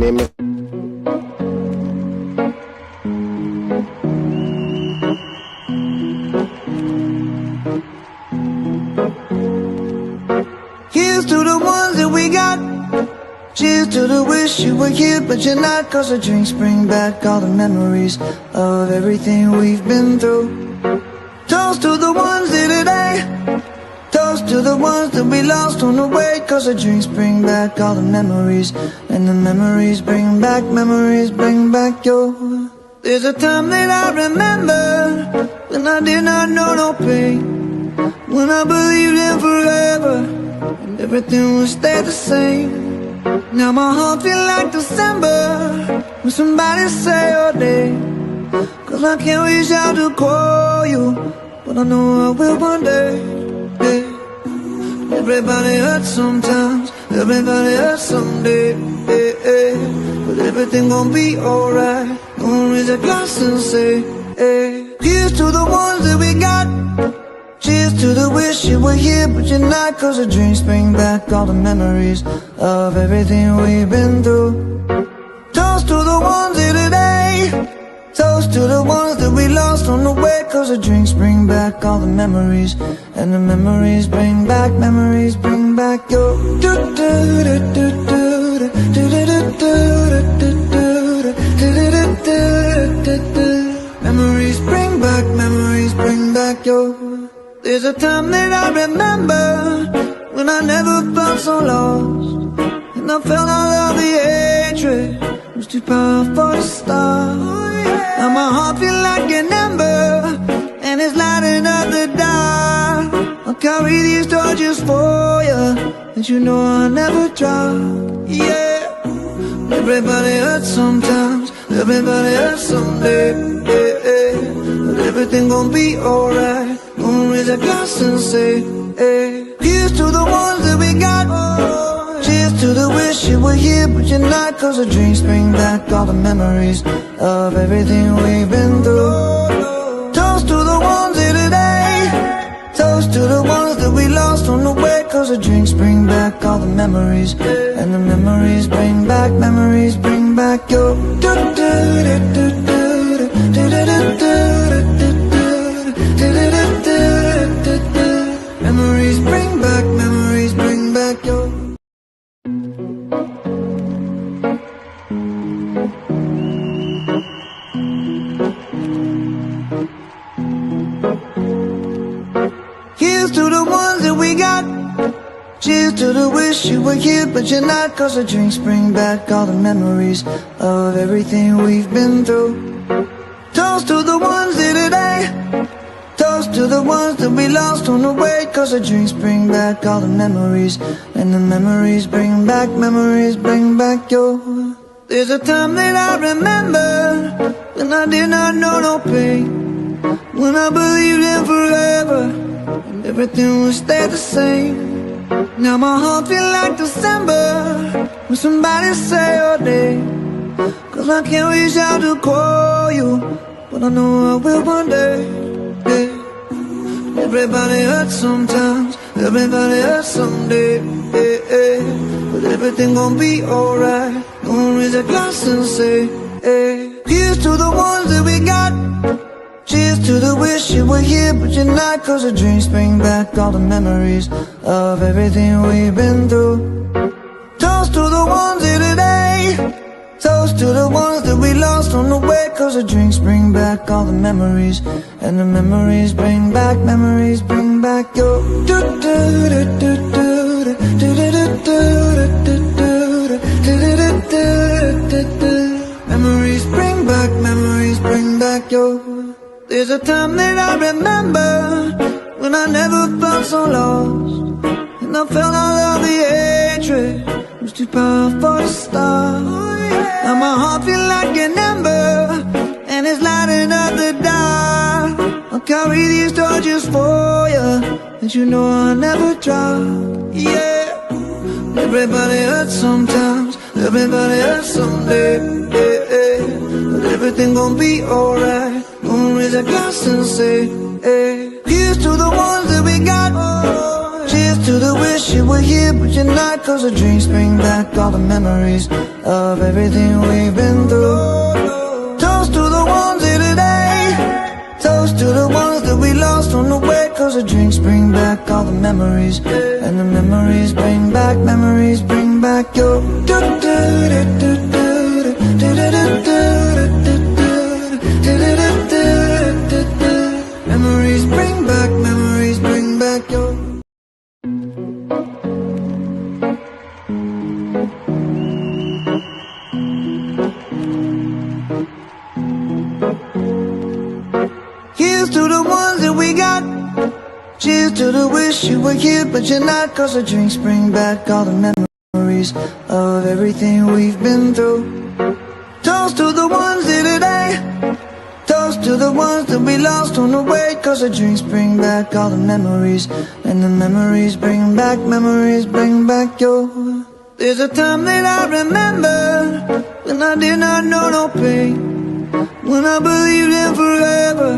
memories. Here's to the ones that we got. Cheers to the wish you were here but you're not. Cause the drinks bring back all the memories of everything we've been through. Toast to the ones here today. Toast to the ones that we lost on the way. Cause the drinks bring back all the memories. And the memories bring back your. There's a time that I remember when I did not know no pain, when I believed in forever and everything would stay the same. Now my heart feel like December when somebody say your name. Cause I can't reach out to call you, but I know I will one day. Hey. Everybody hurts sometimes, everybody hurts someday. Hey, hey. But everything gon' be alright. Gonna raise a glass and say, hey. Here's to the ones that we got. Cheers to the wish you were here but you're not. Cause the drinks bring back all the memories of everything we've been through. Toast to the ones here today. Toast to the ones that we lost on the way. Cause the drinks bring back all the memories. And the memories bring back your. Memories bring back your. There's a time that I remember when I never felt so lost, and I felt all of the hatred was too powerful to stop. Now my heart feel like an ember and it's lighting up the dark. I'll carry these torches for you that you know I'll never drop. Yeah. Everybody hurts sometimes, everybody hurts someday. Yeah, yeah. But everything gon' be alright. Gonna raise a glass and say, hey. Here's to the ones that we got. Cheers to the wish you were here but you're not. Cause the drinks bring back all the memories of everything we've been through. Toast to the ones here today. Toast to the ones that we lost on the way. Cause the drinks bring back all the memories. And the memories bring back your. Memories bring back your. Here's to the ones that we got. Cheers to the wish you were here but you're not. Cause the drinks bring back all the memories of everything we've been through. Toast to the ones here today. Toast to the ones that we lost on the way. Cause the drinks bring back all the memories. And the memories bring back your. There's a time that I remember when I did not know no pain, when I believed in forever and everything would stay the same. Now my heart feel like December when somebody say your name. Cause I can't reach out to call you, but I know I will one day. Yeah. Everybody hurts sometimes, everybody hurts someday. Yeah, yeah. But everything gon' be alright. Gonna raise a glass and say, hey. Here's to the ones that we got. Cheers to the wish you were here but you're not. Cause the drinks bring back all the memories of everything we've been through. Toast to the ones here today. Toast to the ones that we lost on the way. Cause the drinks bring back all the memories. And the memories bring back your. Memories bring back your. There's a time that I remember when I never felt so lost, and I felt all of the hatred was too powerful to stop. Now my heart feel like an ember and it's lighting up the dark. I'll carry these torches for you that you know I'll never drop. Yeah. Everybody hurts sometimes, everybody hurts someday. Yeah, yeah. But everything gon' be alright. Gonna raise a glass and say, hey. Here's to the ones that we got. Cheers to the wish you were here, but you're not. Cause the drinks bring back all the memories of everything we've been through. Toast to the ones here today. Toast to the ones that we lost on the way. Cause the drinks bring back all the memories. And the memories bring back your memories bring back your. Here's to the ones that we got. Cheers to the wish you were here, but you're not. Cause the drinks bring back all the memories of everything we've been through. Toast to the ones here today. Toast to the ones that we lost on the way. Cause the drinks bring back all the memories. And the memories bring back your. There's a time that I remember when I did not know no pain, when I believed in forever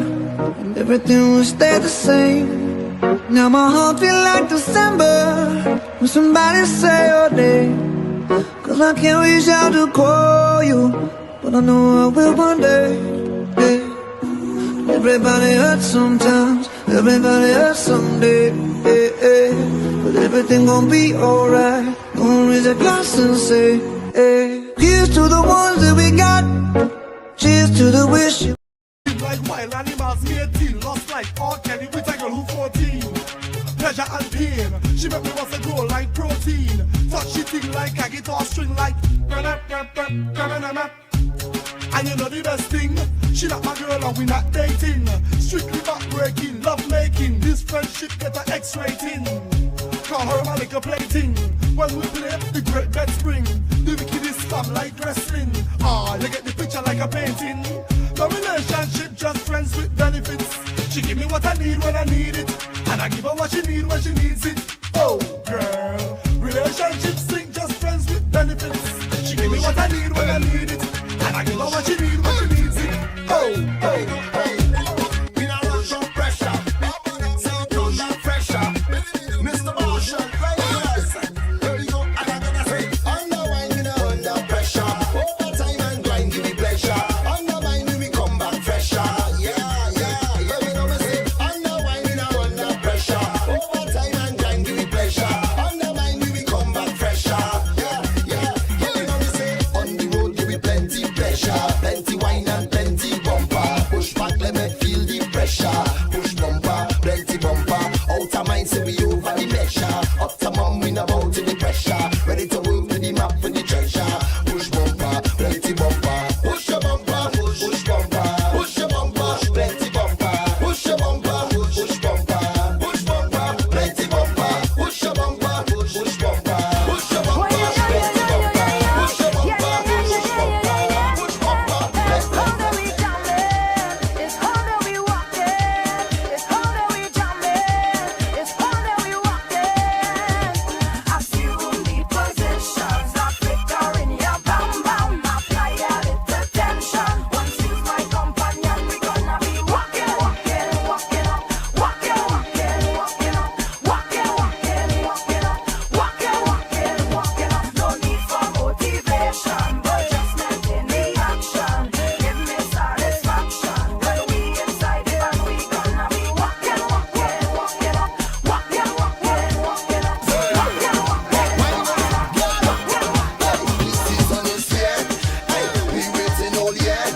and everything would stay the same. Now my heart feel like December when somebody say your name. Cause I can't reach out to call you, but I know I will one day. Yeah. Everybody hurts sometimes, everybody hurts someday. Yeah, yeah. But everything gon' be alright. Gonna raise a glass and say, hey. Here's to the ones that we got. Cheers to the wish you. Like wild animals, me 18, lost like R. Kelly with a girl who 14. Pleasure and pain, she make me want to grow like protein. Touch she thing like a guitar string like. And you know the best thing, she not my girl and we not dating. Strictly back breaking, love making, this friendship get an X rating. Call her my liquor plating. When we play, the great bed spring. The wickedest slam like wrestling. Ah, you get the picture like a painting. No relationship, just friends with benefits. She give me what I need when I need it, and I give her what she need when she needs it. Oh, girl, relationships sing just friends with benefits. She give me what I need when I need it, and I give her what she need when she needs it. Oh, oh, oh. We not rush on pressure, so don't not pressure. Mr. Marshall, there you go, and I'm gonna say, under wine, we not under pressure. Over time and grind, give me pleasure. Under wine, we come back fresher. Yeah, we know we say, under wine, we not under pressure. Over time and grind, give me pleasure. Under wine, we come back fresher. Yeah, we know we say, on the road, give me plenty pleasure. Plenty wine and plenty bumper. Push back, let me feel the pressure. Push bumper, plenty bumper. Out of mind, say we over the measure. Up to mom, we not out to the pressure. Ready to work with the map for the treasure. Push bumper, plenty bumper. Push your bumper, push bumper. Push your bumper, plenty bumper. Push your bumper, push bumper. Push bumper, plenty bumper. Push your bumper, push bumper. Push your bumper, plenty bumper. Push your bumper, push bumper. Push bumper, plenty bumper. It's hard that we walking. It's hard that we jumping. It's hard that we walking. Assume the positions that flicker in your bam bam. Apply a little tension. Once you's my companion, we gonna be walking, walking, walking up, walking, walking, walking up, walking, walking, walking up, walking, walking, walking up. No need for motivation, but just maintain the action. Give me satisfaction when we inside it and we gonna be walking, walking, walking up, walking, walking, walking up, walking, This season is here. Hey, we waiting all year.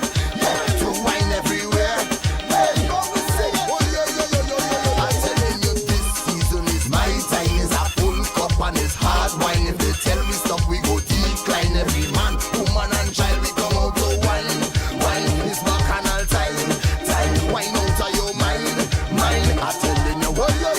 Yeah, to wine everywhere. Hey, go and say it. Oh, yeah. I'm telling you, this season is my time. It's a full cup and it's hard wine. If they tell me stop, we go decline. Every man, woman and child, we come out to wine. Wine is bacchanal time. Wine out of your mind. I'm telling you, oh, yeah.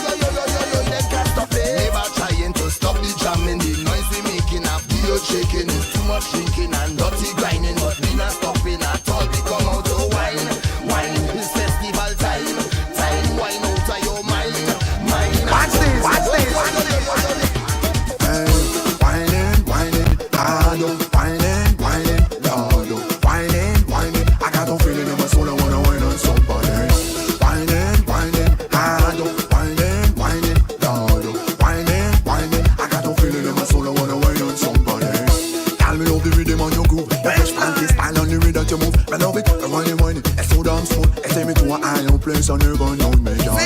They can't stop it. Never trying to stop the jamming. The noise we making, a video shaking. It's too much drinking and dirty grinding. But we not stopping at all. We come out to wine. Wine is festival time. Wine out of your mind. Watch this. Whining, hard up, whining, Lord, whining. I got no feeling in my soul, I wanna wine on somebody. Whining, hard up, whining, Lord, whining, fresh, funky style on the way that you move. I love it, I want it, it's so damn smooth. It take me to a higher place and you gon' know me, y'all.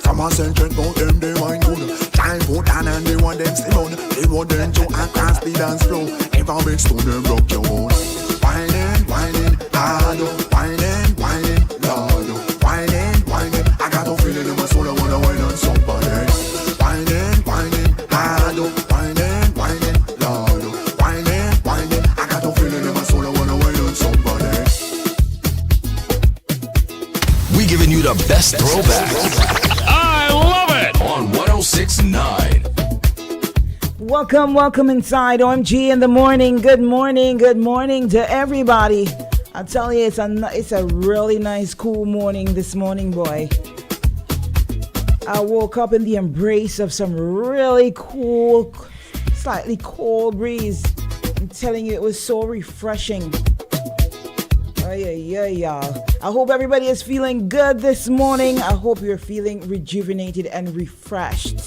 From a central boat, them they wine good. Time put down and they want them slim on. They want them to across the dance floor. If I make stone, them rock your own. Whining, whining, hard, whining, whining, Lord. Whining, whining, I got a feeling in my soul, I wanna wine on somebody. Whining, whining, hard, whining, whining, Lord. Whining, whining, I got a feeling in my soul, I wanna wine on somebody. We giving you the best throwback. I love it! On 106.9. Welcome inside OMG in the morning. Good morning to everybody. I tell you, it's a really nice, cool morning this morning, boy. I woke up in the embrace of some really cool, slightly cold breeze. I'm telling you, it was so refreshing. Oh, yeah, y'all. I hope everybody is feeling good this morning. I hope you're feeling rejuvenated and refreshed.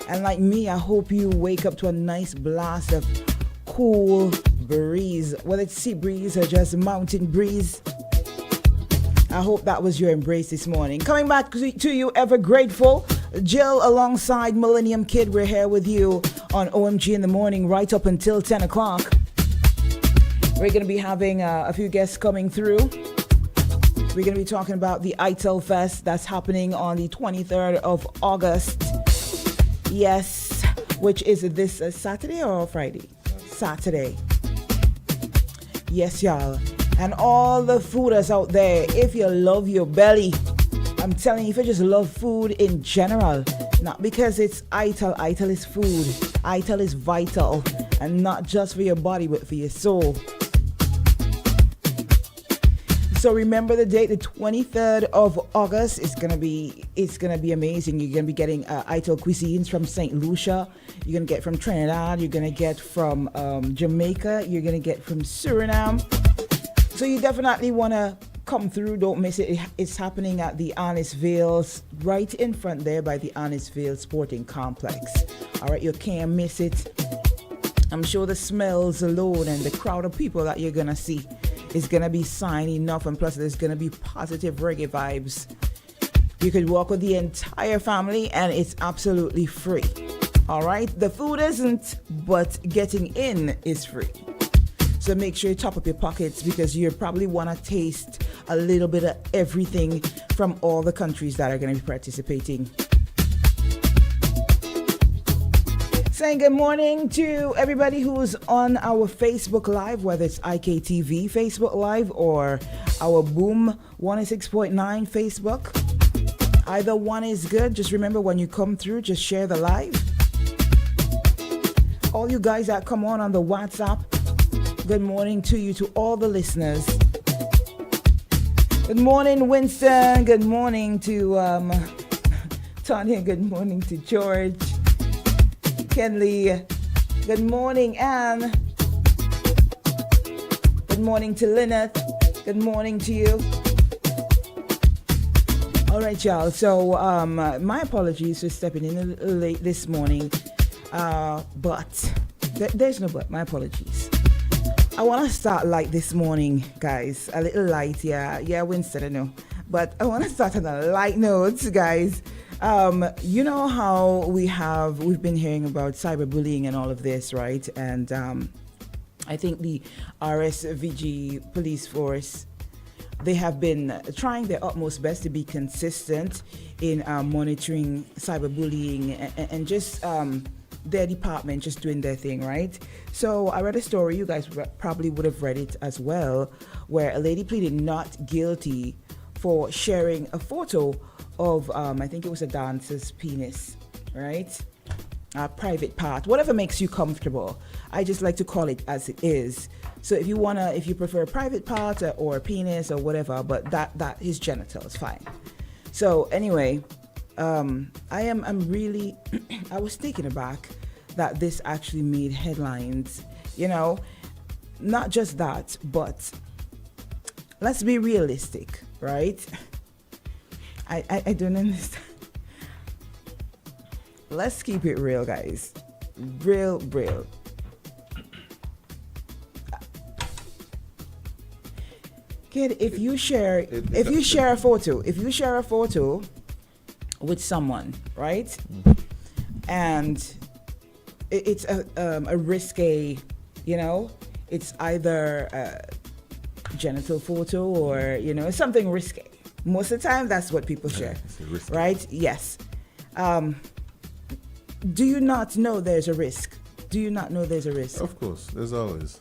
And like me, I hope you wake up to a nice blast of cool breeze, whether it's sea breeze or just mountain breeze. I hope that was your embrace this morning. Coming back to you, ever grateful. Jill alongside Millennium Kid, we're here with you on OMG in the morning right up until 10 o'clock. We're going to be having a few guests coming through. We're going to be talking about the ITIL Fest that's happening on the 23rd of August. Yes, which is this Saturday or Friday? Saturday. Yes, y'all. And all the fooders out there, if you love your belly, I'm telling you, if you just love food in general, not because it's ITIL. ITIL is food. ITIL is vital, and not just for your body, but for your soul. So remember the date, the 23rd of August. It's gonna be amazing. You're gonna be getting ITIL cuisines from St. Lucia. You're gonna get from Trinidad. You're gonna get from Jamaica. You're gonna get from Suriname. So you definitely wanna come through. Don't miss it. It's happening at the Honest Vales, right in front there by the Honest Vales Sporting Complex. All right, you can't miss it. I'm sure the smells alone and the crowd of people that you're gonna see is gonna be sign enough, and plus there's gonna be positive reggae vibes. You could walk with the entire family and it's absolutely free. All right, the food isn't, but getting in is free. So make sure you top up your pockets, because you probably want to taste a little bit of everything from all the countries that are going to be participating. Saying good morning to everybody who's on our Facebook Live, whether it's IKTV Facebook Live or our Boom 106.9 Facebook. Either one is good. Just remember, when you come through, just share the live. All you guys that come on the WhatsApp, good morning to you, to all the listeners. Good morning, Winston. Good morning to Tanya. Good morning to George. Kenley. Good morning, Anne. Good morning to Lynette. Good morning to you. All right, y'all. So my apologies for stepping in a little late this morning. But there's no but. My apologies. I want to start light this morning, guys. A little light, yeah, Winston, I know. But I want to start on a light note, guys. You know how we've been hearing about cyberbullying and all of this, right? And I think the RSVG police force, they have been trying their utmost best to be consistent in monitoring cyberbullying and just their department just doing their thing, right? So I read a story, you guys probably would have read it as well, where a lady pleaded not guilty for sharing a photo of, I think it was a dancer's penis, right? A private part, whatever makes you comfortable. I just like to call it as it is. So if you prefer a private part or a penis or whatever, but that his genitals, fine. So anyway, I'm really, I was taken aback that this actually made headlines, you know. Not just that, but let's be realistic, right? I don't understand. Let's keep it real, guys. Real. Kid, if you share a photo with someone, right? And it's a risque, it's either a genital photo or, something risque. Most of the time, that's what people share, right? Yes. Do you not know there's a risk? Do you not know there's a risk? Of course, there's always.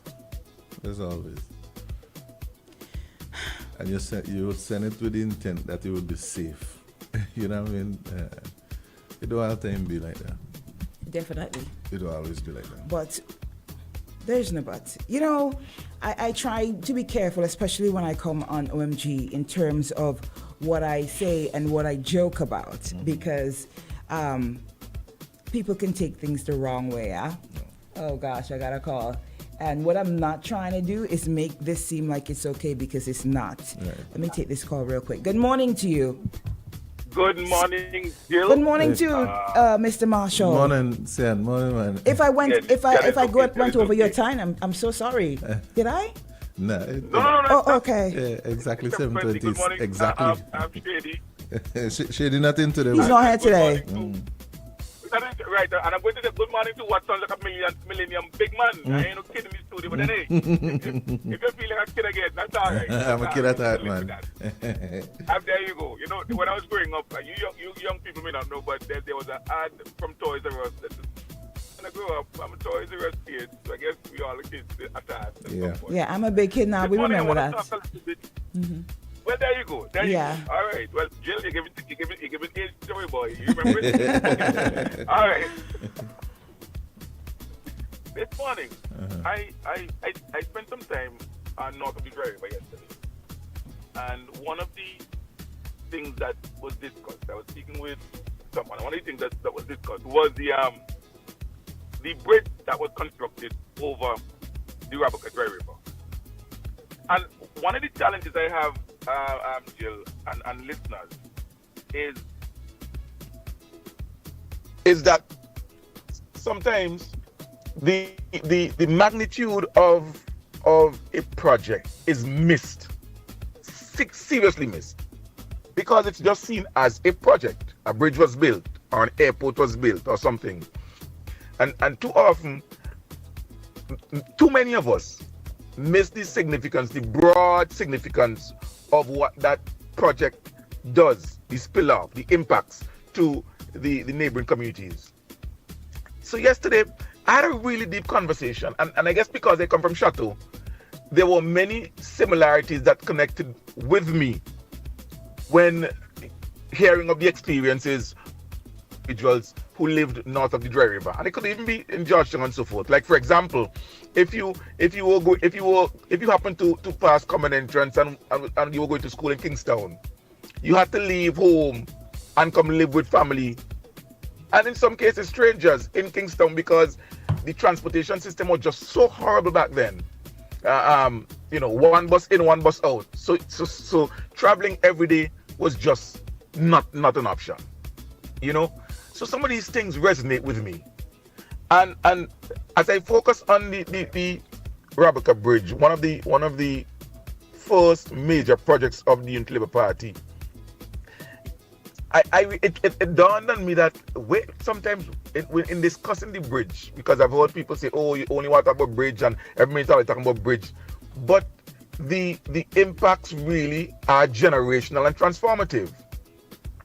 And you would send it with the intent that it would be safe. You know what I mean? It don't all the time be like that. Definitely. It will always be like that. But there's no but. I try to be careful, especially when I come on OMG, in terms of what I say and what I joke about, because people can take things the wrong way. Oh gosh, I got a call. And what I'm not trying to do is make this seem like it's okay, because it's not. Right. Let me take this call real quick. Good morning to you. Good morning, Jill. Good morning to Mr. Marshall. Morning, Sam. Morning, man. If I went over your okay. time, I'm so sorry. Did I? No. No. Oh, okay. Yeah, exactly Good 7:20. morning. Exactly. I'm Shady. Shady nothing today. He's not here today. Right, and I'm going to say good morning to what sounds like a millennium big man. I ain't no kid in this studio, but then hey, if you're feeling like a kid again, that's all right. I'm a kid at heart, man. There you go. When I was growing up, you young people may not know, but there was an ad from Toys R Us. When I grew up, I'm a Toys R Us kid, so I guess we all the kids at heart. Yeah, I'm a big kid now. We remember that. Well, there you go. There you go. All right. Well, Jill, you give it age story, boy. You remember it? All right. This morning, I spent some time north of the Dry River yesterday, and one of the things that was discussed, I was speaking with someone. One of the things that was discussed was the bridge that was constructed over the Rabuka Dry River. And one of the challenges I have, Jill and listeners, is that sometimes the magnitude of a project is missed, seriously missed, because it's just seen as a project. A bridge was built, or an airport was built, or something, and too often, too many of us miss the significance, the broad significance of what that project does, the spill-off, the impacts to the neighboring communities. So yesterday, I had a really deep conversation, and I guess because I come from Chateau, there were many similarities that connected with me when hearing of the experiences of individuals who lived north of the Dry River, and it could even be in Georgetown and so forth. Like, for example, if you happen to pass common entrance and you were going to school in Kingstown, you had to leave home and come live with family, and in some cases strangers in Kingstown, because the transportation system was just so horrible back then. One bus in, one bus out. So traveling every day was just not an option. So some of these things resonate with me. And as I focus on the Rabuka Bridge, one of the first major projects of the Unity Labour Party, it dawned on me that sometimes in discussing the bridge, because I've heard people say, oh, you only want to talk about bridge, and everybody's talking about bridge, but the impacts really are generational and transformative.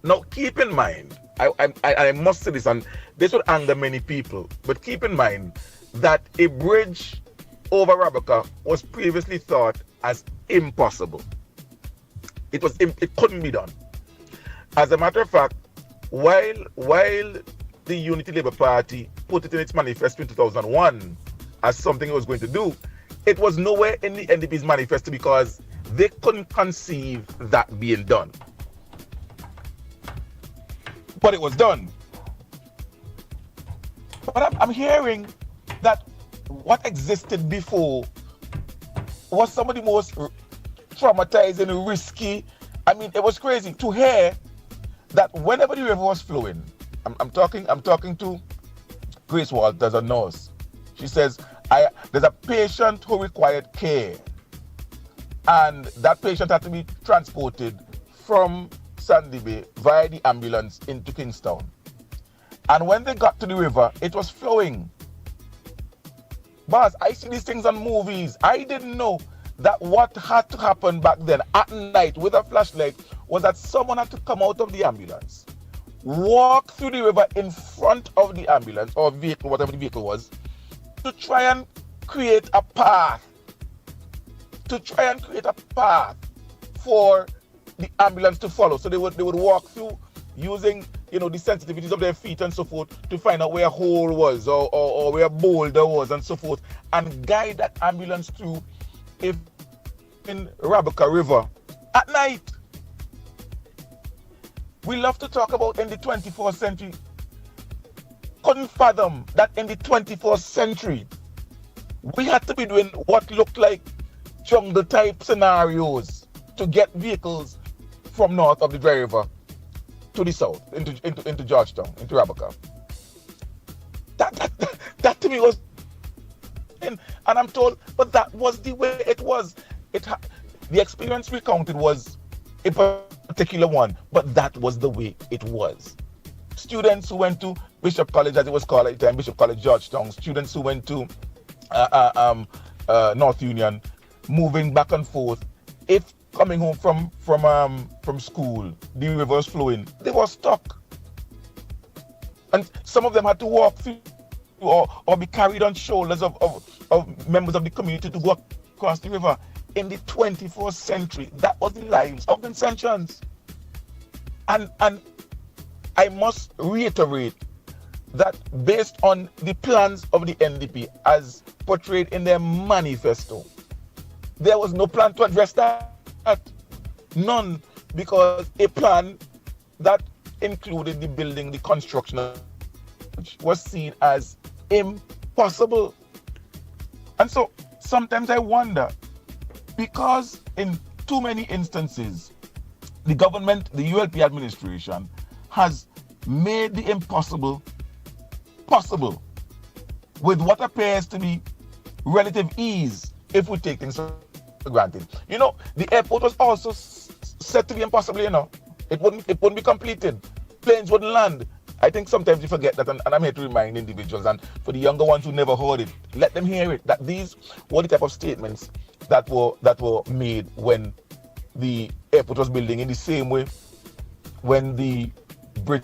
Now, keep in mind, I must say this, and this would anger many people, but keep in mind that a bridge over Rabuka was previously thought as impossible. It couldn't be done. As a matter of fact, while the Unity Labour Party put it in its manifesto in 2001 as something it was going to do, it was nowhere in the NDP's manifesto because they couldn't conceive that being done. But it was done. But I'm hearing that what existed before was some of the most traumatizing, risky. I mean, it was crazy to hear that whenever the river was flowing, I'm talking to Grace Walters, a nurse. She says, there's a patient who required care. and that patient had to be transported from Sandy Bay via the ambulance into Kingstown. And when they got to the river, it was flowing. Boss, I see these things on movies. I didn't know that what had to happen back then at night with a flashlight was that someone had to come out of the ambulance, walk through the river in front of the ambulance or vehicle, whatever the vehicle was, to try and create a path. For the ambulance to follow. So they would walk through using, the sensitivities of their feet and so forth to find out where a hole was or where a boulder was and so forth, and guide that ambulance through if in Rabuka River at night. We love to talk about in the 24th century. Couldn't fathom that in the 24th century we had to be doing what looked like jungle type scenarios to get vehicles from north of the Dry River to the south, into Georgetown, into Rabuka. That to me was, and I'm told, but that was the way it was. The experience recounted was a particular one, but that was the way it was. Students who went to Bishop College, as it was called at the time, Bishop College, Georgetown, students who went to North Union, moving back and forth. If coming home from school, the river was flowing, they were stuck. And some of them had to walk through or be carried on shoulders of members of the community to go across the river. In the 24th century, that was the lives of Vincentians. And I must reiterate that based on the plans of the NDP as portrayed in their manifesto, there was no plan to address that. None, because a plan that included the building, the construction, was seen as impossible. And so sometimes I wonder, because in too many instances, the government, the ULP administration, has made the impossible possible with what appears to be relative ease if we take things for granted. The airport was also said to be impossible, It wouldn't be completed. Planes wouldn't land. I think sometimes you forget that, and I'm here to remind individuals, and for the younger ones who never heard it, let them hear it, that these were the type of statements that were made when the airport was building, in the same way when the bridge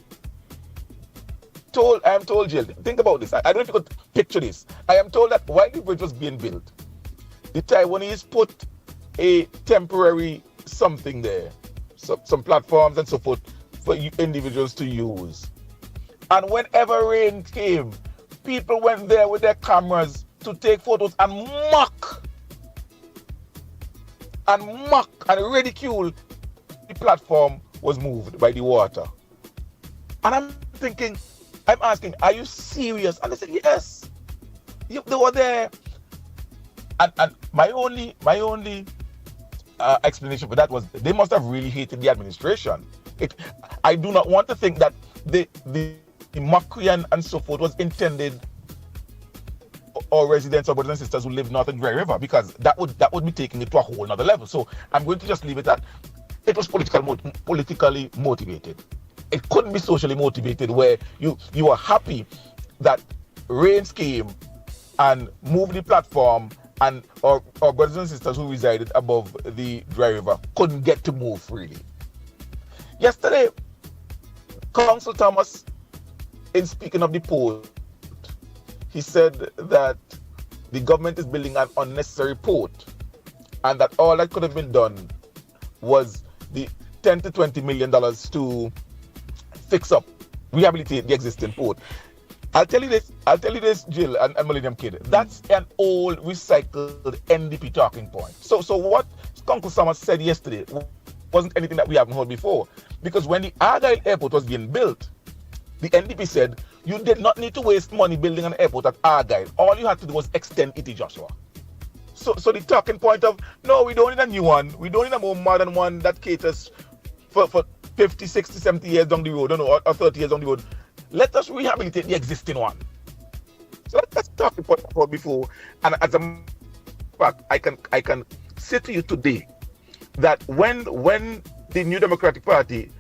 I am told, Jill, think about this. I don't know if you could picture this. I am told that while the bridge was being built, the Taiwanese put a temporary something there, some platforms and so forth for individuals to use. And whenever rain came, people went there with their cameras to take photos and mock and ridicule the platform was moved by the water. And I'm asking, are you serious? And they said, yes. They were there. And my only explanation for that was they must have really hated the administration. I do not want to think that the mockery and so forth was intended or residents or brothers and sisters who live north of Dry River, because that would be taking it to a whole nother level. So I'm going to just leave it at it was politically motivated. It couldn't be socially motivated, where you are happy that rains came and moved the platform, and our brothers and sisters who resided above the Dry River couldn't get to move freely. Yesterday, Council Thomas, in speaking of the port, he said that the government is building an unnecessary port, and that all that could have been done was the $10 to $20 million to fix up, rehabilitate the existing port. I'll tell you this, Jill and Millennium Kid. That's an old, recycled NDP talking point. So what Uncle Thomas said yesterday wasn't anything that we haven't heard before. Because when the Argyle Airport was being built, the NDP said you did not need to waste money building an airport at Argyle. All you had to do was extend it to Joshua. So the talking point of, no, we don't need a new one. We don't need a more modern one that caters for 50, 60, 70 years down the road, or 30 years down the road. Let us rehabilitate the existing one. So that's talking point before. And as a fact, I can say to you today that when the New Democratic Party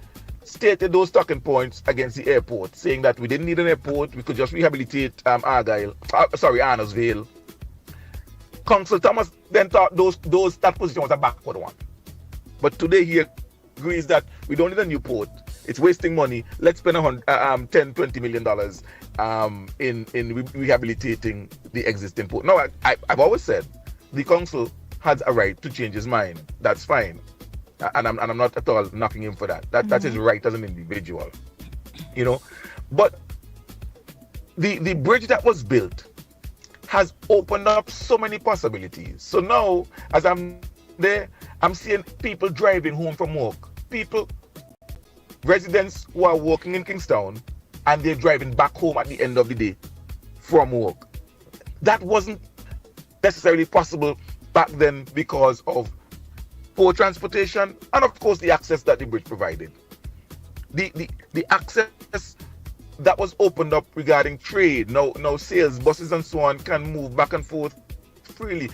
stated those talking points against the airport, saying that we didn't need an airport, we could just rehabilitate Arnoldsville. Council Thomas then thought that position was a backward one. But today he agrees that we don't need a new port. It's wasting money. Let's spend $10-20 million in rehabilitating the existing port. Now, I've always said the council has a right to change his mind. That's fine. And I'm not at all knocking him for that. That's his right as an individual. You know? But the bridge that was built has opened up so many possibilities. So now, as I'm there, I'm seeing people driving home from work. Residents who are working in Kingstown, and they're driving back home at the end of the day from work. That wasn't necessarily possible back then because of poor transportation and of course the access that the bridge provided. The access that was opened up regarding trade, now sales, buses and so on can move back and forth freely.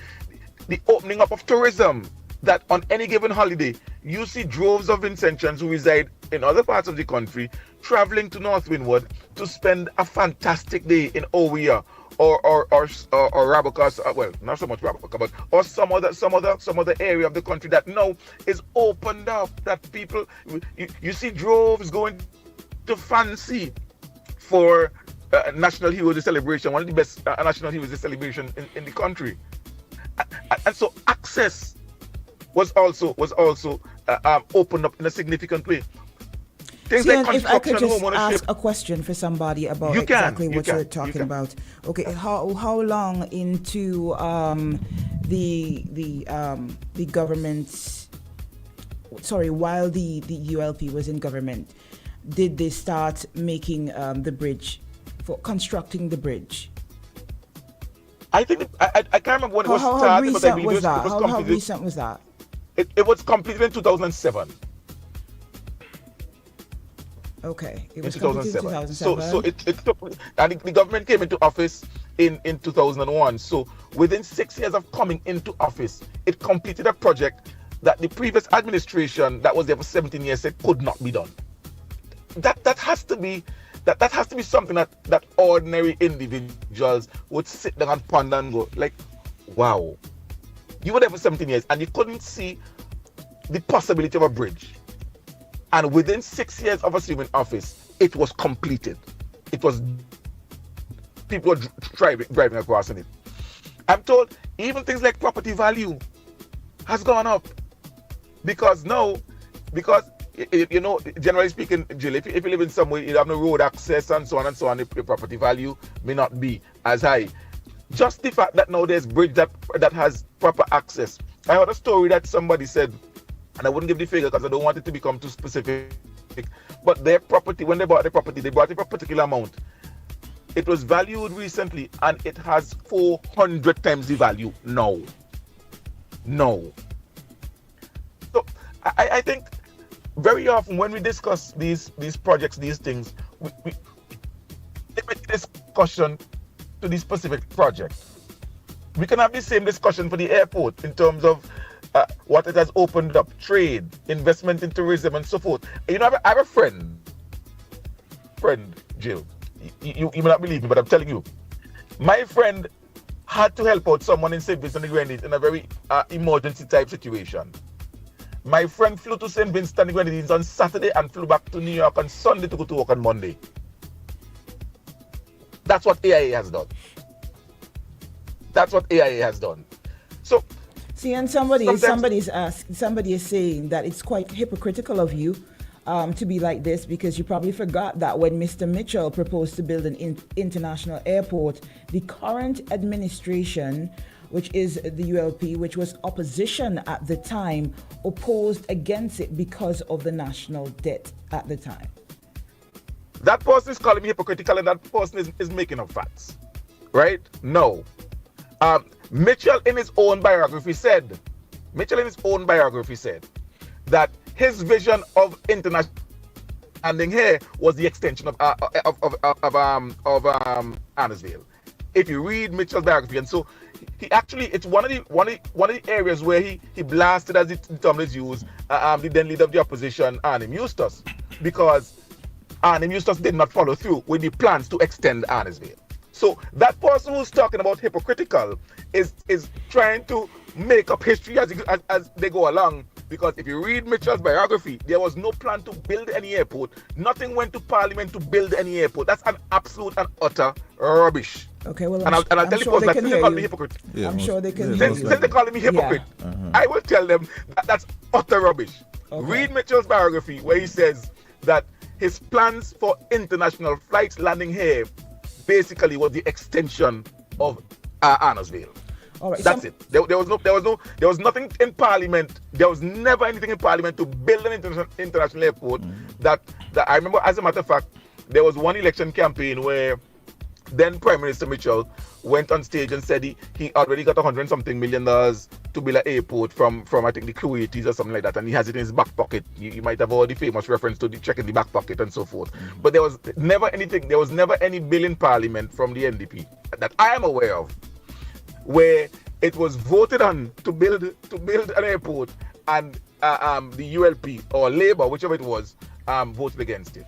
The opening up of tourism, that on any given holiday, you see droves of Vincentians who reside in other parts of the country traveling to North Windward to spend a fantastic day in Owea or Raboka, well, not so much Raboka, but or some other area of the country that now is opened up. That people, you see droves going to Fancy for National Heroes Day celebration, one of the best National Heroes Day celebration in the country, and so access was also opened up in a significant way. Things like if I could just homeownership. ask a question for somebody about exactly what you're talking about. Okay, how long into the government? Sorry, while the ULP was in government, did they start making the bridge, for constructing the bridge? I think I can't remember when it was started. How recent but I believe was that? It was How completed, recent was that? It was completed in 2007. Okay, it was in completed in 2007. 2007. So it took, and the government came into office in 2001. So within 6 years of coming into office, it completed a project that the previous administration that was there for 17 years said could not be done. That has to be something that ordinary individuals would sit down and ponder and go like, wow, you were there for 17 years and you couldn't see the possibility of a bridge. And within 6 years of assuming office, it was completed. People were driving across in it. I'm told even things like property value has gone up because you know, generally speaking, Jill, if you live in somewhere, you have no road access and so on, your property value may not be as high. Just the fact that now there's bridge that has proper access. I heard a story that somebody said, and I wouldn't give the figure because I don't want it to become too specific, but their property, when they bought the property, they bought it for a particular amount. It was valued recently and it has 400 times the value now. No. So I think very often when we discuss these projects, these things, we limit discussion to the specific project. We can have the same discussion for the airport in terms of what it has opened up, trade, investment in tourism, and so forth. You know, I have a friend, Jill. You may not believe me, but I'm telling you, my friend had to help out someone in St. Vincent and the Grenadines in a very emergency type situation. My friend flew to St. Vincent and the Grenadines on Saturday and flew back to New York on Sunday to go to work on Monday. That's what AIA has done. So, see, and somebody is saying that it's quite hypocritical of you to be like this, because you probably forgot that when Mr. Mitchell proposed to build an international airport, the current administration, which is the ULP, which was opposition at the time, opposed against it because of the national debt at the time. That person is calling me hypocritical and that person is making up facts, right? No. Mitchell in his own biography said that his vision of international landing here was the extension of Arnoldsville. If you read Mitchell's biography, and so he actually, it's one of the areas where he blasted, as the term is used, the then leader of the opposition, Arnim Eustace, because Arnim Eustace did not follow through with the plans to extend Arnesville. So that person who's talking about hypocritical is trying to make up history as they go along. Because if you read Mitchell's biography, there was no plan to build any airport. Nothing went to Parliament to build any airport. That's an absolute and utter rubbish. Okay, well, and I'll tell you, sure since they call me hypocrite. Yeah, I'm sure they can Since they're calling me hypocrite, I will tell them that's utter rubbish. Okay. Read Mitchell's biography, where he says that his plans for international flights landing here basically was the extension of Arnesville. All right, That's it. There was nothing in Parliament. There was never anything in Parliament to build an international airport. That I remember. As a matter of fact, there was one election campaign where then Prime Minister Mitchell went on stage and said he already got $100-something million to build an airport from I think the Kuwaitis or something like that, and he has it in his back pocket. You might have heard the famous reference to the check in the back pocket and so forth. But there was never any bill in Parliament from the NDP that I am aware of where it was voted on to build an airport, and the ULP or Labour, whichever it was, voted against it.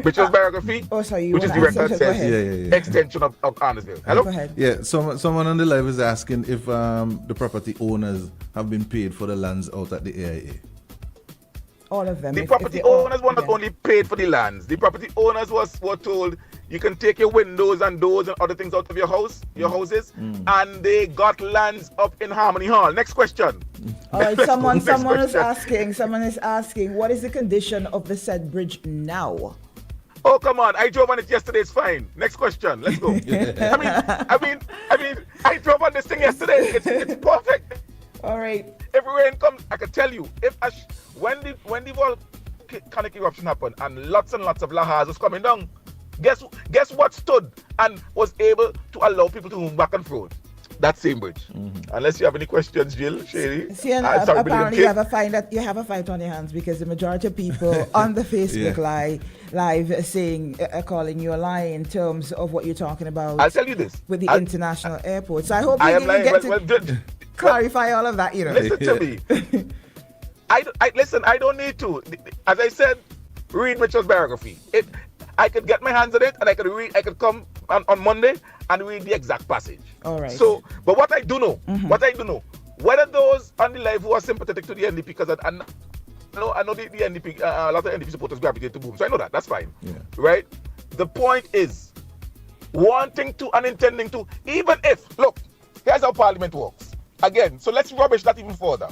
Mitchell's biography, which is the record says extension of Arnesville. Hello? Go ahead. Yeah, someone on the live is asking if the property owners have been paid for the lands out at the AIA. All of them. The property owners were not only paid for the lands. The property owners were told you can take your windows and doors and other things out of your houses, and they got lands up in Harmony Hall. Next question. All right, someone is asking, what is the condition of the said bridge now? Oh, come on! I drove on it yesterday. It's fine. Next question. Let's go. I mean, I drove on this thing yesterday. It's perfect. All right. If rain comes, I can tell you, when the volcanic eruption happened and lots of lahars was coming down, guess what stood and was able to allow people to move back and forth? That same bridge. Unless you have any questions, Jill, Shady. See, apparently you have a fight on your hands, because the majority of people on the Facebook live saying, calling you a lie in terms of what you're talking about. I'll tell you this. With the international airport. So I hope you get to clarify all of that, you know. Listen to me. I don't need to. As I said, read Mitchell's biography. I could get my hands on it, and I could come on Monday and read the exact passage. All right. So, but what I do know, whether those on the live who are sympathetic to the NDP, because I know the NDP, a lot of NDP supporters gravitate to Boom, so I know that. That's fine. Yeah. Right? The point is, wanting to and intending to, even if, look, here's how Parliament works. Again, so let's rubbish that even further.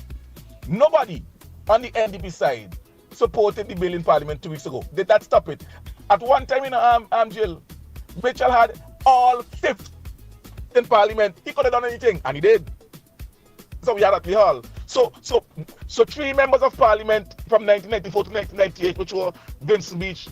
Nobody on the NDP side supported the bill in Parliament 2 weeks ago. Did that stop it? At one time in Jill, Mitchell had all fifth in Parliament. He could have done anything, and he did. So we had at the hall. So 3 members of Parliament from 1994 to 1998, which were Vincent Beach,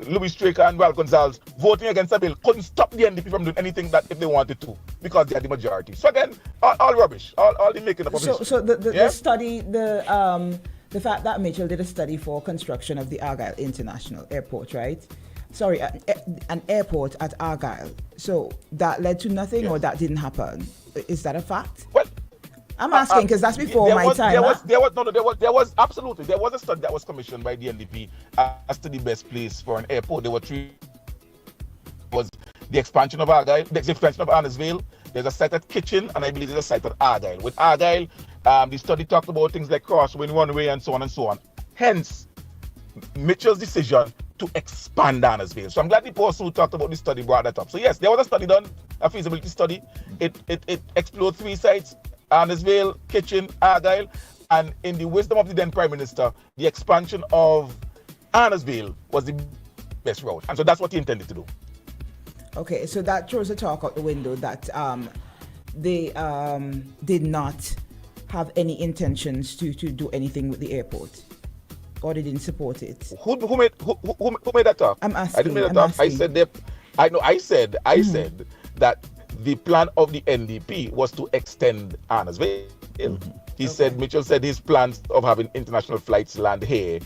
Louis Straker, and Val Gonzalez, voting against the bill, couldn't stop the NDP from doing anything that if they wanted to, because they had the majority. So again, all rubbish, all the making up of history. So the study, the fact that Mitchell did a study for construction of the Argyle International Airport, right? Sorry, an airport at Argyle. So that led to nothing, or that didn't happen? Is that a fact? Well, I'm asking because that's before my time. There was a study that was commissioned by the NDP as to the best place for an airport. There were 3. Was the expansion of Argyle, the expansion of Arnesville. There's a site at Kitchen, and I believe there's a site at Argyle. With Argyle, the study talked about things like crosswind, runway, and so on and so on. Hence, Mitchell's decision to expand Arnesville. So I'm glad the person who talked about this study brought that up. So yes, there was a study done, a feasibility study. It explored 3 sites: Arnesville, Kitchen, Argyle, and in the wisdom of the then Prime Minister, the expansion of Arnesville was the best route. And so that's what he intended to do. Okay, so that throws the talk out the window that they did not have any intentions to do anything with the airport, or they didn't support it. Who made that talk? I'm asking. I didn't make that talk. I said I said that the plan of the NDP was to extend Arnesville. He said, Mitchell said his plans of having international flights land here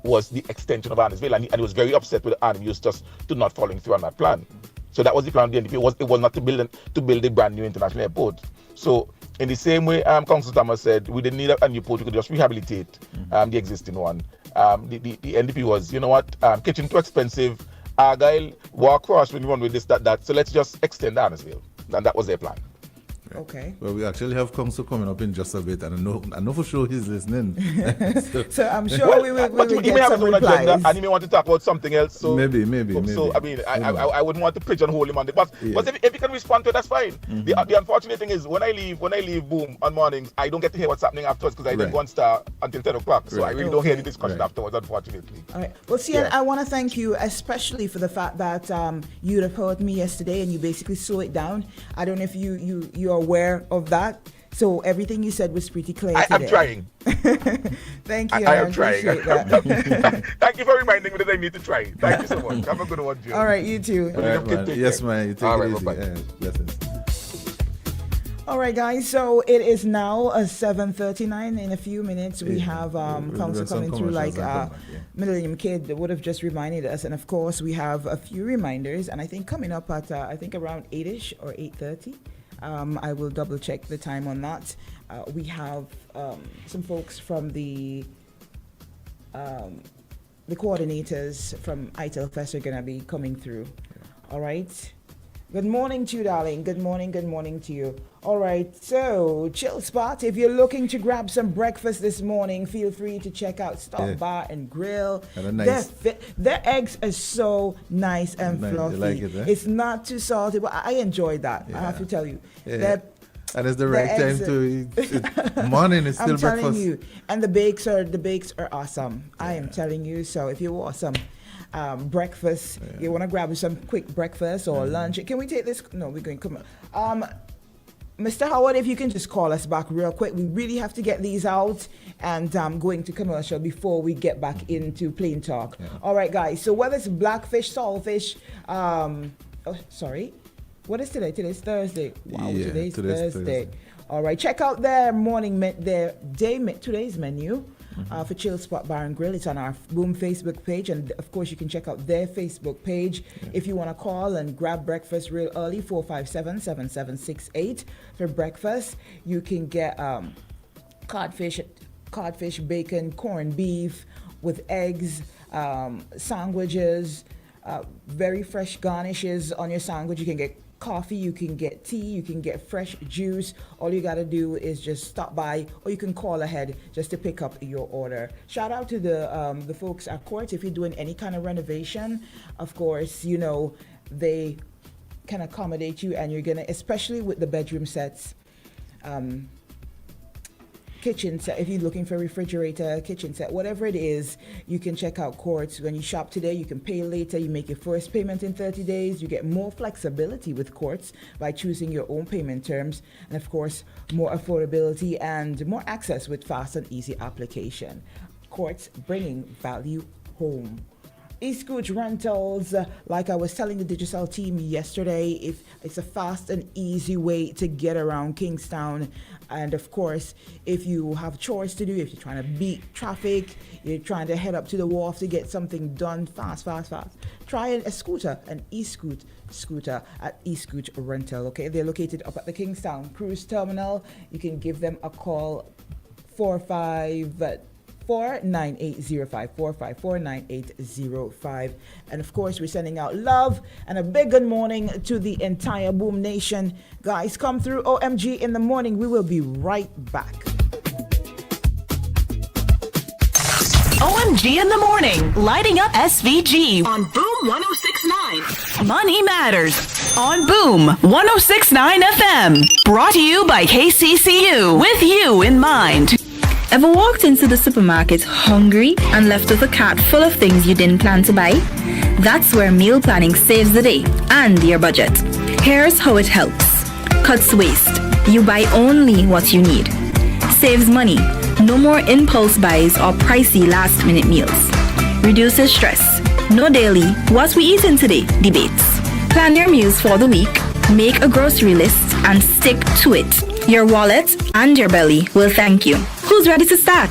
was the extension of Arnesville, and he was very upset with Arnim Eustace to not following through on that plan. So that was the plan of the NDP. It was not to build a brand new international airport. So in the same way, Councillor Thomas said, we didn't need a new port. We could just rehabilitate the existing one. The NDP was, you know what, Kitchen too expensive. Argyle walk across when you run with this, that. So let's just extend Arnesville. And that was their plan. Okay. Well, we actually have council coming up in just a bit, and I know for sure he's listening. So I'm sure we will he may get have some his own replies. agenda, and he may want to talk about something else. So Maybe. So I mean, I wouldn't want to pigeonhole him on it, but if he can respond to it, that's fine. The unfortunate thing is when I leave Boom on mornings, I don't get to hear what's happening afterwards because I then go and start until 10 o'clock. So I really don't hear the discussion afterwards, unfortunately. All right. Well, see, I want to thank you especially for the fact that you heard me yesterday and you basically slow it down. I don't know if you're aware of that. So everything you said was pretty clear today. I'm trying. Thank you. I am trying. That. Thank you for reminding me that I need to try. Thank you so much. Have a good one, Jim. All right, you too. All right, man. Yes, man. You take it easy. Blessings. All right, guys. So it is now 7:39. In a few minutes, we have council coming through, like Millennium Kid would have just reminded us, and of course, we have a few reminders. And I think coming up at around 8ish or 8:30. I will double check the time on that. We have some folks from the coordinators from ITIL Fest are going to be coming through. All right. Good morning to you, darling. Good morning to you. All right. So, Chill Spot, if you're looking to grab some breakfast this morning, feel free to check out Stop Bar and Grill. Their eggs are so nice and fluffy. Like it, eh? It's not too salty, but I enjoyed that. I have to tell you. And it's the right time to eat. Morning is still I'm breakfast. telling you. And the bakes are awesome. I am telling you. So if you want some breakfast, you want to grab some quick breakfast or lunch. Can we take this? No, we're going to come on. Mr. Howard, if you can just call us back real quick. We really have to get these out and go into commercial before we get back into plain talk. Yeah. All right, guys. So whether it's blackfish, saltfish, what is today? Today's Thursday. Wow, today's Thursday. All right, check out their today's menu for Chill Spot Bar and Grill. It's on our Boom Facebook page, and of course you can check out their Facebook page. If you want to call and grab breakfast real early, 457-7768 for breakfast. You can get codfish, bacon, corned beef with eggs, sandwiches, very fresh garnishes on your sandwich. You can get coffee, you can get tea, you can get fresh juice. All you got to do is just stop by, or you can call ahead just to pick up your order. Shout out to the folks at Quartz. If you're doing any kind of renovation, of course, you know, they can accommodate you, and you're going to, especially with the bedroom sets, kitchen set, if you're looking for a refrigerator, kitchen set, whatever it is, you can check out Quartz. When you shop today, you can pay later. You make your first payment in 30 days. You get more flexibility with Quartz by choosing your own payment terms. And of course, more affordability and more access with fast and easy application. Quartz, bringing value home. eScoot Rentals, like I was telling the Digicel team yesterday, it's a fast and easy way to get around Kingstown. And of course, if you have chores to do, if you're trying to beat traffic, you're trying to head up to the wharf to get something done fast, try an eScoot scooter at eScoot Rental. Okay, they're located up at the Kingstown Cruise Terminal. You can give them a call, 454-9805. And of course, we're sending out love and a big good morning to the entire Boom Nation. Guys, come through OMG in the morning. We will be right back. OMG in the morning, lighting up SVG on Boom 106.9. Money Matters on Boom 106.9 FM. Brought to you by KCCU, with you in mind. Ever walked into the supermarket hungry and left with a cart full of things you didn't plan to buy? That's where meal planning saves the day and your budget. Here's how it helps. Cuts waste. You buy only what you need. Saves money. No more impulse buys or pricey last-minute meals. Reduces stress. No daily "what we eating today" debates. Plan your meals for the week. Make a grocery list and stick to it. Your wallet and your belly will thank you. Who's ready to start?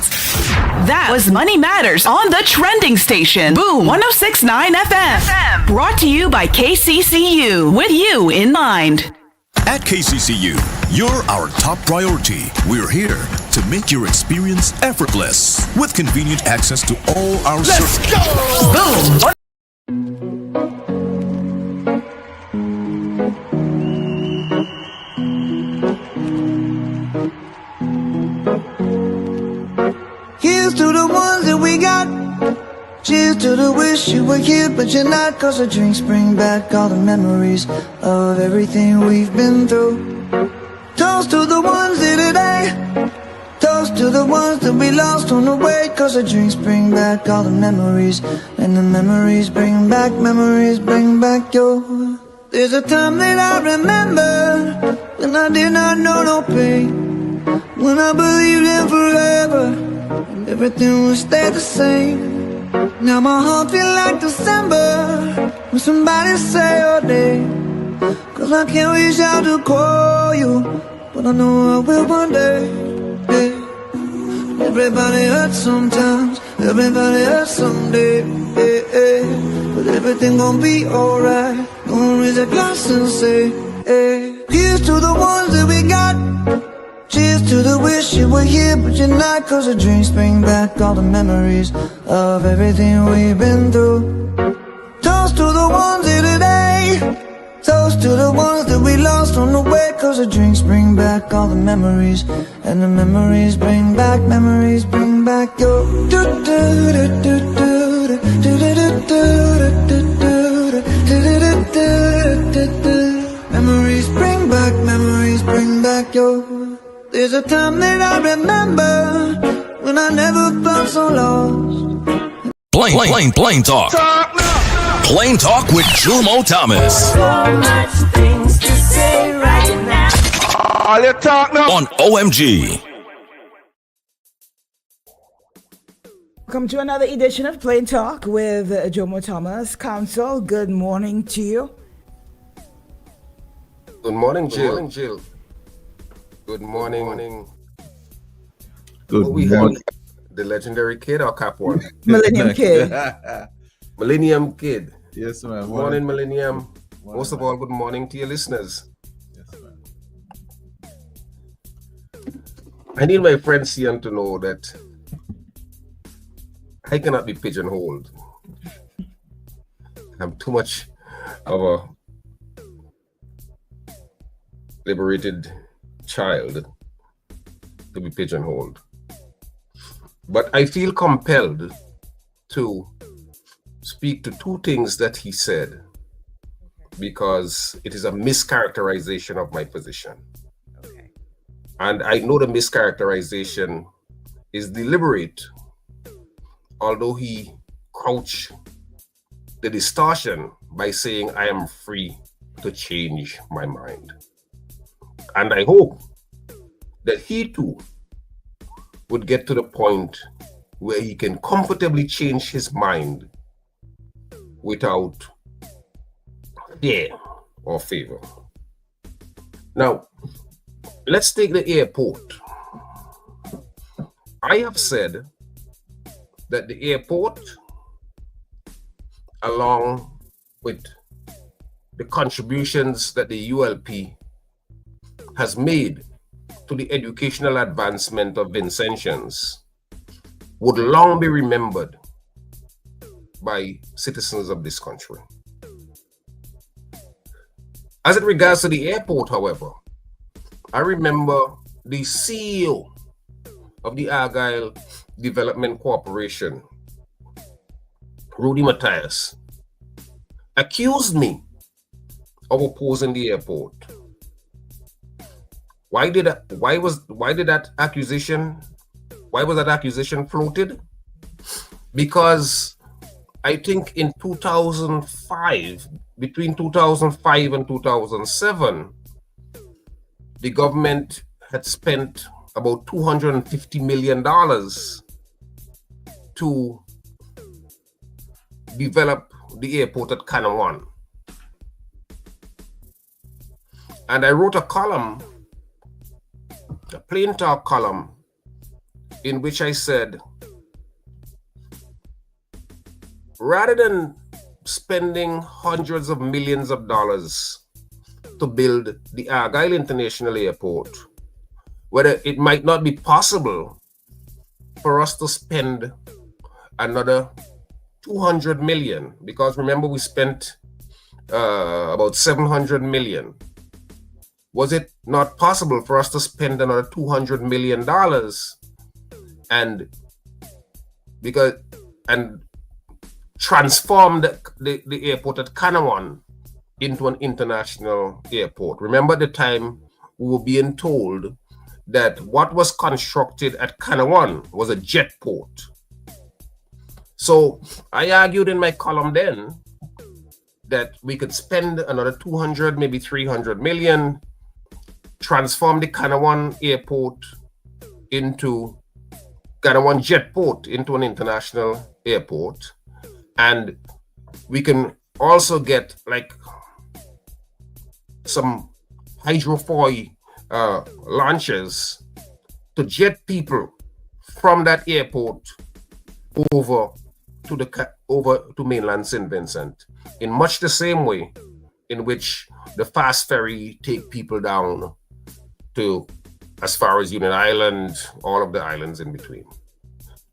That was Money Matters on the trending station. Boom 1069 FM. Brought to you by KCCU. With you in mind. At KCCU, you're our top priority. We're here to make your experience effortless with convenient access to all our services. Boom. Here's to the ones that we got. Cheers to the wish you were here but you're not. Cause the drinks bring back all the memories of everything we've been through. Toast to the ones here today. Toast to the ones that we lost on the way. Cause the drinks bring back all the memories. And the memories bring back your. There's a time that I remember when I did not know no pain. When I believed in forever and everything would stay the same. Now my heart feel like December when somebody say your name. Cause I can't reach out to call you, but I know I will one day. Hey. Everybody hurts sometimes, everybody hurts someday. Hey, hey. But everything gon' be alright. Gonna raise a glass and say, hey. Here's to the ones that we got. Cheers to the wish you were here but you're not. Cause the drinks bring back all the memories of everything we've been through. Toast to the ones here today. Toast to the ones that we lost on the way. Cause the drinks bring back all the memories. And the memories bring back your. Memories bring back your. There's a time that I remember when I never felt so lost. Plain Talk. Plain Talk with Jumo Thomas. So much things to say right now. All you talk now. On OMG. Welcome to another edition of Plain Talk with Jomo Thomas. Council, good morning to you. Good morning, Jill. Good morning. Good we morning. have the legendary Kid or Cap One? Millennium Kid. Millennium Kid. Yes, man. Good morning, Millennium. Most of all, good morning to your listeners. Yes, man. I need my friend Sian to know that I cannot be pigeonholed. I'm too much of a liberated child to be pigeonholed. But I feel compelled to speak to two things that he said because it is a mischaracterization of my position. Okay. And I know the mischaracterization is deliberate, although he couched the distortion by saying I am free to change my mind. And I hope that he too would get to the point where he can comfortably change his mind without fear or favor. Now, let's take the airport. I have said that the airport, along with the contributions that the ULP has made to the educational advancement of Vincentians, would long be remembered by citizens of this country. As it regards to the airport, however, I remember the CEO of the Argyle Development Corporation, Rudy Matthias, accused me of opposing the airport. Why was that accusation floated? Because I think in 2005, between 2005 and 2007, the government had spent about $250 million to develop the airport at Kanawan. And I wrote a column, a Plain Talk column, in which I said rather than spending hundreds of millions of dollars to build the Argyle International Airport, whether it might not be possible for us to spend another 200 million, because remember we spent about 700 million. Was it not possible for us to spend another $200 million and transform the airport at Kanawan into an international airport? Remember the time we were being told that what was constructed at Kanawan was a jet port. So I argued in my column then that we could spend another 200, maybe 300 million, transform the Kanawan airport into Kanawan jet port into an international airport, and we can also get like some hydrofoil launches to jet people from that airport over to mainland St. Vincent, in much the same way in which the fast ferry take people down to as far as Union Island, all of the islands in between.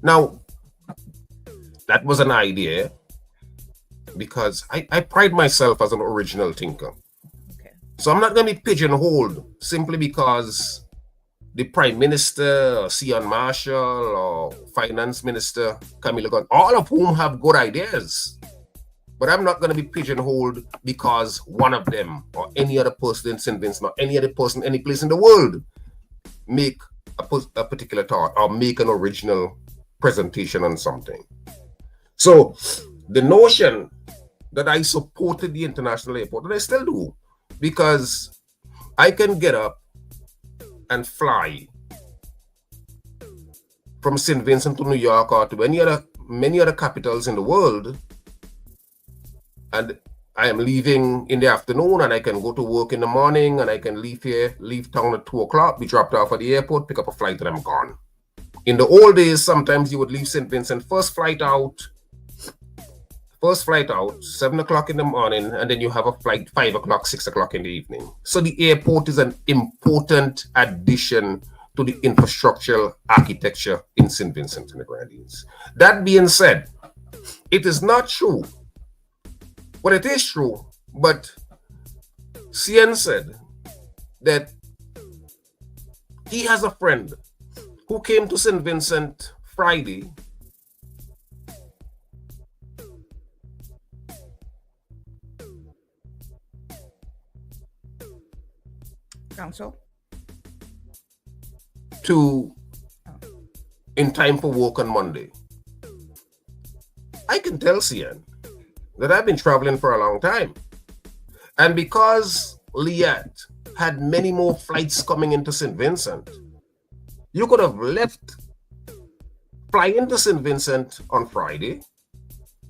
Now, that was an idea because I pride myself as an original thinker. Okay. So I'm not going to be pigeonholed simply because the Prime Minister, or Sion Marshall, or Finance Minister Camilla Gunn, all of whom have good ideas. But I'm not going to be pigeonholed because one of them or any other person in St. Vincent or any other person any place in the world make a particular thought or make an original presentation on something. So the notion that I supported the international airport, and I still do, because I can get up and fly from St. Vincent to New York or to many other capitals in the world, and I am leaving in the afternoon, and I can go to work in the morning, and I can leave town at 2 o'clock, be dropped off at the airport, pick up a flight, and I'm gone. In the old days, sometimes you would leave St. Vincent, first flight out, 7 o'clock in the morning, and then you have a flight 5 o'clock, 6 o'clock in the evening. So the airport is an important addition to the infrastructural architecture in St. Vincent and the Grenadines. That being said, it is not true. Well, it is true, but Cian said that he has a friend who came to St. Vincent Friday Council? In time for work on Monday. I can tell Cian that I've been traveling for a long time. And because Liat had many more flights coming into St. Vincent, you could have fly into St. Vincent on Friday,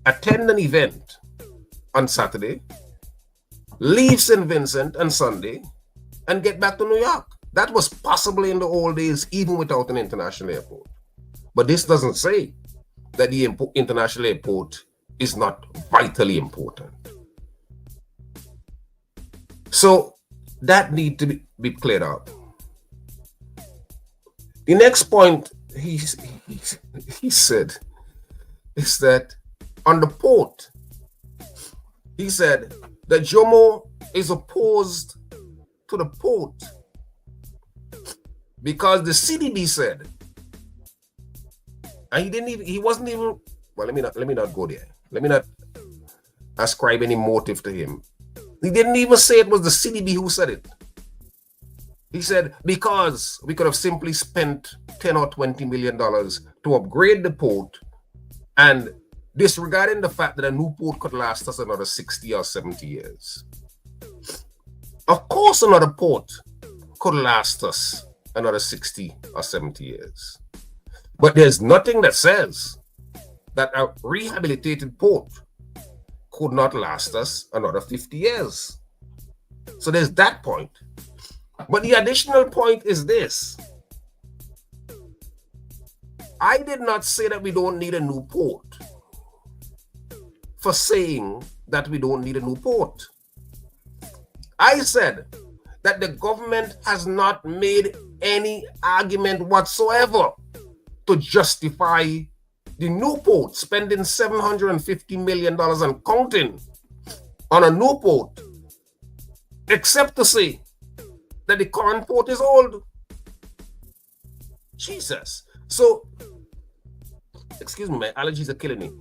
attend an event on Saturday, leave St. Vincent on Sunday, and get back to New York. That was possible in the old days, even without an international airport. But this doesn't say that the international airport is not vitally important. So that needs to be cleared up. The next point he said is that on the port, he said that Jomo is opposed to the port because the CDB said, and he wasn't even, well, let me not go there. Let me not ascribe any motive to him. He didn't even say it was the CDB who said it. He said, because we could have simply spent $10 or $20 million to upgrade the port and disregarding the fact that a new port could last us another 60 or 70 years. Of course, another port could last us another 60 or 70 years. But there's nothing that says that a rehabilitated port could not last us another 50 years. So there's that point. But the additional point is this. I did not say that we don't need a new port. for saying that we don't need a new port. I said that the government has not made any argument whatsoever to justify the new port, spending $750 million and counting on a new port, except to say that the current port is old. Jesus. So, excuse me, my allergies are killing me.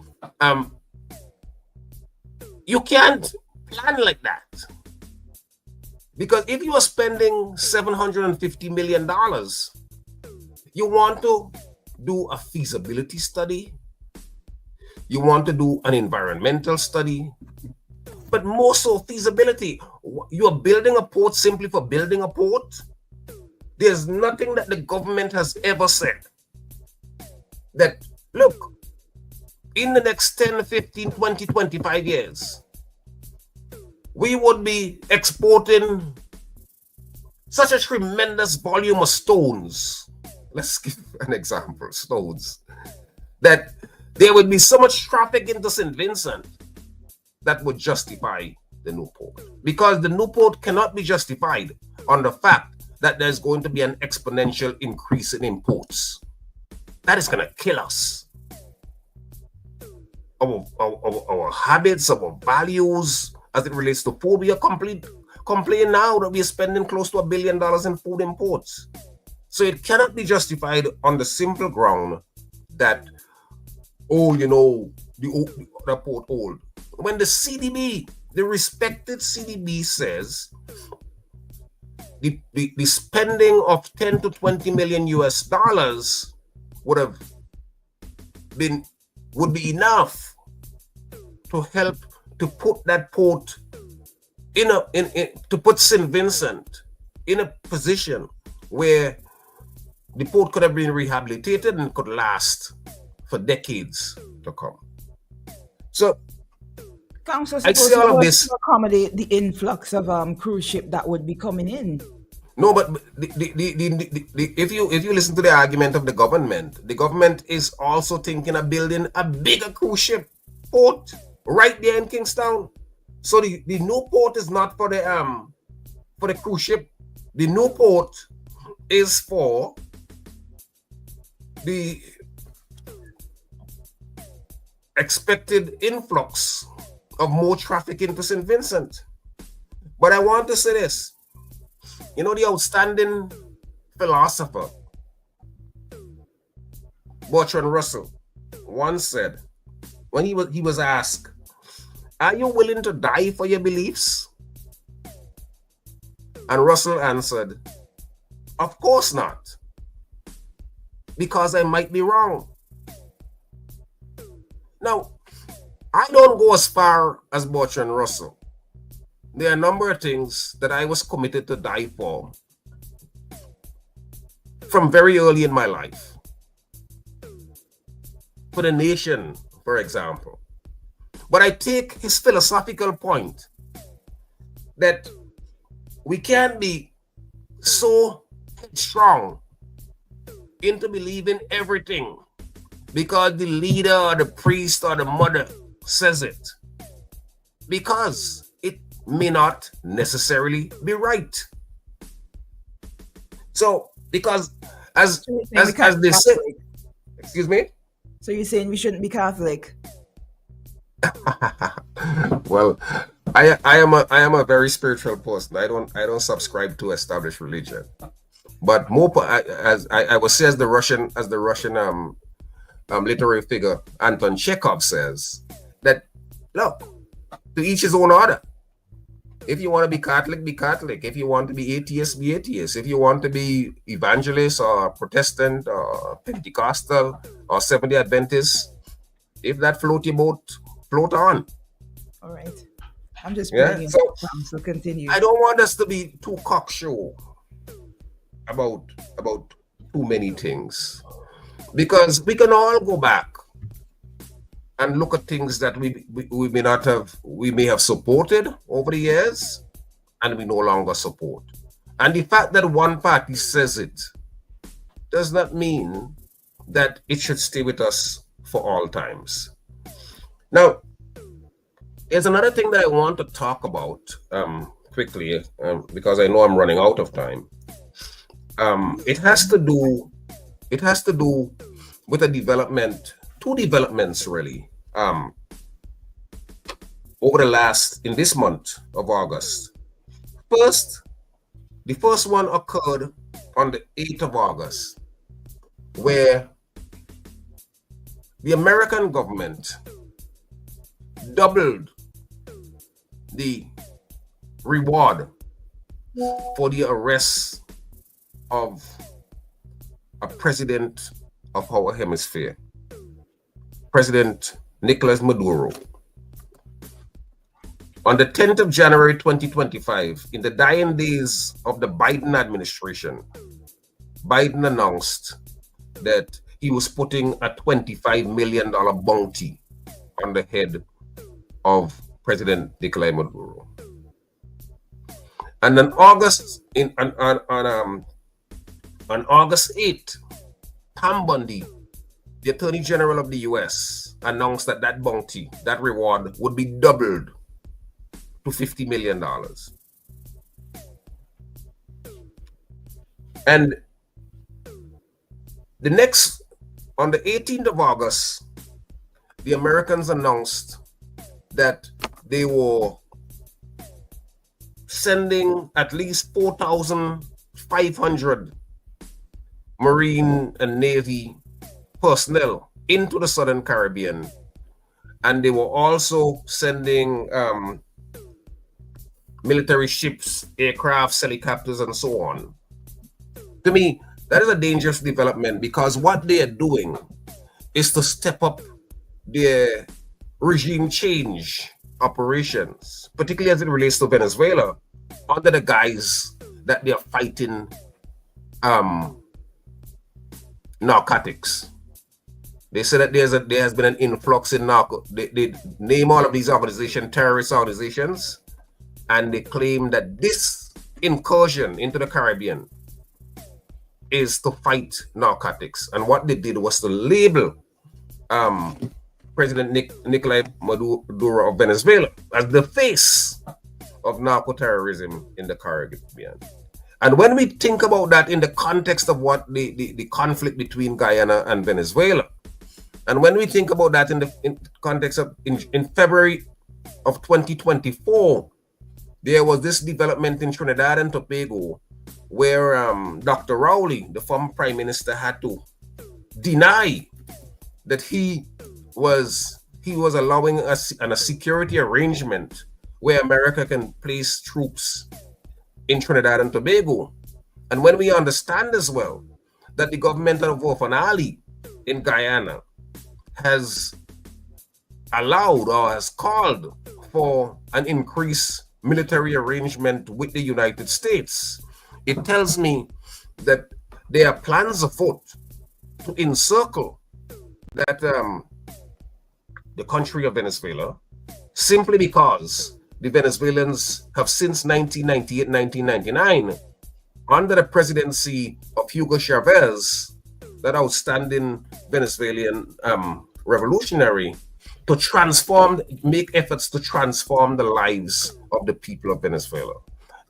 You can't plan like that. Because if you are spending $750 million, you want to do a feasibility study, you want to do an environmental study, but more so feasibility. You are building a port simply for building a port. There's nothing that the government has ever said that, look, in the next 10, 15, 20, 25 years, we would be exporting such a tremendous volume of stones. Let's give an example, stones. That there would be so much traffic into St. Vincent that would justify the new port. Because the new port cannot be justified on the fact that there's going to be an exponential increase in imports. That is going to kill us. Our habits, our values, as it relates to food, we are complaining now that we are spending close to $1 billion in food imports. So it cannot be justified on the simple ground that, the port old. When the CDB, the respected CDB says the spending of 10 to 20 million US dollars would be enough to help to put that port to put St. Vincent in a position where the port could have been rehabilitated and could last for decades to come. So Council I see all of this to accommodate the influx of cruise ship that would be coming in. No, but if you listen to the argument of the government is also thinking of building a bigger cruise ship port right there in Kingstown. So the new port is not for the cruise ship. The new port is for the expected influx of more traffic into St. Vincent. But I want to say this. The outstanding philosopher, Bertrand Russell, once said, when he was asked, are you willing to die for your beliefs? And Russell answered, of course not, because I might be wrong. Now, I don't go as far as Bertrand Russell. There are a number of things that I was committed to die for from very early in my life. For the nation, for example. But I take his philosophical point that we can't be so strong into believing everything because the leader or the priest or the mother says it. Because it may not necessarily be right. So, because as they say, excuse me? So you're saying we shouldn't be Catholic? Well, I am a very spiritual person. I don't subscribe to established religion. But more as I would say, as the Russian literary figure Anton Chekhov says, that look, to each his own order. If you want to be Catholic, be Catholic. If you want to be atheist, be atheist. If you want to be evangelist or Protestant or Pentecostal or Seventh-day Adventist, if that float your boat, float on. All right. I'm just so continue. I don't want us to be too cocksure about too many things, because we can all go back and look at things that we may have supported over the years and we no longer support. And the fact that one party says it does not mean that it should stay with us for all times. Now, There's another thing that I want to talk about quickly because I know I'm running out of time. It has to do with two developments really. In this month of August. The first one occurred on the 8th of August, where the American government doubled the reward for the arrest of a president of our hemisphere, President Nicolas Maduro. On the 10th of January 2025, in the dying days of the Biden administration, Biden announced that he was putting a $25 million bounty on the head of President Nicolas Maduro. And on August 8th, Pam Bondi, the Attorney General of the US, announced that that bounty, that reward, would be doubled to $50 million. And on the 18th of August, the Americans announced that they were sending at least 4,500 Marine and Navy personnel into the Southern Caribbean. And they were also sending military ships, aircrafts, helicopters, and so on. To me, that is a dangerous development because what they are doing is to step up their regime change operations, particularly as it relates to Venezuela, under the guise that they are fighting narcotics. They say that there has been an influx in narco. They name all of these organizations terrorist organizations, and they claim that this incursion into the Caribbean is to fight narcotics. And what they did was to label President Nicolas Maduro of Venezuela as the face of narco-terrorism in the Caribbean. And when we think about that in the context of what the conflict between Guyana and Venezuela, and when we think about that in the context of in February of 2024, there was this development in Trinidad and Tobago where Dr. Rowley, the former prime minister, had to deny that he was allowing us a security arrangement where America can place troops in Trinidad and Tobago. And when we understand as well that the government of Ofan Ali in Guyana has allowed or has called for an increased military arrangement with the United States, it tells me that there are plans afoot to encircle that the country of Venezuela, simply because the Venezuelans have since 1998-1999, under the presidency of Hugo Chavez, that outstanding Venezuelan revolutionary, to make efforts to transform the lives of the people of Venezuela.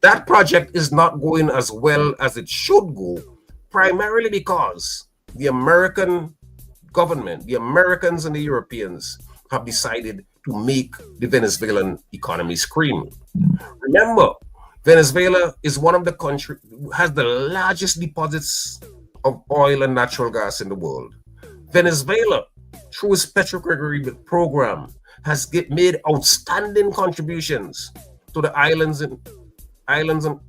That project is not going as well as it should go, primarily because the American government, the Americans and the Europeans have decided to make the Venezuelan economy scream. Remember, Venezuela is one of the countries has the largest deposits of oil and natural gas in the world. Venezuela, through its Petrocaribe program, has made outstanding contributions to the islands and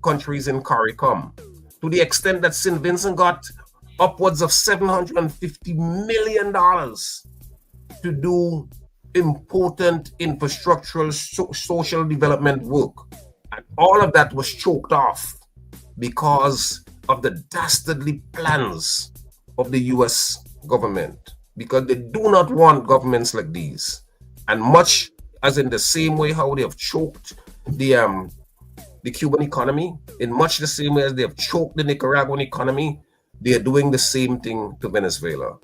countries in CARICOM, to the extent that St. Vincent got upwards of $750 million to do important infrastructural social development work. And all of that was choked off because of the dastardly plans of the US government, because they do not want governments like these. And much as in the same way how they have choked the Cuban economy, in much the same way as they have choked the Nicaraguan economy, they are doing the same thing to Venezuela.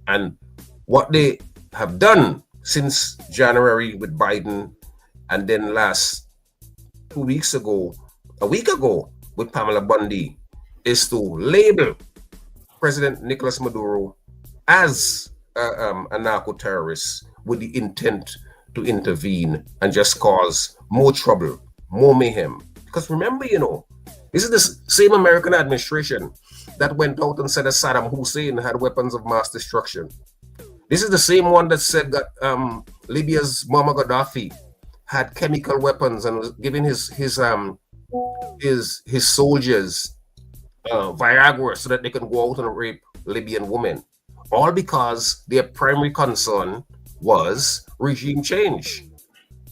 And what they have done since January with Biden and then last 2 weeks ago, a week ago, with Pamela Bundy, is to label President Nicolas Maduro as a narco-terrorist with the intent to intervene and just cause more trouble, more mayhem. Because remember, this is the same American administration that went out and said that Saddam Hussein had weapons of mass destruction. This is the same one that said that Libya's Muammar Gaddafi had chemical weapons and was giving his soldiers Viagra so that they can go out and rape Libyan women. All because their primary concern was regime change.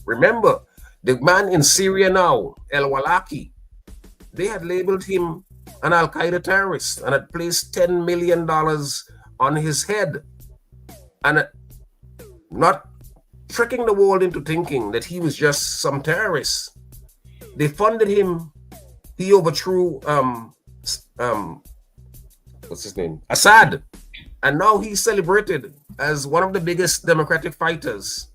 Remember, the man in Syria now, El-Walaki, they had labeled him an Al-Qaeda terrorist and had placed $10 million on his head, and not tricking the world into thinking that he was just some terrorist. They funded him. He overthrew what's his name? Assad. And now he's celebrated as one of the biggest democratic fighters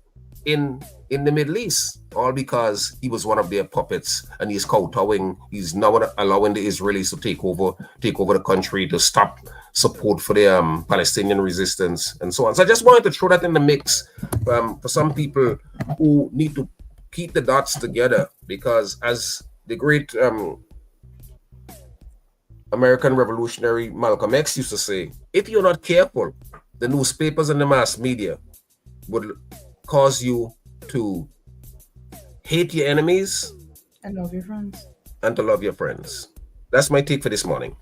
in the Middle East, all because he was one of their puppets, and he's kowtowing. He's now allowing the Israelis to take over the country, to stop support for the Palestinian resistance and so on. So I just wanted to throw that in the mix for some people who need to keep the dots together, because as the great American revolutionary Malcolm X used to say, if you're not careful, the newspapers and the mass media would cause you to hate your enemies and love your friends. And to love your friends. That's my take for this morning.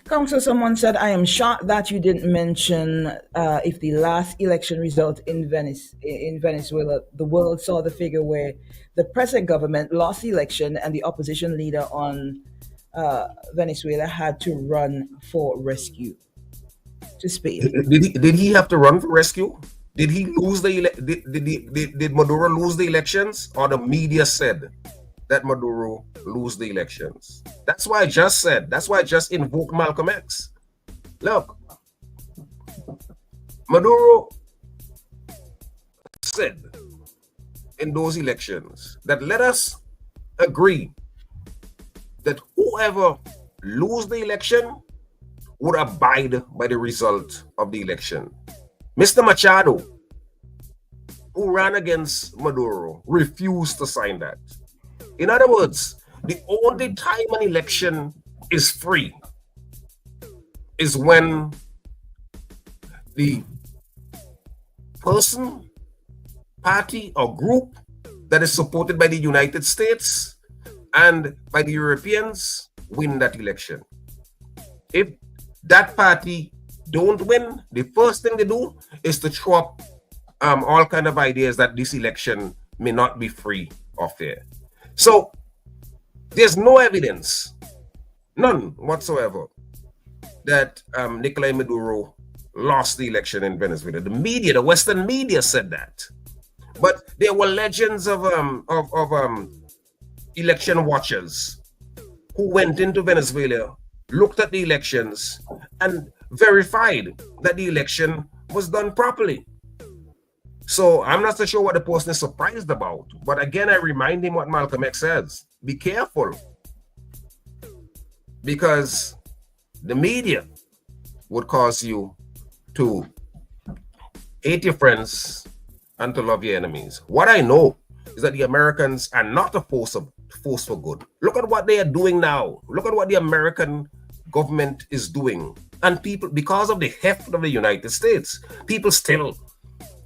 Council, someone said, I am shocked that you didn't mention if the last election result in Venezuela, the world saw the figure where the present government lost the election and the opposition leader on Venezuela had to run for rescue to Spain. Did he have to run for rescue? Did he lose did Maduro lose the elections, or the media said that Maduro lose the elections? That's why I just said. That's why I just invoked Malcolm X. Look, Maduro said in those elections that let us agree that whoever lose the election would abide by the result of the election. Mr. Machado, who ran against Maduro, refused to sign that. In other words, the only time an election is free is when the person, party, or group that is supported by the United States and by the Europeans win that election. If that party don't win, the first thing they do is to throw up all kind of ideas that this election may not be free or fair. So there's no evidence, none whatsoever, that Nicolás Maduro lost the election in Venezuela. The media, the Western media said that. But there were legends of election watchers who went into Venezuela, looked at the elections, and verified that the election was done properly. So I'm not so sure what the person is surprised about. But again, I remind him what Malcolm X says. Be careful. Because the media would cause you to hate your friends and to love your enemies. What I know is that the Americans are not a force for good. Look at what they are doing now. Look at what the American government is doing. And people, because of the heft of the United States, people still,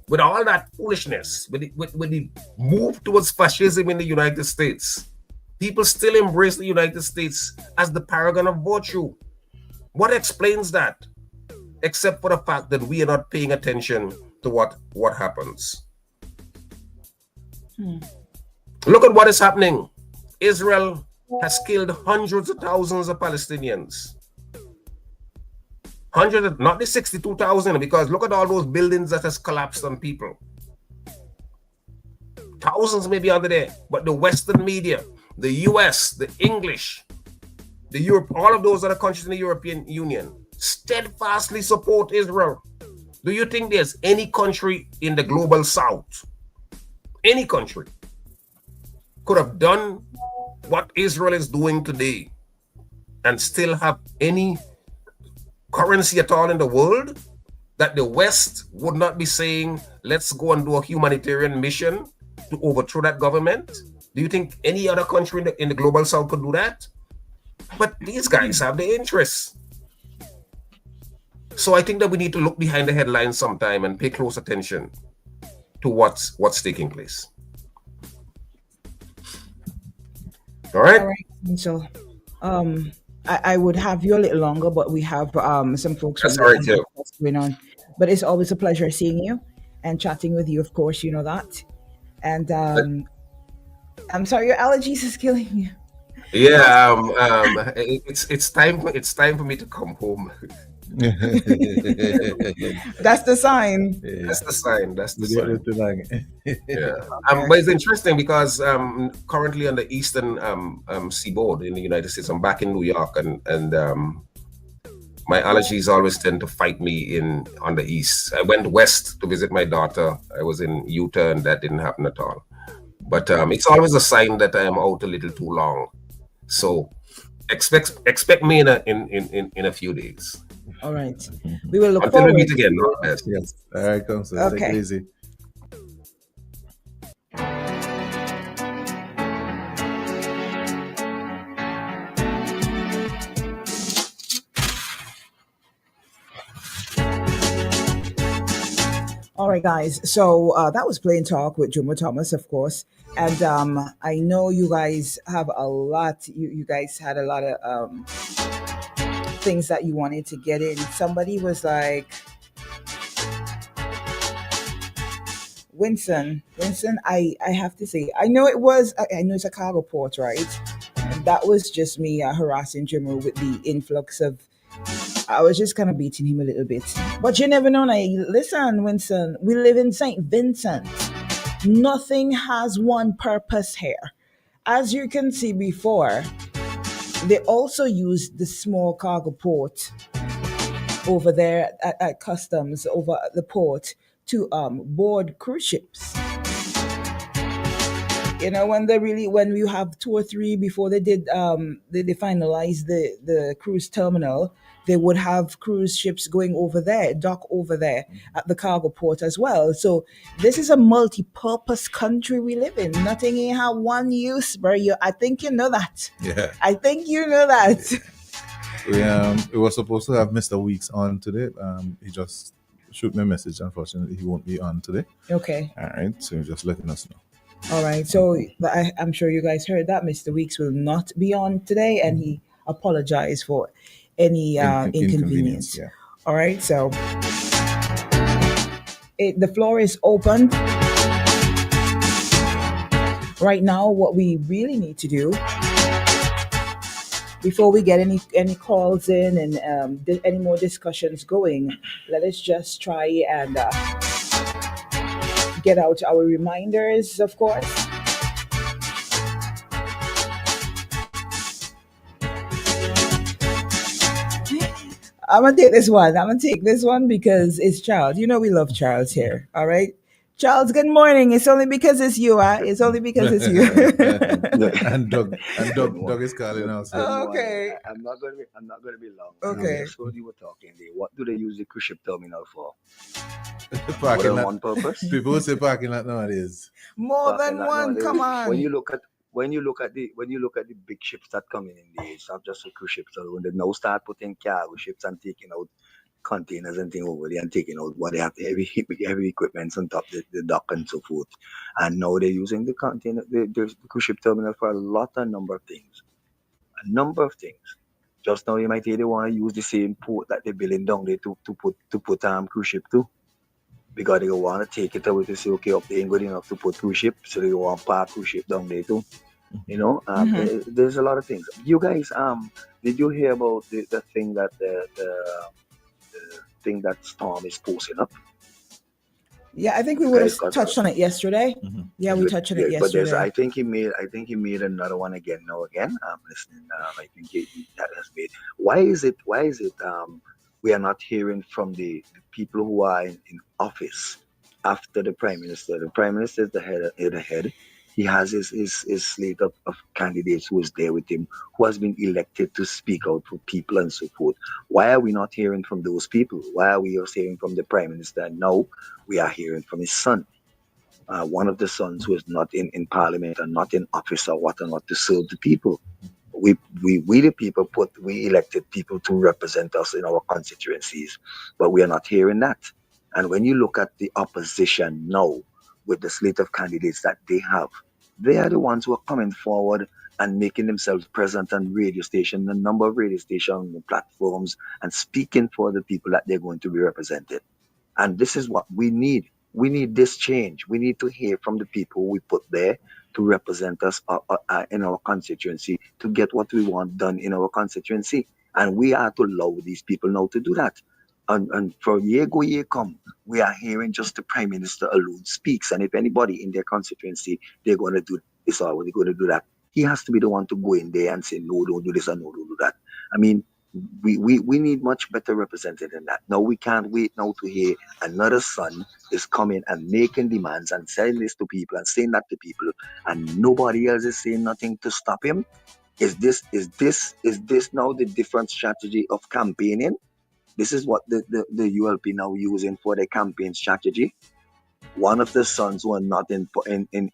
with all that foolishness, with the move towards fascism in the United States, people still embrace the United States as the paragon of virtue. What explains that? Except for the fact that we are not paying attention to what happens. Look at what is happening. Israel has killed hundreds of thousands of Palestinians. Hundreds, not the 62,000, because look at all those buildings that has collapsed on people. Thousands may be under there, but the Western media, the US, the English, the Europe, all of those other countries in the European Union steadfastly support Israel. Do you think there's any country in the global South, any country, could have done what Israel is doing today and still have any currency at all in the world, that the West would not be saying, let's go and do a humanitarian mission to overthrow that government? Do you think any other country in the global south could do that? But these guys have the interests. So I think that we need to look behind the headlines sometime and pay close attention to what's taking place. All right. All right. So, I would have you a little longer, but we have some folks That's from all the right, too. that's going on. But it's always a pleasure seeing you and chatting with you. Of course, you know that. And I'm sorry, your allergies is killing you. Yeah, it's time for me to come home. That's the sign. That's the sign. That's the Yeah, sign. it's like- Yeah. But it's interesting because currently on the eastern seaboard in the United States, I'm back in New York, and my allergies always tend to fight me on the east. I went west to visit my daughter. I was in Utah, and that didn't happen at all. But it's always a sign that I am out a little too long. So expect me in a few days. All right. We will look Until we forward. meet again. All the best. Yes. All right, come, sir. Take Okay. it easy. All right, guys. So that was Plain Talk with Juma Thomas, of course. And I know you guys have a lot. You guys had a lot of things that you wanted to get in. Somebody was like, Winston, I have to say, I know it's a cargo port, right? And that was just me harassing Jimmer with the influx of, I was just kind of beating him a little bit. But you never know. Now, listen, Winston, we live in St. Vincent. Nothing has one purpose here. As you can see before, they also use the small cargo port over there at customs over at the port to board cruise ships. You know, when you have 2 or 3 before they did they finalized the cruise terminal, they would have cruise ships going over there, dock over there at the cargo port as well. So this is a multi-purpose country we live in. Nothing ain't have one use, bro. I think you know that. Yeah. I think you know that. We were supposed to have Mr. Weeks on today. He just shoot me a message. Unfortunately, he won't be on today. Okay. All right. So just letting us know. All right. So but I'm sure you guys heard that Mr. Weeks will not be on today, and he apologized for any inconvenience. Yeah. All right. So the floor is open. Right now, what we really need to do before we get any calls in and any more discussions going, let us just try and get out our reminders, of course. I'm gonna take this one because it's Charles. You know we love Charles here. All right, Charles. Good morning. It's only because it's you. It's only because it's you. and Doug is calling us. Okay. I'm not going to be long. Okay. Just what you were talking there. What do they use the cruise ship terminal for? Parking More than lot. one purpose. People will say parking lot nowadays. More Parking than lot one. nowadays. Come on. When you look at the big ships that come in the it's not just the cruise ships. So when they now start putting cargo ships and taking out containers and things over there and taking out what they have the heavy equipment on top the dock and so forth. And now they're using the container the cruise ship terminal for a number of things. Just now you might hear they want to use the same port that they're building down there to put cruise ship too. Because they want to take it away to say, okay, up there ain't good enough to put cruise ship, so they want to park cruise ship down there too. You know, there's a lot of things. You guys, did you hear about the thing that the thing that Storm is posting up? Yeah, I think we would have Guys, touched on it yesterday. Yeah, we touched on it But yesterday. I think he made another one again now again. I'm listening. I think that has made. Why is it? We are not hearing from the people who are in office after the prime minister. The prime minister is the head. He has his slate of candidates who is there with him, who has been elected to speak out for people and so forth. Why are we not hearing from those people? Why are we just hearing from the Prime Minister? And now we are hearing from his son, one of the sons who is not in Parliament and not in office or what and not to serve the people. We the people we elected people to represent us in our constituencies, but we are not hearing that. And when you look at the opposition now, with the slate of candidates that they are the ones who are coming forward and making themselves present on radio station, a number of radio station platforms, and speaking for the people that they're going to be represented. And this is what we need. We need this change. We need to hear from the people we put there to represent us in our constituency, to get what we want done in our constituency. And we are to allow these people now to do that. And for year go, year come, we are hearing just the Prime Minister alone speaks. And if anybody in their constituency, they're going to do this or they're going to do that, he has to be the one to go in there and say, no, don't do this or no, don't do that. I mean, we need much better represented than that. Now we can't wait now to hear another son is coming and making demands and saying this to people and saying that to people, and nobody else is saying nothing to stop him. Is this now the different strategy of campaigning? This is what the ULP now using for their campaign strategy. One of the sons who are not in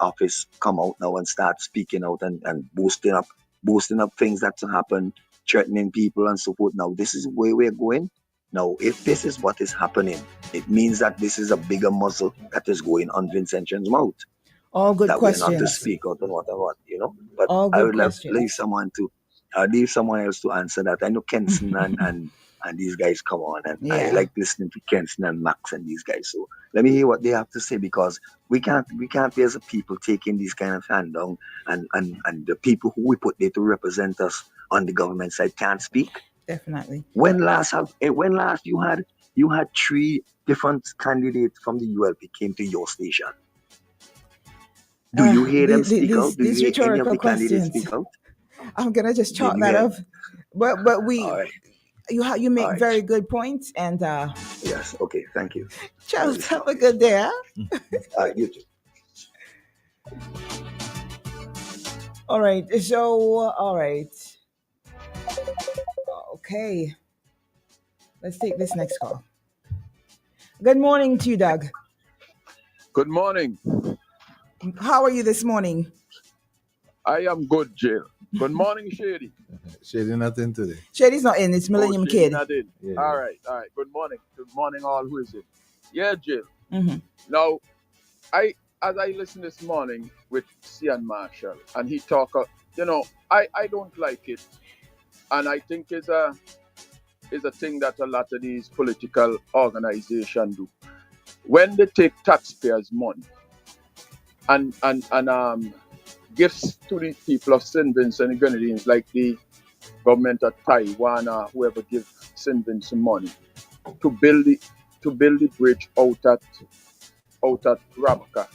office come out now and start speaking out and boosting up things that happen, threatening people and so forth. Now this is where we're going. Now, if this is what is happening, it means that this is a bigger muzzle that is going on Vincent Chen's mouth. All good that questions. We're not to speak out and what, you know. But All I good would questions. leave someone else to answer that. I know Kenson and these guys come on, and I like listening to Kenson and Max and these guys. So let me hear what they have to say, because we can't be as a people taking these kind of hand down, and the people who we put there to represent us on the government side can't speak. Definitely. When last you had 3 different candidates from the ULP came to your station? Do you hear them speak out? Do you hear any of the candidates speak out? I'm gonna just chalk that up. But we you make very good points, and yes, okay, thank you. Charles, have a good day. Huh? You too. All right. So okay. Let's take this next call. Good morning to you, Doug. Good morning. How are you this morning? I am good, Jill. Good morning, Shady. Shady not in today. Shady's not in. It's Millennium Kid. Not in. Yeah. All right. Good morning. Good morning, all who is in. Yeah, Jill. Mm-hmm. Now, as I listened this morning with Cian Marshall, and he talk, I don't like it, and I think is a thing that a lot of these political organizations do. When they take taxpayers' money and gifts to the people of St. Vincent and Grenadines, like the government of Taiwan or whoever give St. Vincent money to build the bridge out at Rabaka.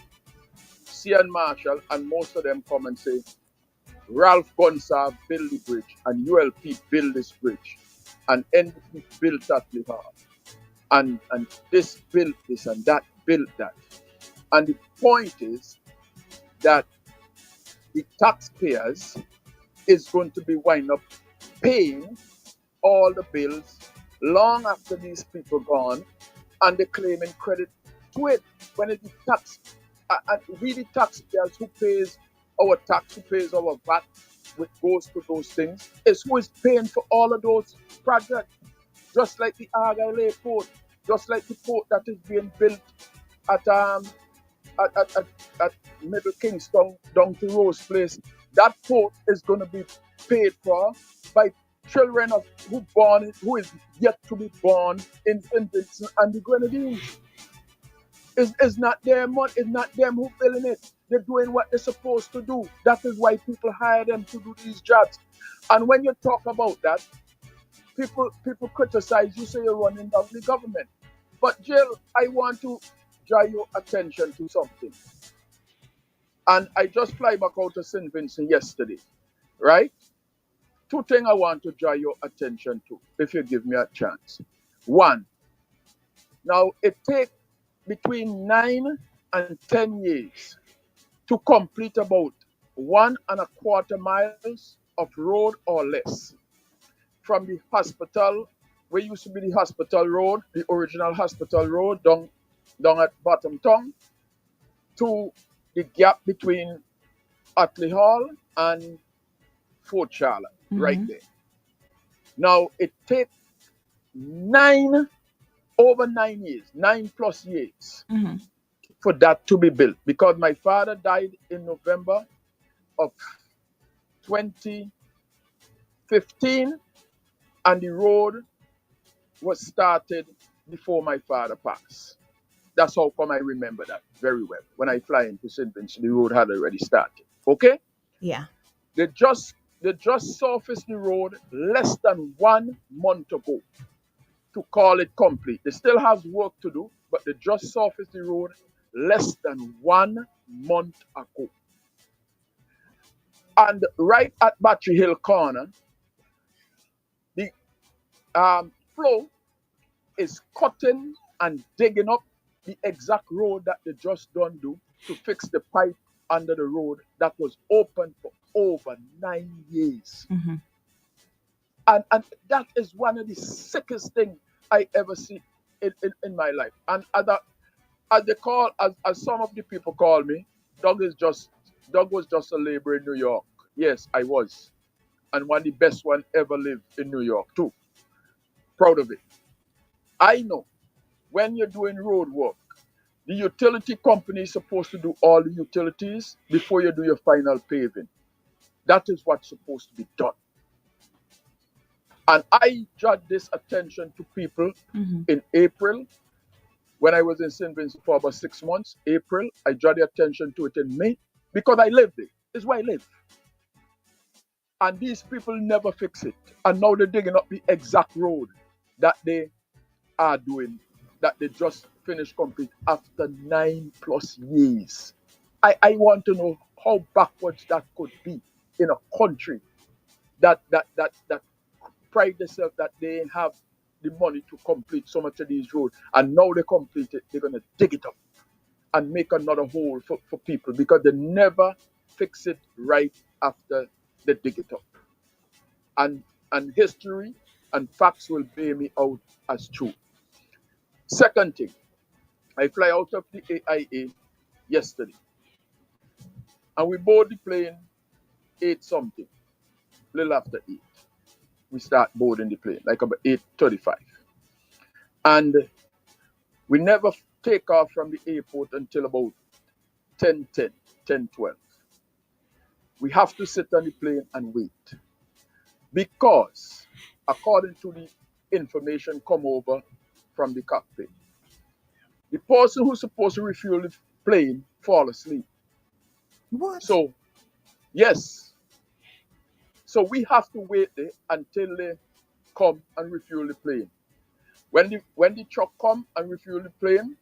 Cian Marshall and most of them come and say, Ralph Gonsalves build the bridge and ULP build this bridge and NDP built that Livar. And this built this and that built that. And the point is that the taxpayers is going to be wind up paying all the bills long after these people gone, and they're claiming credit to it. When it's the tax, and we the taxpayers who pays our tax, who pays our VAT, which goes to those things, is who is paying for all of those projects. Just like the Argyle Port, just like the port that is being built at Middle Kingston down to Rose Place. That port is going to be paid for by children of who is yet to be born in St. Vincent and the Grenadines. It's not their money. It's not them who building it. They're doing what they're supposed to do. That is why people hire them to do these jobs. And when you talk about that, people criticize you, say you're running down the government. But Jill, I want to draw your attention to something. And I just fly back out to St. Vincent yesterday, right? 2 things I want to draw your attention to, if you give me a chance. 1, now it takes between 9 and 10 years to complete about 1.25 miles of road or less from the hospital, where used to be the hospital road, the original hospital road down at Bottom Tongue, to the gap between Utley Hall and Fort Charlotte, right there. Now, it takes 9 years, 9+ years for that to be built, because my father died in November of 2015, and the road was started before my father passed. That's how come I remember that very well. When I fly into St. Vincent, the road had already started. Okay? Yeah. They just surfaced the road less than 1 month ago to call it complete. They still have work to do, but they just surfaced the road less than 1 month ago. And right at Battery Hill Corner, the flow is cutting and digging up the exact road that they just done do to fix the pipe under the road that was open for over 9 years. And that is one of the sickest things I ever see in my life. And as some of the people call me, Doug was just a laborer in New York. Yes, I was. And one of the best one ever lived in New York too. Proud of it. I know when you're doing road work, the utility company is supposed to do all the utilities before you do your final paving. That is what's supposed to be done. And I drew this attention to people in April, when I was in St. Vincent for about 6 months. April, I drew the attention to it in May, because I lived there. This is where I live. And these people never fix it. And now they're digging up the exact road that they are doing, that they just finished complete after 9+ years. I want to know how backwards that could be in a country that pride themselves that they have the money to complete so much of these roads. And now they complete it, they're going to dig it up and make another hole for people, because they never fix it right after they dig it up. And history and facts will bear me out as true. Second thing, I fly out of the AIA yesterday, and we board the plane 8 something, little after 8. We start boarding the plane, like about 8:35. And we never take off from the airport until about 10:10, 10:12. We have to sit on the plane and wait, because according to the information come over from the cockpit, the person who's supposed to refuel the plane fall asleep. What? So, yes. So we have to wait there until they come and refuel the plane. When the truck come and refuel the plane,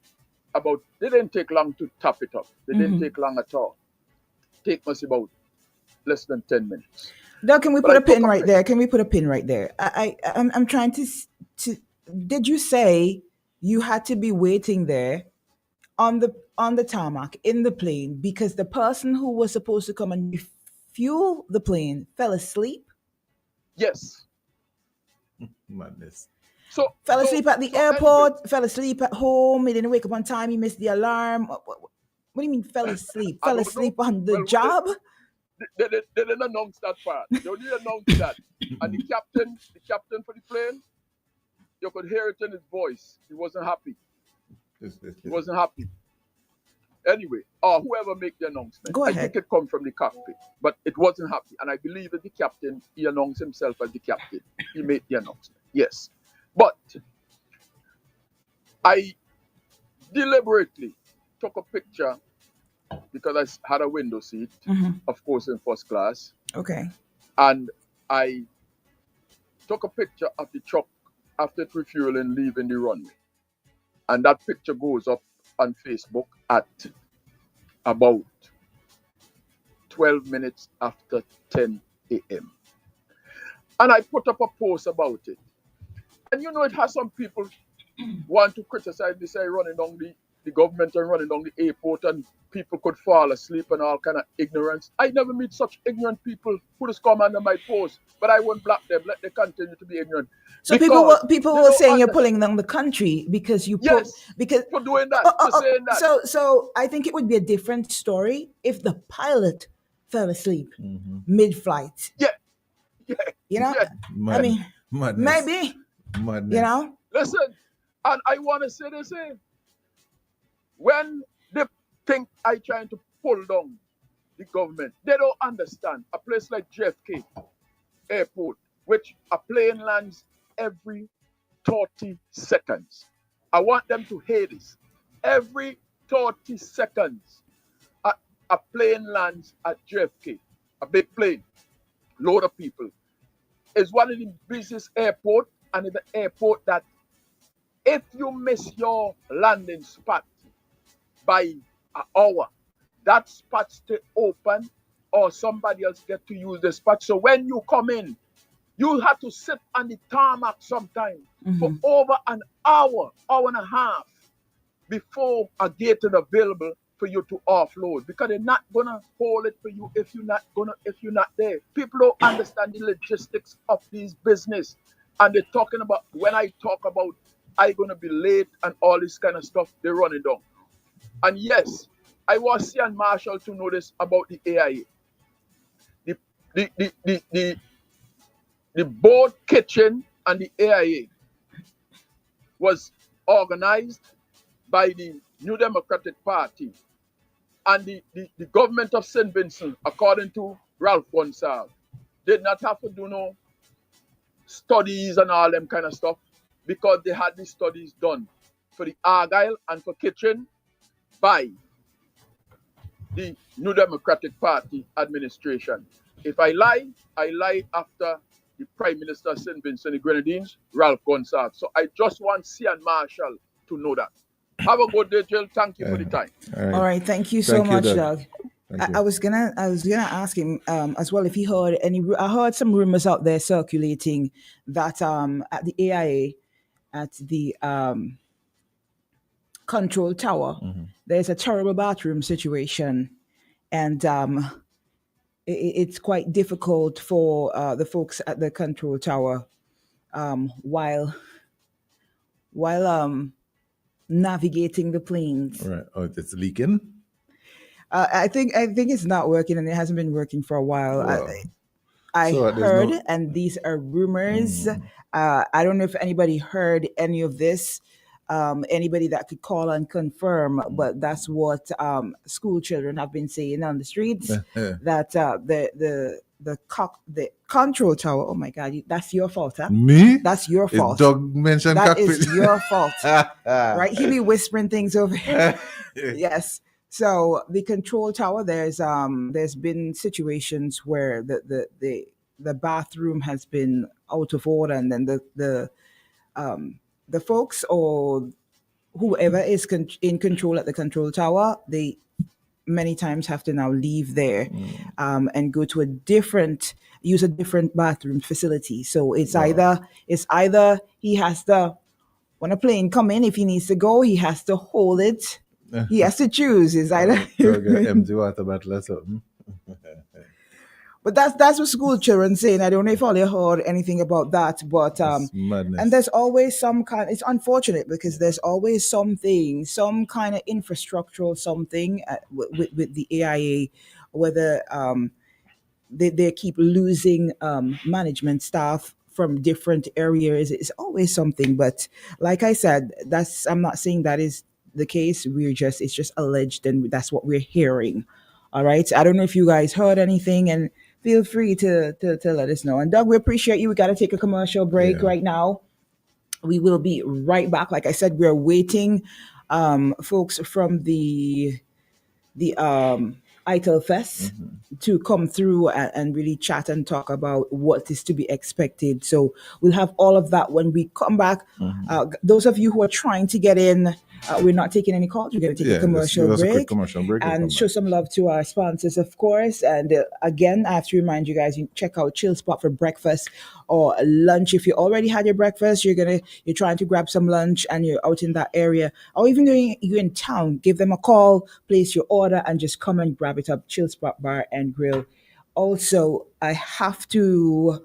they didn't take long to top it up. They didn't take long at all. Take us about less than 10 minutes. Doug, can we put a pin right there? Can we put a pin right there? I'm trying to. Did you say you had to be waiting there on the tarmac in the plane because the person who was supposed to come and refuel the plane fell asleep? Yes. Madness. So fell asleep at the airport, fell asleep at home, he didn't wake up on time, he missed the alarm. What do you mean fell asleep? Fell asleep on the job? They didn't announce that part. They only announced that. And the captain for the plane, you could hear it in his voice. He wasn't happy. He wasn't happy. Anyway, whoever make the announcement, go ahead. I think it come from the cockpit, but it wasn't happy. And I believe that the captain, he announced himself as the captain. He made the announcement. Yes. But I deliberately took a picture because I had a window seat, of course, in first class. Okay. And I took a picture of the truck after it refueling, leaving the runway. And that picture goes up on Facebook at about 12 minutes after 10 a.m. And I put up a post about it. And it has some people want to criticize me, say running down the government are running down the airport and people could fall asleep and all kind of ignorance. I never meet such ignorant people who just come under my post, but I won't block them. Let them continue to be ignorant. So people were saying you're pulling down the country because you put because for doing that, for saying that. So I think it would be a different story if the pilot fell asleep mid-flight. Yeah. You know, I mean, maybe. Madness. You know. Listen, and I want to say this here. When they think I trying to pull down the government, they don't understand. A place like JFK Airport, which a plane lands every 30 seconds. I want them to hear this. Every 30 seconds, a plane lands at JFK, a big plane, load of people. It's one of the busiest airports, and it's the airport that if you miss your landing spot by an hour, that spot stay open or somebody else get to use the spot. So when you come in, you have to sit on the tarmac sometime for over an hour, hour and a half before a gate is available for you to offload, because they're not gonna hold it for you if you're not there. People don't understand the logistics of these business, and they're talking about, when I talk about I gonna be late and all this kind of stuff, they're running down. And yes, I want Cian Marshall to know this about the AIA. The board kitchen and the AIA was organized by the New Democratic Party and the government of St. Vincent, according to Ralph Gonsalves, did not have to do no studies and all them kind of stuff, because they had the studies done for the Argyle and for Kitchen by the New Democratic Party administration. If I lie after the Prime Minister of St. Vincent and the Grenadines, Ralph Gonsalves. So I just want Cian Marshall to know that. Have a good day, Jill. Thank you for the time. All right, thank you so much, Doug. I was gonna ask him as well if he heard any. I heard some rumors out there circulating that at the AIA, at the control tower, there's a terrible bathroom situation, and it's quite difficult for the folks at the control tower while navigating the planes. Right. Oh, it's leaking? I think it's not working, and it hasn't been working for a while. Wow. I So heard, there's and these are rumors. I don't know if anybody heard any of this. Anybody that could call and confirm, but that's what school children have been saying on the streets. That the control tower. Oh my God, that's your fault, huh? Me? That's your If fault. Doug mentioned That cockpit. is your fault, right? He be whispering things over here. Yes. So the control tower, there's been situations where the bathroom has been out of order, and then the folks or whoever is in control at the control tower, they many times have to now leave there and go to use a different bathroom facility. So it's either he has to, when a plane come in, if he needs to go, he has to hold it. He has to choose. It's either empty water bottle or something. But that's what school children saying. I don't know if all you heard anything about that, but madness. and there's always some kind. It's unfortunate because there's always something, some kind of infrastructural something with the AIA, whether they keep losing management staff from different areas. It's always something. But like I said, I'm not saying that is the case. It's just alleged, and that's what we're hearing. All right. I don't know if you guys heard anything, and feel free to let us know. And Doug, we appreciate you. We got to take a commercial break right now. We will be right back. Like I said, we're waiting folks from the ITIL Fest to come through and really chat and talk about what is to be expected. So we'll have all of that when we come back. Those of you who are trying to get in, We're not taking any calls. We're going to take a Let's commercial give us a quick break commercial break and come and show back. some love to our sponsors, of course. And again, I have to remind you guys, you check out Chill Spot for breakfast or lunch. If you already had your breakfast, you're trying to grab some lunch and you're out in that area, or even you're in town, give them a call, place your order, and just come and grab it up. Chill Spot Bar and Grill. Also, I have to.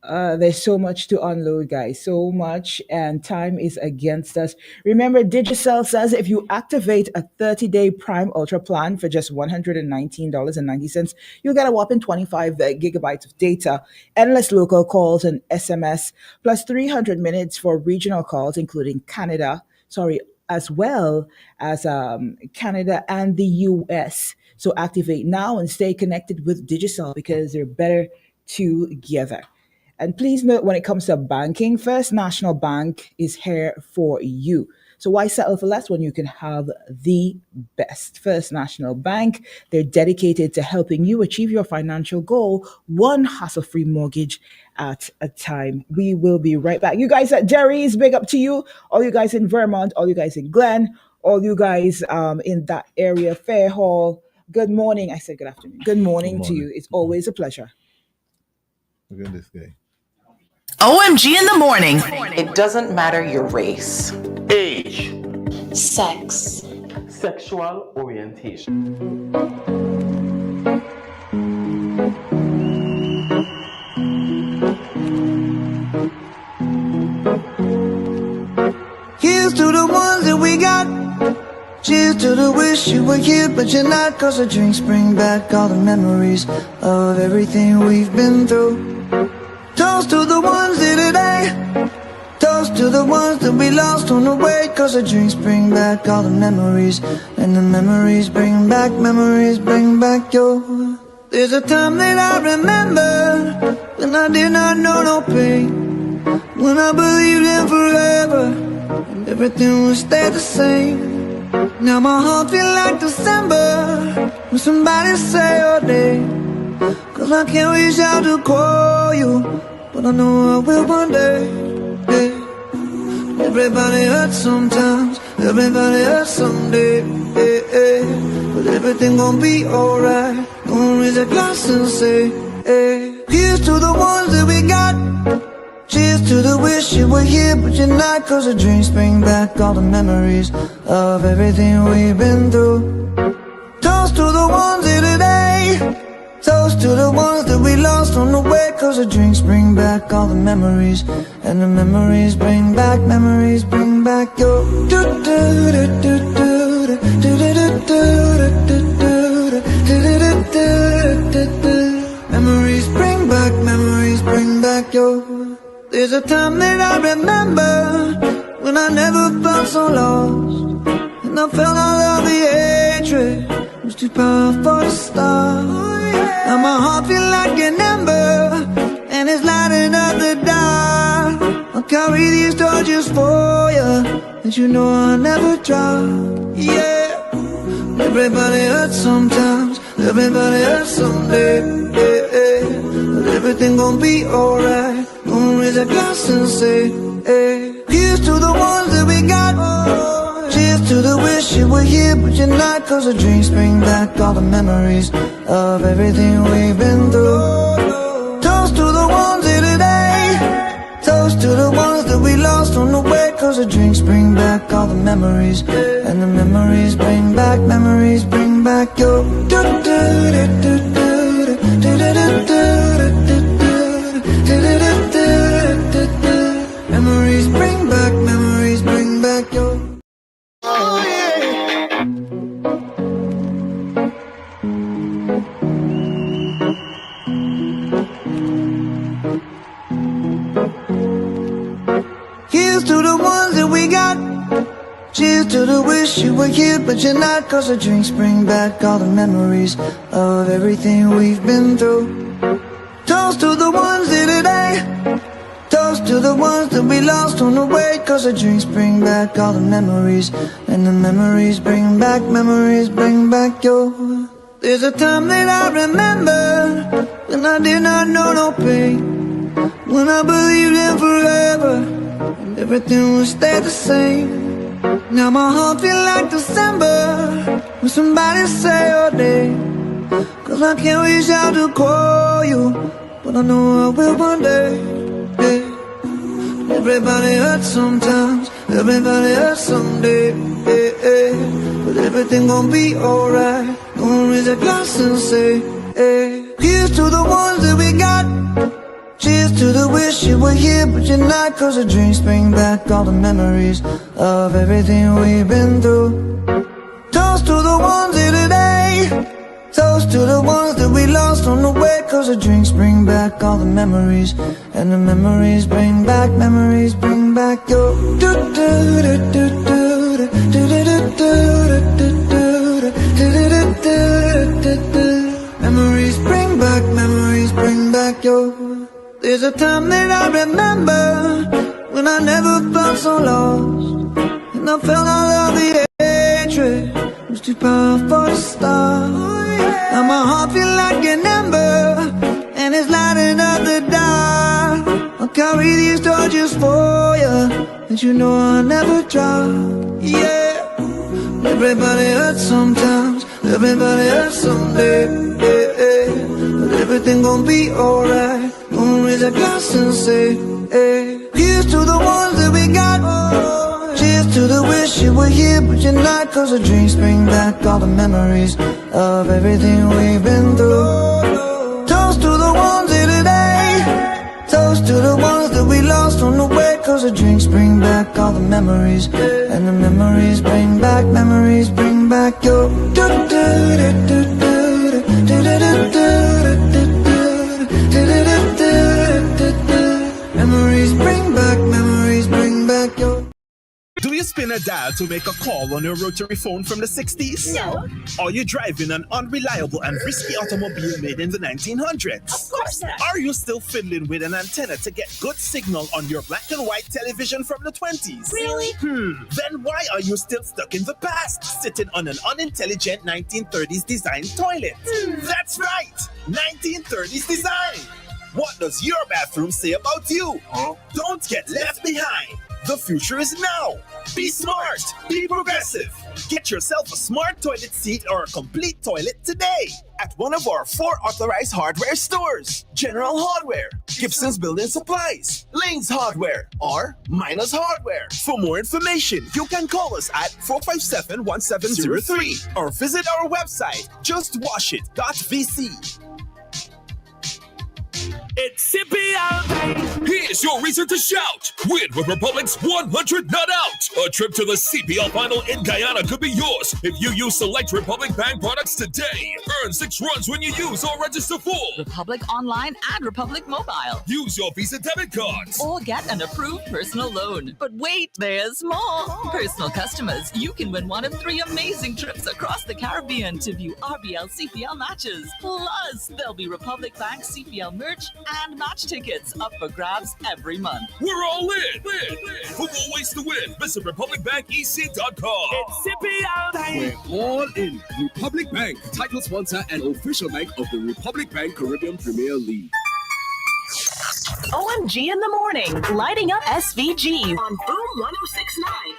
There's so much to unload, guys. So much, and time is against us. Remember, Digicel says if you activate a 30-day Prime Ultra plan for just $119.90, you'll get a whopping 25 gigabytes of data, endless local calls and SMS, plus 300 minutes for regional calls, including as well as Canada and the US. So activate now and stay connected with Digicel because they're better together. And please note, when it comes to banking, First National Bank is here for you. So why settle for less when you can have the best? First National Bank, they're dedicated to helping you achieve your financial goal, one hassle-free mortgage at a time. We will be right back. You guys at Jerry's, big up to you. All you guys in Vermont, all you guys in Glen, all you guys in that area, Fair Hall. Good morning. I said good afternoon. Good morning to you. It's always a pleasure. Look at this guy. OMG in the morning. It doesn't matter your race, age, sex, sexual orientation. Here's to the ones that we got. Cheers to the wish you were here, but you're not. 'Cause the drinks bring back all the memories of everything we've been through. Toast to the ones here today. Toast to the ones that we lost on the way. 'Cause the drinks bring back all the memories. And the memories bring back your. There's a time that I remember when I did not know no pain, when I believed in forever and everything would stay the same. Now my heart feel like December when somebody say your name. 'Cause I can't reach out to call you, but I know I will one day. Yeah. Everybody hurts sometimes, everybody hurts someday. Yeah, yeah. But everything gon' be alright. Gonna raise a glass and say, hey. Here's to the ones that we got. Cheers to the wish you were here, but you're not. 'Cause the drinks bring back all the memories of everything we've been through. Toast to the ones here today. Toast to the ones that we lost on the way. 'Cause the drinks bring back all the memories. And the memories bring back your. Memories bring back your. There's a time that I remember when I never felt so lost, and I felt all of the hatred was too powerful to stop. Now my heart feel like an ember, and it's lighting up the dark. I'll carry these torches for you, and you know I'll never drop. Yeah, everybody hurts sometimes, everybody hurts someday. Yeah, yeah. But everything gon' be alright. Gonna raise a glass and say, hey. Here's to the ones that we got. Cheers to the wish you were here, but you're not. 'Cause the drinks bring back all the memories of everything we've been through. Toast to the ones here today. Toast to the ones that we lost on the way. 'Cause the drinks bring back all the memories. And the memories bring back your. Memories bring back your. Oh yeah. Here's to the ones that we got. Cheers to the wish you were here, but you're not. 'Cause the drinks bring back all the memories of everything we've been through. Toast to the ones here today. Toast to the ones that we lost on the way. 'Cause the drinks bring back all the memories. And the memories bring back your. There's a time that I remember when I did not know no pain, when I believed in forever and everything would stay the same. Now my heart feel like December when somebody say your name. Cause I can't reach out to call you, but I know I will one day. Yeah. Everybody hurts sometimes, everybody hurts someday. Yeah, yeah. But everything gon' be alright. Gonna raise a glass and say, hey. Here's to the ones that we got. Cheers to the wish you were here but you're not. Cause the drinks bring back all the memories of everything we've been through. Toast to the ones here today. Toast to the ones that we lost on the way. Cause the drinks bring back all the memories. And the memories bring back your memories bring back your. There's a time that I remember when I never felt so lost, and I felt all of the hatred was too powerful to stop. Now my heart feel like an ember, and it's lighting up the dark. I'll carry these torches for you, and you know I'll never drop. Yeah, everybody hurts sometimes, everybody hurts someday. Yeah, yeah. But everything gon' be alright. Gonna raise a glass and say, hey. Here's to the ones that we got. Cheers to the wish you were here but you're not. Cause the drinks bring back all the memories of everything we've been through. Toast to the ones here today. Toast to the ones that we lost on the way. Cause the drinks bring back all the memories. And the memories bring back your memories bring back your. Do you spin a dial to make a call on your rotary phone from the 60s? No. Are you driving an unreliable and risky automobile made in the 1900s? Of course not. Are you still fiddling with an antenna to get good signal on your black and white television from the 20s? Really? Then why are you still stuck in the past, sitting on an unintelligent 1930s design toilet? That's right, 1930s design. What does your bathroom say about you? Don't get left behind. The future is now. Be smart. Be progressive. Get yourself a smart toilet seat or a complete toilet today at one of our 4 authorized hardware stores. General Hardware, Gibson's Building Supplies, Lane's Hardware, or Miners Hardware. For more information, you can call us at 457-1703 or visit our website, justwashit.vc. It's CPL time. Here's your reason to shout. Win with Republic's 100 Not Out. A trip to the CPL final in Guyana could be yours if you use select Republic Bank products today. Earn 6 runs when you use or register for Republic Online and Republic Mobile. Use your Visa debit cards. Or get an approved personal loan. But wait, there's more. Personal customers, you can win one of 3 amazing trips across the Caribbean to view RBL CPL matches. Plus, there'll be Republic Bank CPL merch and match tickets up for grabs every month. We're all in. For more ways to win, visit RepublicBankEC.com. It's CPL time. We're all in. Republic Bank, title sponsor and official bank of the Republic Bank Caribbean Premier League. OMG in the morning, lighting up SVG on Boom 1069.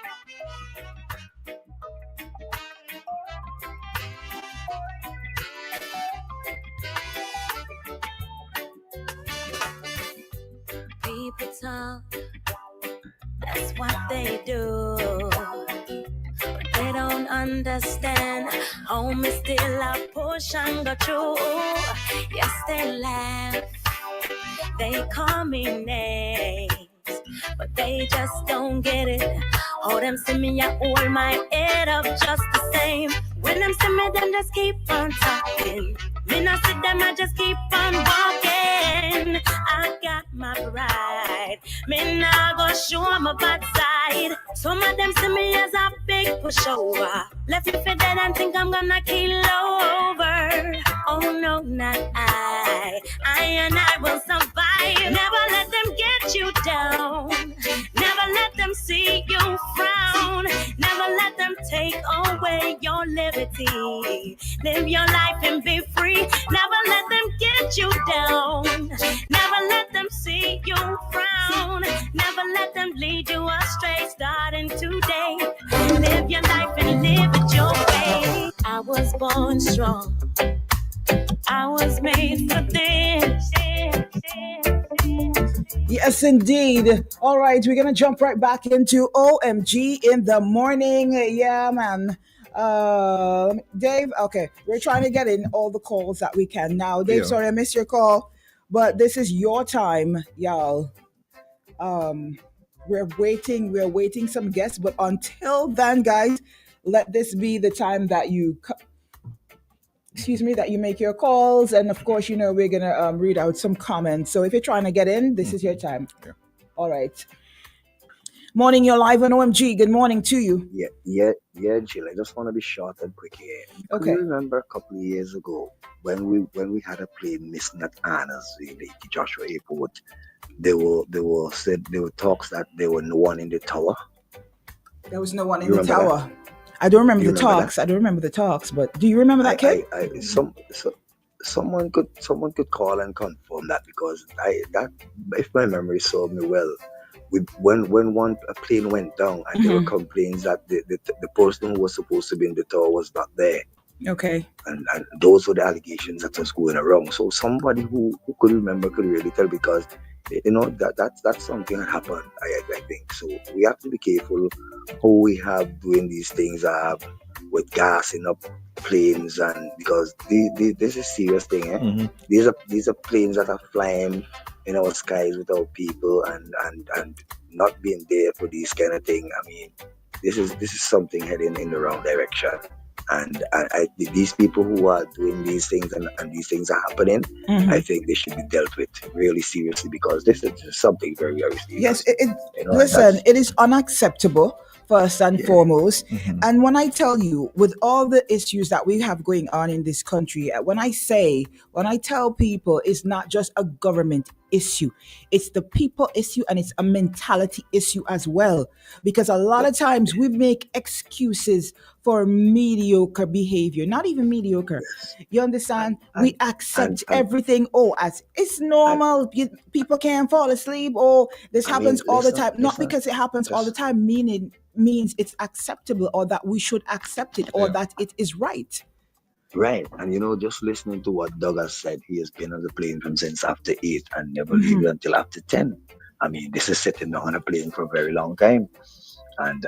People talk, that's what they do, but they don't understand. Home is still a portion go through. Yes, they laugh, they call me names, but they just don't get it. Oh, them see me, I hold my head up just the same. When them see me, them just keep on talking. Me not see them, I just keep on walking. I got my pride. Me nah go show my bad side. Some of them see me as a big pushover. Left me for dead and think I'm gonna kill over. Oh no, not I. I and I will survive. Never let them get you down. Never let them see you frown. Never let them take away your liberty. Live your life and be free. Never let them get you down. Never let them see you frown. Never let them lead you astray starting today. born strong. I was made for this. Yes, indeed. All right, we're gonna jump right back into OMG in the morning. Yeah, man. Dave. Okay, we're trying to get in all the calls that we can now. Dave, Yeah. sorry I missed your call, but this is your time, y'all. We're waiting some guests, but until then, guys, let this be the time that you that you make your calls, and of course, we're gonna read out some comments. So if you're trying to get in, this is your time. Yeah. All right. Morning, you're live on OMG. Good morning to you. Yeah, Jill. I just want to be short and quick here. Okay. You remember a couple of years ago when we had a plane missing at Anna's in the Joshua Airport? There were talks that there were no one in the tower. There was no one in You the remember tower. that? I don't remember You the remember talks. I don't remember the talks, but do you remember that, kid? Someone could call and confirm that, because if my memory serves me well, when a plane went down and there were complaints that the person who was supposed to be in the tower was not there. Okay. And those were the allegations that was going around. So somebody who could remember could really tell, because that's something that happened. I think so. We have to be careful who we have doing these things with gassing up planes, and because this is a serious thing. Mm-hmm. These are planes that are flying in our skies without people and not being there for these kind of thing. I mean, this is something heading in the wrong direction. And these people who are doing these things and these things are happening, I think they should be dealt with really seriously, because this is something very, very serious. Yes, listen, it is unacceptable, first and foremost. And when I tell you, with all the issues that we have going on in this country, when I tell people it's not just a government issue, it's the people issue, and it's a mentality issue as well. Because a lot of times we make excuses for mediocre behavior, not even mediocre. You understand? We accept everything. As it's normal. People can't fall asleep. This happens all the time. Not because it happens all the time, means it's acceptable, or that we should accept it, or that it is right. Right. And just listening to what Doug has said, he has been on the plane from since after 8 and never leave until after 10. I mean, this is sitting on a plane for a very long time. And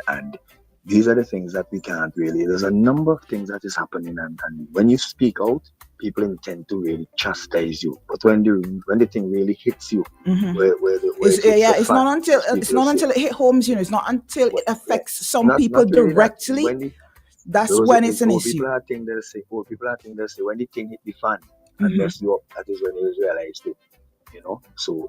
these are the things that we can't really, there's a number of things that is happening, and when you speak out, people intend to really chastise you. But when the thing really hits you, it's not until it hit homes, it's not until it affects some people directly. That's when it's an issue. People are thinking they say when the thing hit the fan and mess you up, that is when it is realized too. So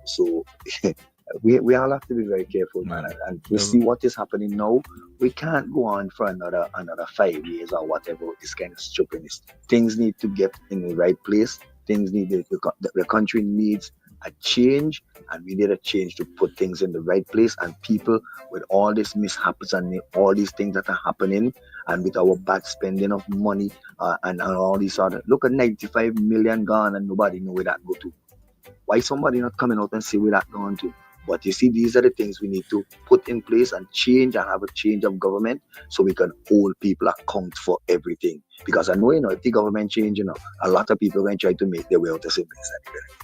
we all have to be very careful, man. And we see what is happening now. We can't go on for another 5 years or whatever with this kind of stupidness. Things need to get in the right place. The country needs a change, and we need a change to put things in the right place. And people, with all these mishaps and all these things that are happening, and with our bad spending of money and all these look at 95 million gone and nobody know where that go to. Why somebody not coming out and say where that gone to? But you see, these are the things we need to put in place and change, and have a change of government, so we can hold people account for everything. Because I know, if the government change, a lot of people are going to try to make their way out of this place.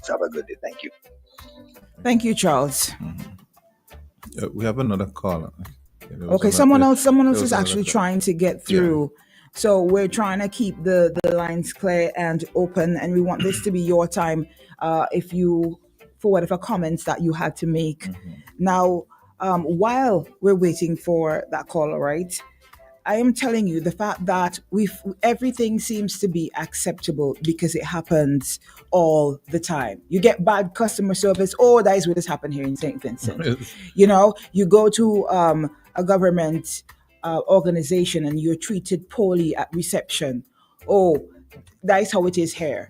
So have a good day. Thank you. Thank you, Charles. We have another caller. Okay, someone else is actually trying to get through. Yeah. So we're trying to keep the lines clear and open, and we want this to be your time. If you, for whatever comments that you had to make. Now, while we're waiting for that caller, right? I am telling you the fact that everything seems to be acceptable because it happens all the time. You get bad customer service. That is what has happened here in St. Vincent. You go to a government organization and you're treated poorly at reception. That is how it is here.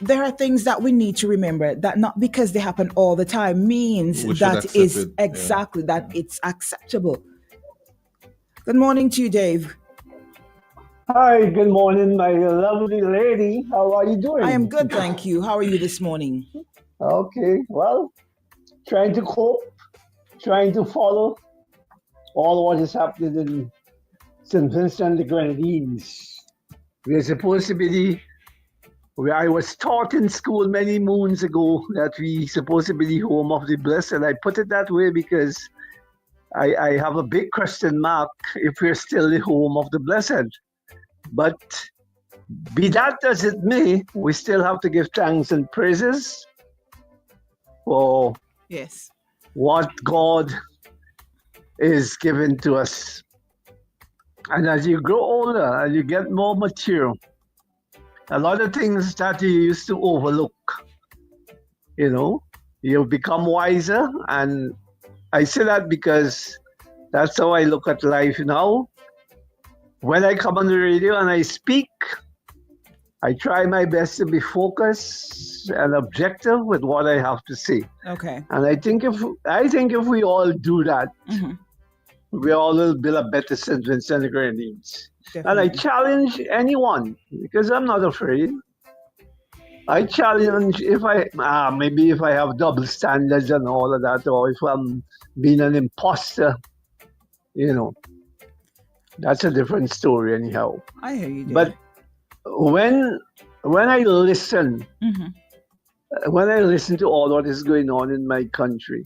There are things that we need to remember, that not because they happen all the time means that is exactly that it's acceptable. Good morning to you, Dave. Hi, good morning, my lovely lady. How are you doing? I am good, thank you. How are you this morning? Okay, well, trying to cope, trying to follow all what is happening St. Vincent and the Grenadines. We're supposed to be where I was taught in school many moons ago that we supposed to be the home of the blessed. I put it that way because I have a big question mark if we're still the home of the blessed. But be that as it may, we still have to give thanks and praises for what God is giving to us. And as you grow older, as you get more mature, a lot of things that you used to overlook, you become wiser. And I say that because that's how I look at life now. When I come on the radio and I speak, I try my best to be focused and objective with what I have to say. Okay. And I think if we all do that, we all will build a better St. Vincent and the Grenadines. And I challenge anyone, because I'm not afraid. I challenge if I have double standards and all of that, or if I'm being an imposter, that's a different story anyhow. I hear you. But when I listen, when I listen to all what is going on in my country,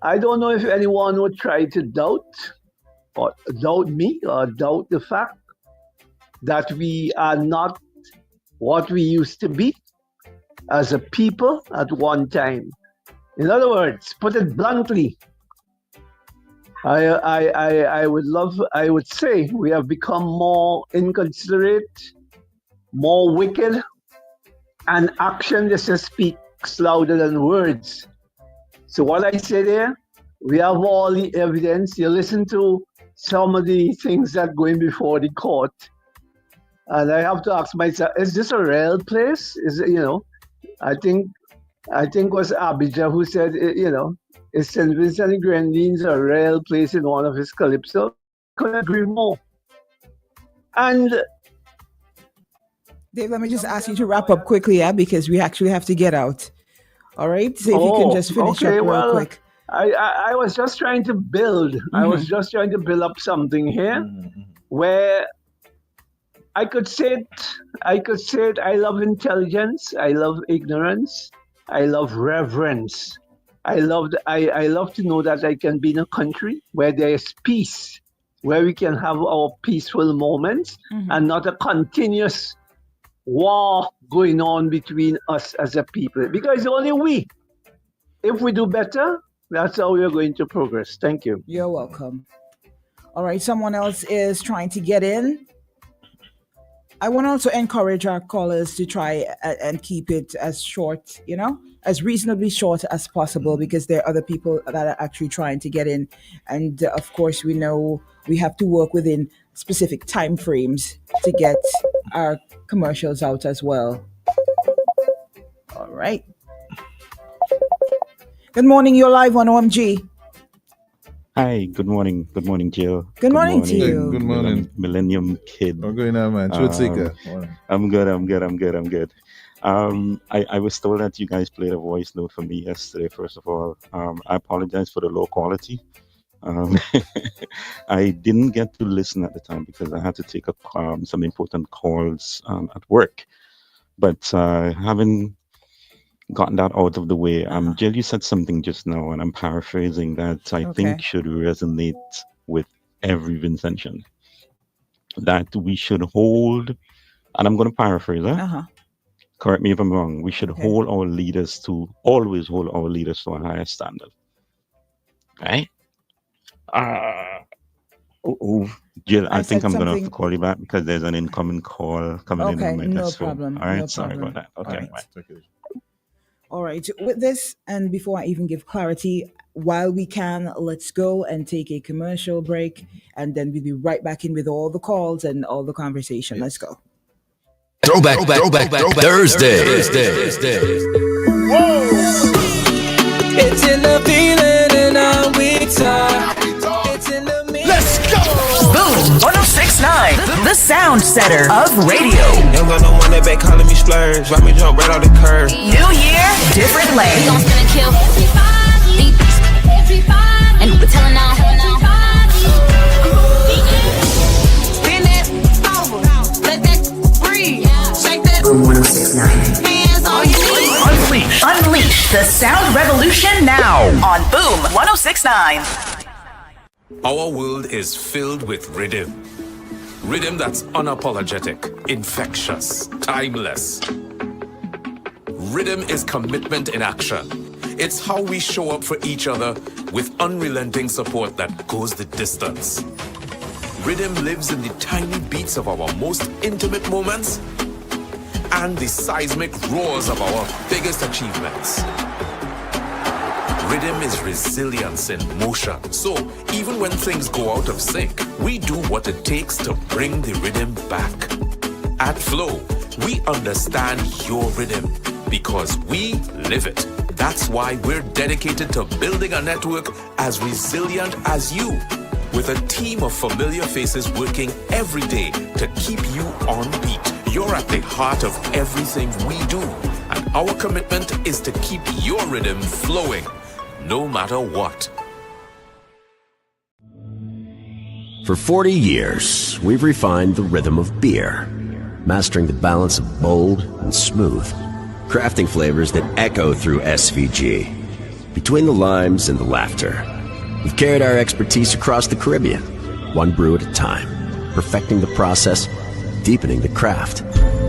I don't know if anyone would try to doubt me or doubt the fact that we are not what we used to be as a people at one time. In other words, put it bluntly, I would say we have become more inconsiderate, more wicked, and action just speaks louder than words. So what I say there, we have all the evidence. You listen to some of the things that are going before the court, and I have to ask myself, is this a real place? Is it, I think it was Abijah who said, is St. Vincent and the Grenadines a real place in one of his calypso? Couldn't agree more. And Dave, let me just ask you to wrap up quickly, because we actually have to get out. All right? So if you can just finish up real quick. I was just trying to build. I was just trying to build up something here where I could say it. I love intelligence. I love ignorance. I love reverence. I love to know that I can be in a country where there is peace, where we can have our peaceful moments and not a continuous war going on between us as a people. Because only if we do better, that's how we are going to progress. Thank you. You're welcome. All right, someone else is trying to get in. I want to also encourage our callers to try and keep it as short, as reasonably short as possible, because there are other people that are actually trying to get in. And of course, we know we have to work within specific time frames to get our commercials out as well. All right. Good morning. You're live on OMG. Hi, good morning. Good morning, Jill. Good morning to you. Good morning. Millennium Kid. What's going on, man? Truth Seeker. I'm good. I was told that you guys played a voice note for me yesterday, first of all. I apologize for the low quality. I didn't get to listen at the time because I had to take up some important calls at work. But having gotten that out of the way, Jill, you said something just now, and I'm paraphrasing that I think should resonate with every Vincentian. That we should hold, and I'm going to paraphrase that. Correct me if I'm wrong. We should always hold our leaders to a higher standard. Right? Jill, I think I'm going to have to call you back because there's an incoming call coming in on my desk. Problem. All right, no sorry problem. about that. Okay, right. All right, with this, and before I even give clarity, while we can, let's go and take a commercial break, and then we'll be right back in with all the calls and all the conversation. Let's go. Throwback Thursday. Whoa! It's in the feeling and all we talk. It's in the meaning. Let's go! Boom 106.9, the sound setter of radio. Ain't got no one that back calling me splurge. Why me jump right out the curve? New year, different lane. We gon' spin and kill everybody. And we telling all. The Sound Revolution now on Boom 1069. Our world is filled with rhythm. Rhythm that's unapologetic, infectious, timeless. Rhythm is commitment in action. It's how we show up for each other with unrelenting support that goes the distance. Rhythm lives in the tiny beats of our most intimate moments and the seismic roars of our biggest achievements. Rhythm is resilience in motion. So even when things go out of sync, we do what it takes to bring the rhythm back. At Flow, we understand your rhythm because we live it. That's why we're dedicated to building a network as resilient as you, with a team of familiar faces working every day to keep you on beat. You're at the heart of everything we do, and our commitment is to keep your rhythm flowing, no matter what. For 40 years, we've refined the rhythm of beer, mastering the balance of bold and smooth, crafting flavors that echo through SVG. Between the limes and the laughter, we've carried our expertise across the Caribbean, one brew at a time, perfecting the process, deepening the craft,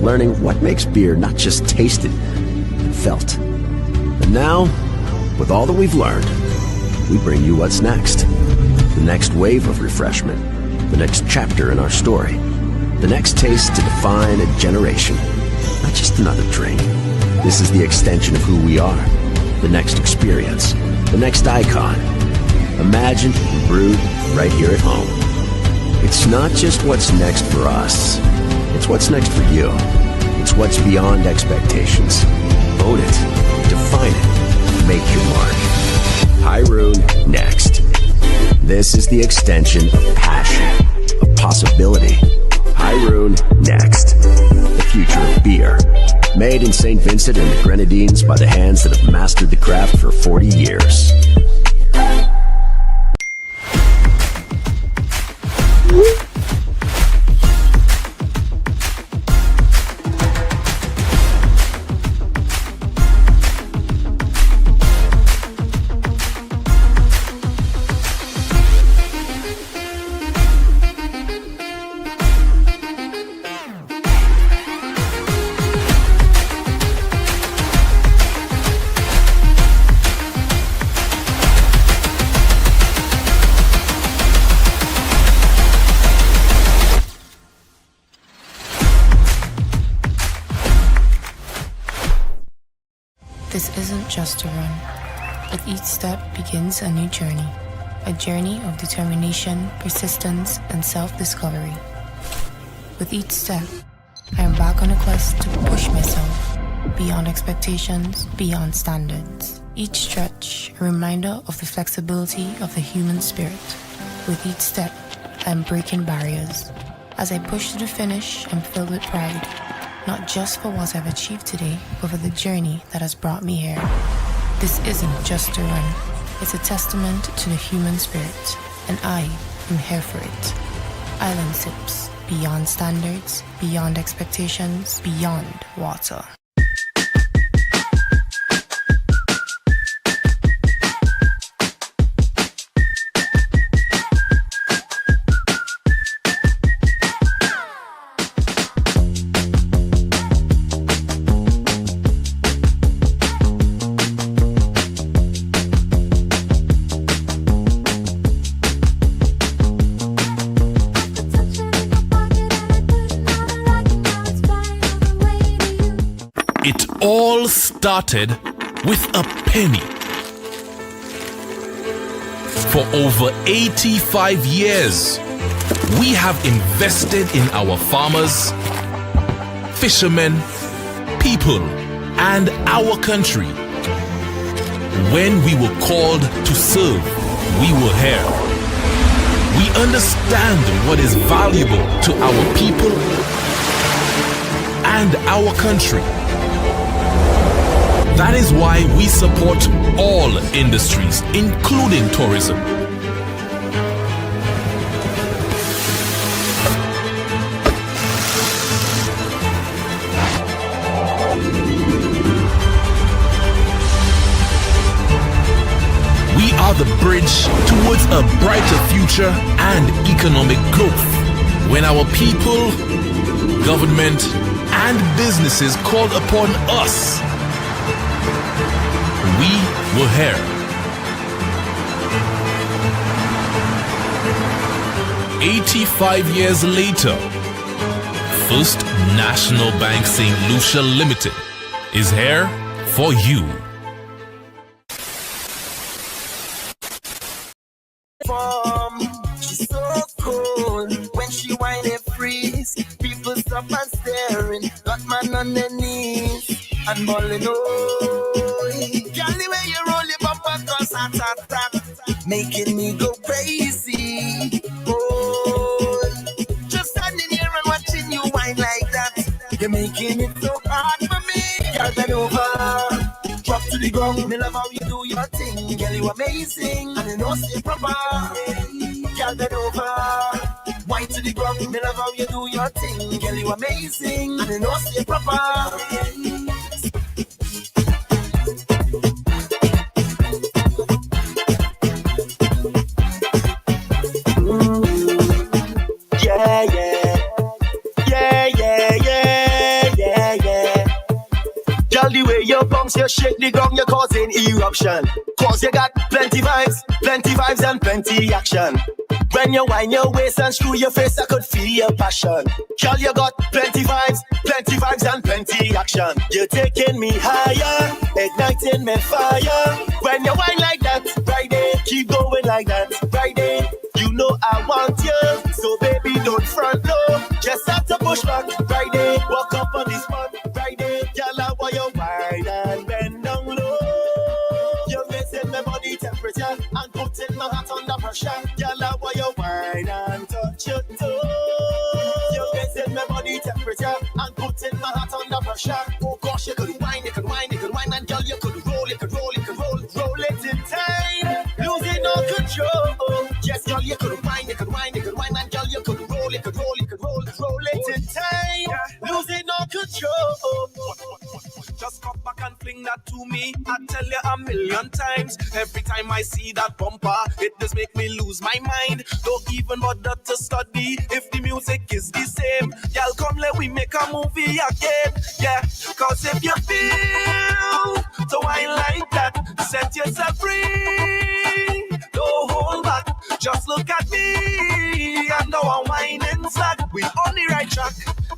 learning what makes beer not just tasted, but felt. And now, with all that we've learned, we bring you what's next. The next wave of refreshment, the next chapter in our story, the next taste to define a generation, not just another drink. This is the extension of who we are, the next experience, the next icon, imagined and brewed right here at home. It's not just what's next for us, it's what's next for you. It's what's beyond expectations. Own it, define it, make your mark. Hyrule Next. This is the extension of passion, of possibility. Hyrule Next. The future of beer. Made in St. Vincent and the Grenadines by the hands that have mastered the craft for 40 years. This isn't just a run. With each step begins a new journey. A journey of determination, persistence, and self-discovery. With each step, I am back on a quest to push myself beyond expectations, beyond standards. Each stretch, a reminder of the flexibility of the human spirit. With each step, I am breaking barriers. As I push to the finish, I'm filled with pride. Not just for what I've achieved today, but for the journey that has brought me here. This isn't just a run. It's a testament to the human spirit, and I am here for it. Island Sips, beyond standards, beyond expectations, beyond water. All started with a penny. For over 85 years, we have invested in our farmers, fishermen, people, and our country. When we were called to serve, we were here. We understand what is valuable to our people and our country. That is why we support all industries, including tourism. bridge towards a brighter future and economic growth. When our people, government, and businesses called upon us, we were here. 85 years later, First National Bank St. Lucia Limited is here for you. She's so cool when she whine and freeze. People stop and staring, got man on their knees and bawling. Oh, girl, the way you roll your bumper cause attack, making me go crazy. Oh, just standing here and watching you whine like that. You're making it so hard for me. Girl, bend over, drop to the ground. Me love how you do your thing. Girl, you amazing, and you know stay proper. Girl, bend over, whine to the ground. Me love how you do your thing. Girl, you amazing, and you know stay proper. Yeah, yeah, yeah, yeah, yeah, yeah, yeah. Girl, the way you bounce, you shake the ground, you're causing eruption. Cause you got plenty vibes and plenty action. When you wind your waist and screw your face, I could feel your passion. Girl, you got plenty vibes and plenty action. You're taking me higher, igniting me fire. When you wind like that, Friday, keep going like that, Friday. You know I want you, so baby don't front low. Just have to push back, Friday. Walk up on this spot, Friday. Girl, I want you wine and bend down low. You're raising my body temperature and putting my heart under pressure. Girl, I want you wine and touch your toe. You're raising my body temperature and putting my heart under pressure. Oh gosh, you could whine, and girl, you could roll it in time, losing all control. Yes, girl, you could whine, and girl, you could roll it in time, losing all control. Just come back and fling that to me. I tell you a million times. Every time I see that bumper, it does make me lose my mind. Don't even bother to study if the music is the same. Y'all come, let we make a movie again. Yeah, cause if you feel so I like that, set yourself free. Don't hold back, just look at me. I know I'm whining slack. We on the right track.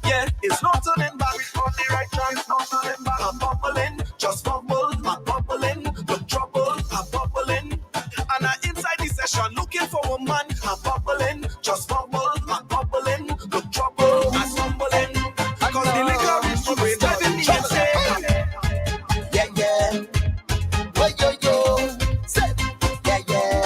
Yeah, it's not turning back. We on the right track, it's not turning back. I'm bubbling, just bubble. I'm bubbling, look trouble. I'm bubbling, and I'm inside the session looking for a man. I'm bubbling, just bubble. I'm bubbling, look trouble. I'm stumbling, cause the liquor is driving me insane. Yeah, yeah. Yo, say, yeah.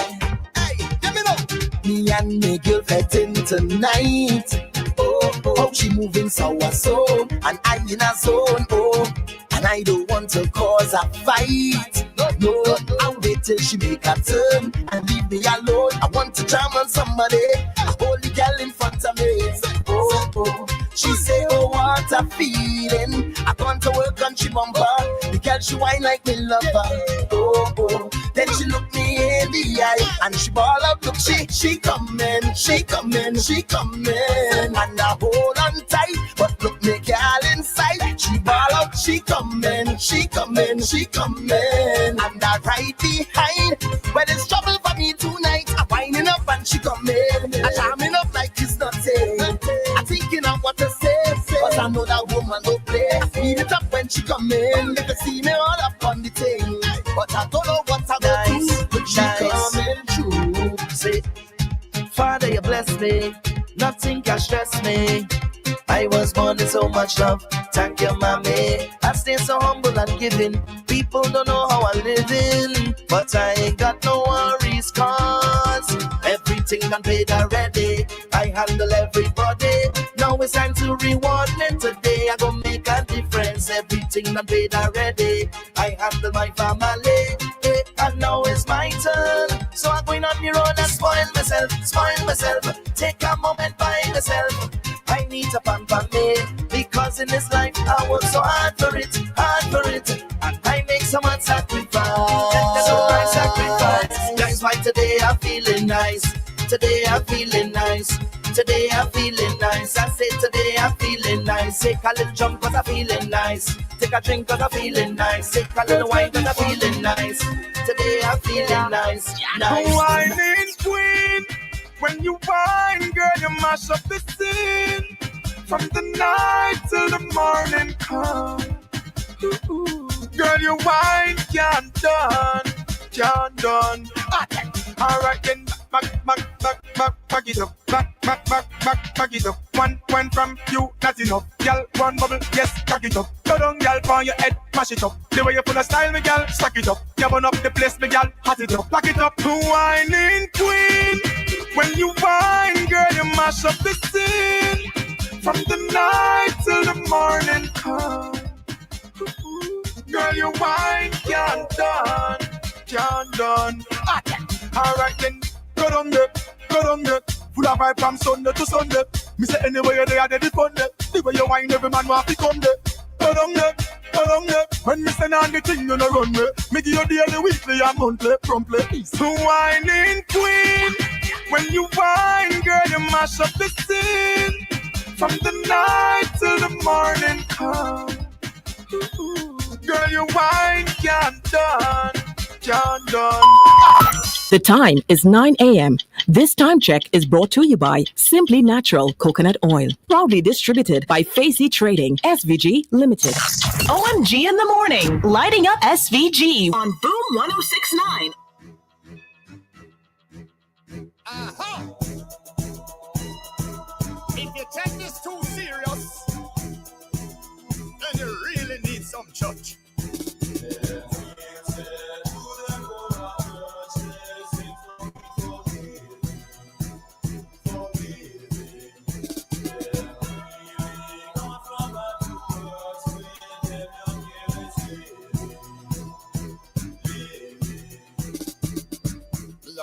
Hey, give me now. Me and me girl fetting tonight. Oh, she moving so and I in a zone. Oh, and I don't want to cause a fight. No, I'll wait till she make a turn and leave me alone. I want to jam on somebody. A holy girl in front of me. Oh, she say, oh, what a feeling. I gone to work on she bumper. The girl she whine like me lover. Oh, then she look me in the eye and she ball out. Look, she coming. And I hold on tight, but look me girl inside. She ball out, she coming. And I right behind. When it's trouble for me tonight, I'm winding up and she coming. I'm jamming up like it's nothing. I'm thinking of what to say. Cause I know that woman don't play. Speed it up when she coming. If you see me all up on the thing, but I don't know what I'm gonna do. But she coming through. Say, Father, you bless me. Nothing can stress me. I was born with so much love. Thank you, mommy. I stay so humble and giving. People don't know how I'm living, but I ain't got no worries, cause everything done paid already. I handle everybody. Now it's time to reward me today. I gon' make a difference. Everything done paid already. I handle my family. And now it's my turn. So I'm going on the road and spoil myself. Take a moment by myself. I need to pamper me, because in this life I work so hard for it, and I make so much sacrifice. That's why today nice. Today I'm feeling nice. Today I'm feeling nice. I say today I'm feeling nice. Take a little jump cause I'm feeling nice. Take a drink cause I'm feeling nice. Take a little wine cause I'm feeling nice. Today I'm feeling nice. Nice. Whining queen, when you whine, girl, you mash up the scene. From the night till the morning come. Girl, you whine can't done. Alright then, back it up, back it up. One from you, not enough. Girl, one bubble, yes, cock it up. Go down, girl, on your head, mash it up. The way you full of style, me girl, stack it up. You burn up the place, me girl, hot it up, lock it up. Whining queen, when you whine, girl, you mash up the scene. From the night till the morning come. Girl, you whine can't done. Alright then, go down there. Full of vibe from Sunday to Sunday. Me say anywhere you're there, they fun there. The way you whine, every man want to come there. Go down there. When me send on the thing, you no run me. Me give you daily, weekly, and monthly, promptly. Whining queen, when you whine, girl, you mash up the scene. From the night till the morning come. Girl, you whine can't done. The time is 9 a.m. This time check is brought to you by Simply Natural Coconut Oil. Proudly distributed by Facey Trading, SVG Limited. OMG in the morning, lighting up SVG on Boom 1069. If you take this too serious, then you really need some church.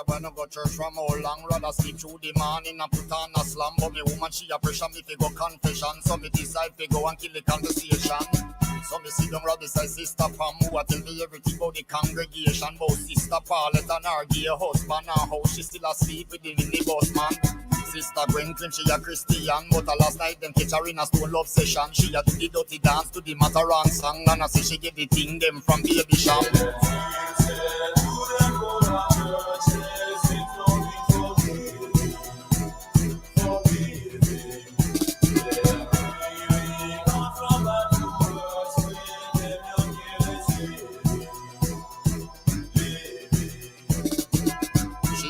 When I go church from how long, rather sleep through the morning and put on a slam. But me woman, she a pressure me to go confession. So me decide to go and kill the conversation. So me sit down right beside Sister Pam, who a tell me everything about the congregation. About Sister Paulette and her gay husband, and how she still asleep with the minibus man. Sister Gwen claim she a Christian, but last night them catch her in a stone love session. She a do the dirty dance to the Mataran song, and I say she get the thing them from Baby Sham.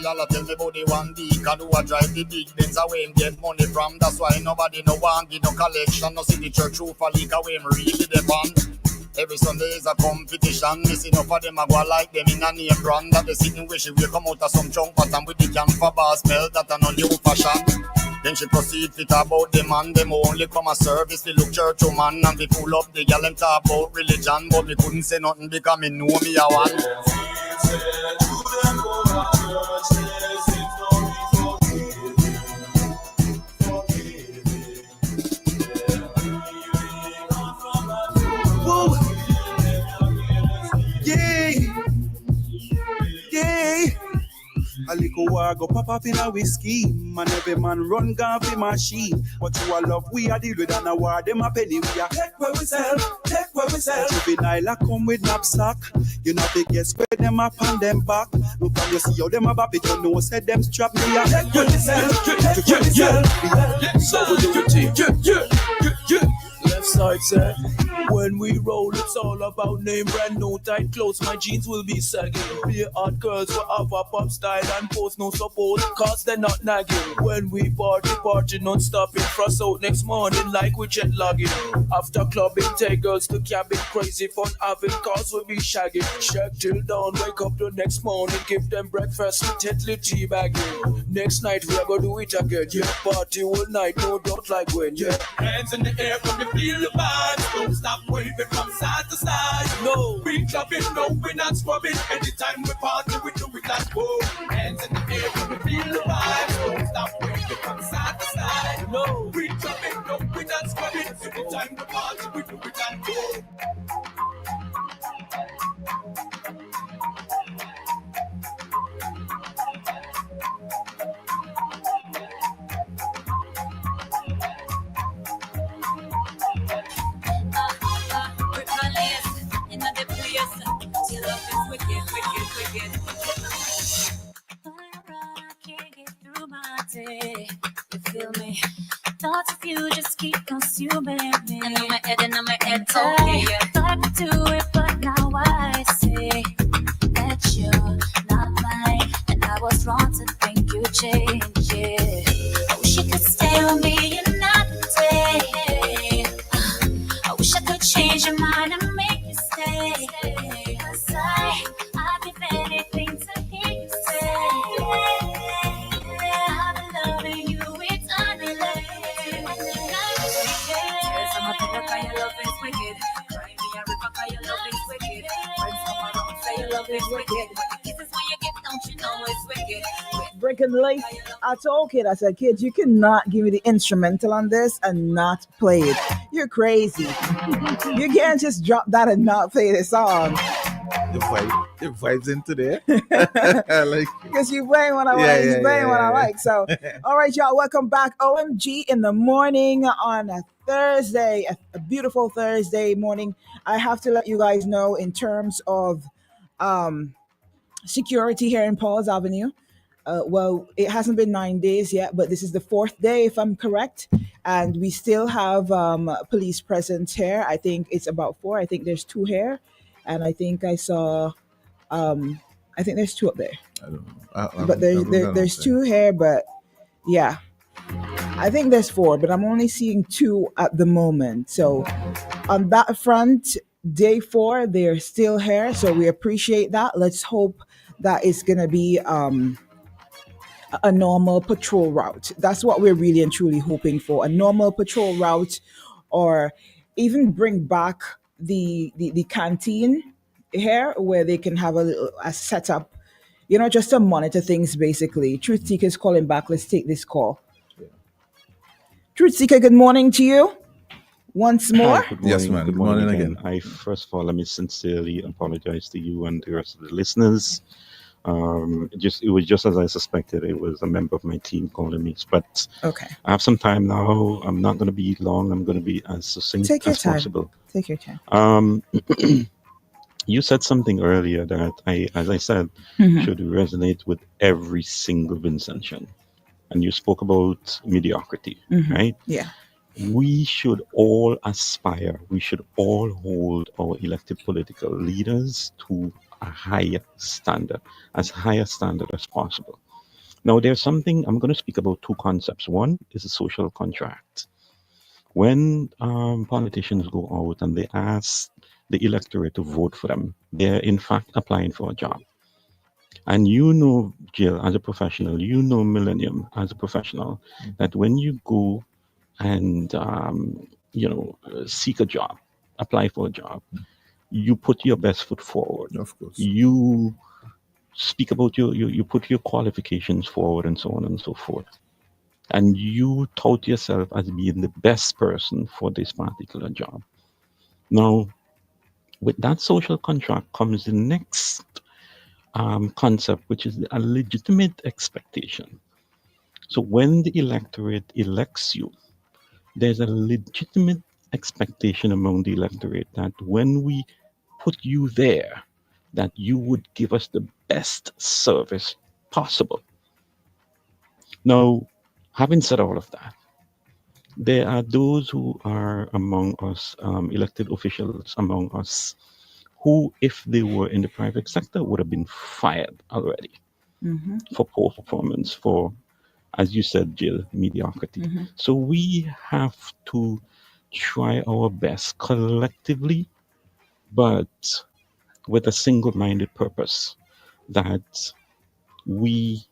Y'all tell me about the one deacon who a drive the big Benz away him get money from. That's why nobody no want give no collection. No see the church roof a leak away him really depend. Every Sunday is a competition. Me see enough of them a go like them in a name brand. That they sitting where she will come out of some chunk pattern with the camphor bar smell that a no new fashion. Then she proceed to talk about the man. Them only come a service to look church woman. And we pull up the gal and talk about religion. But me couldn't say nothing because me know me a one. Whoa. Yeah. A little war go pop up in a whiskey. Man, every man run gun for machine. But you a love, we a deal with an a war. Them a penny, we a take where we sell. Juvenile a come with knapsack. You know they guess where them up on them back. Look how you see how them a bop it. You know said them strap me a take where we sell. So we do it. Left side set. When we roll, it's all about name brand, no tight clothes. My jeans will be sagging. Be hard girls will have a pop style and post no support, cause they're not nagging. When we party non-stopping. Frost out next morning like we jet lagging. After clubbing, take girls to cabin. Crazy fun having cause we be shagging. Shag till dawn, wake up the next morning. Give them breakfast with Tetley tea bagging. Next night we are gonna do it again. Yeah, party all night, no doubt like when. Yeah, hands in the air from the feel the vibes. Don't stop waving from side to side. No, we clubbing, no, we not scrubbing. Anytime we party, we do it like whoa. Hands in the air from the feel the vibes. Don't stop waving from side to side. No, we clubbing, no, we not scrubbing. Anytime we party, we do it like whoa. Thoughts of you just keep consuming me. And on my head, okay, yeah. Thought to do it, but now I see that you're not mine. And I was wrong to think you changed, yeah. I wish you could stay with me and not stay. I wish I could change your mind and make you stay. 'Cause I'd give anything to hear you say, I've been loving you eternally. Yes, I'm a better 'cause your love is wicked. Cry me a river 'cause your love is wicked. Friends come around say your love is wicked. But the kisses when you get, don't you know it's wicked? Breaking late. I told kid, I said, kid, you cannot give me the instrumental on this and not play it. You're crazy. You can't just drop that and not play the song. The vibes into there. Like, because you playing what I like, you playing what I like. So, all right, y'all, welcome back. OMG in the morning on a Thursday, a beautiful Thursday morning. I have to let you guys know in terms of security here in Paul's Avenue. Well, it hasn't been 9 days yet, but this is the 4th day, if I'm correct. And we still have police presence here. I think it's about 4. I think there's 2 here. And I think I saw, I think there's 2 up there. I don't know. But there's 2 here, but yeah. I think there's 4, but I'm only seeing 2 at the moment. So on that front, day 4, they're still here. So we appreciate that. Let's hope that it's going to be a normal patrol route. That's what we're really and truly hoping for. A normal patrol route, or even bring back the canteen here where they can have a setup, just to monitor things basically. Truth Seeker is calling back. Let's take this call. Truth Seeker, good morning to you. Once more. Hi, good morning. Yes, ma'am. Good morning again. First of all, let me sincerely apologize to you and the rest of the listeners. It was just as I suspected. It was a member of my team calling me. But okay, I have some time now. I'm not going to be long. I'm going to be as succinct as possible. Take your time. You said something earlier that as I said, should resonate with every single Vincentian. And you spoke about mediocrity, right? Yeah. We should all aspire. We should all hold our elected political leaders to a higher standard, as high a standard as possible. Now, there's something, I'm going to speak about 2 concepts. One is a social contract. When politicians go out and they ask the electorate to vote for them, they're in fact applying for a job. And Jill, as a professional, Millennium, as a professional, that when you go and, seek a job, apply for a job, you put your best foot forward. Of course. You speak about you put your qualifications forward and so on and so forth. And you tout yourself as being the best person for this particular job. Now, with that social contract comes the next concept, which is a legitimate expectation. So when the electorate elects you, there's a legitimate expectation among the electorate that when we put you there, that you would give us the best service possible. Now, having said all of that, there are those who are among us, elected officials among us, who, if they were in the private sector, would have been fired already for poor performance, for, as you said, Jill, mediocrity. So we have to try our best collectively, but with a single-minded purpose, that we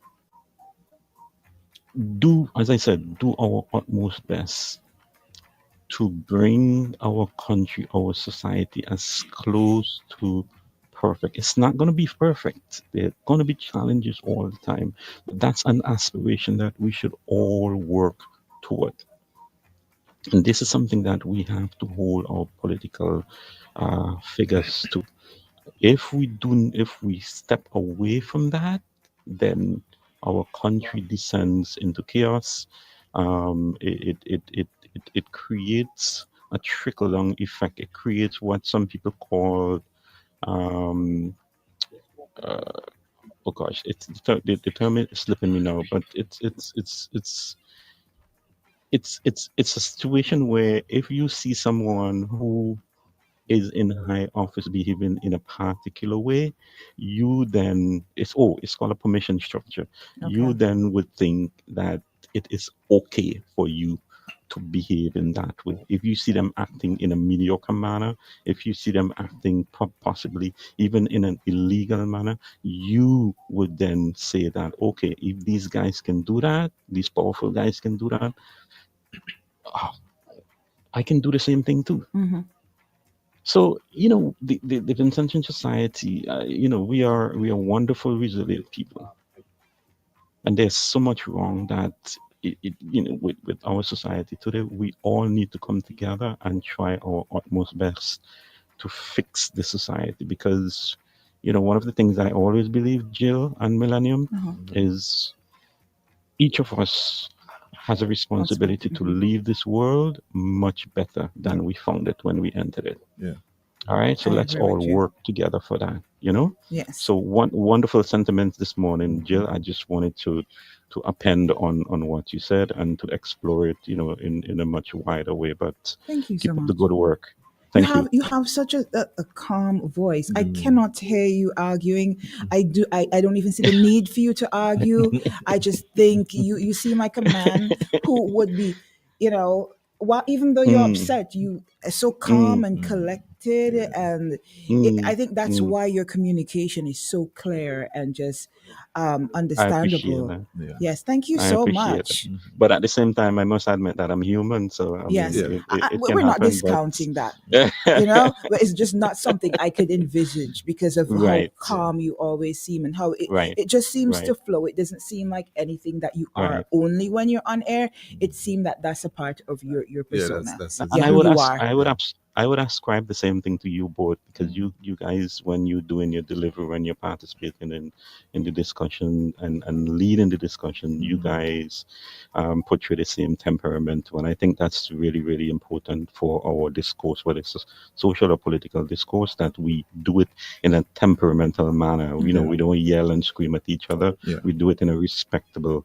do, as I said, do our utmost best to bring our country, our society as close to perfect. It's not going to be perfect. There are going to be challenges all the time. But that's an aspiration that we should all work toward. And this is something that we have to hold our political figures to. If we step away from that, then our country descends into chaos. It creates a trickle-down effect. It creates what some people call, oh gosh, it's the term is slipping me now, but it's it's a situation where if you see someone who is in high office behaving in a particular way, you then it's called a permission structure. You Okay. then would think that it is okay for you to behave in that way. If you see them acting in a mediocre manner, if you see them acting possibly even in an illegal manner, you would then say that, okay, if these guys can do that, these powerful guys can do that, I can do the same thing too. Mm-hmm. So the Vincentian Society, we are wonderful, resilient people, and there's so much wrong that with our society today, we all need to come together and try our utmost best to fix the society, because one of the things I always believe, Jill and Millennium, is each of us has a responsibility to leave this world much better than we found it when we entered it. Yeah. All right, so I let's agree all with you. work together for that. Yes. So one wonderful sentiments this morning, Jill. I just wanted to append on what you said and to explore it, in a much wider way. But Thank you keep so up the much. good work. Thank you. You have such a calm voice. I cannot hear you arguing. I don't even see the need for you to argue. I just think you seem like a man who would be, even though you're upset, you are so calm and collected, and I think that's why your communication is so clear and just I appreciate understandable. that. Yeah. Yes, thank you I so appreciate it. much. But at the same time, I must admit that I'm human. So I Yes, mean, it can we're not happen. But discounting that, but it's just not something I could envisage because of how right, calm you always seem and how right, it just seems to right, flow. It doesn't seem like anything that you are right. only when you're on air. It seems that that's a part of your Yeah, persona. that's And it. I Who would you ask, are. I would ascribe the same thing to you both, because you guys, when you're doing your delivery, when you're participating in the discussion and leading the discussion, you guys portray the same temperament, and I think that's really, really important for our discourse, whether it's a social or political discourse, that we do it in a temperamental manner. We don't yell and scream at each other. Yeah. We do it in a respectable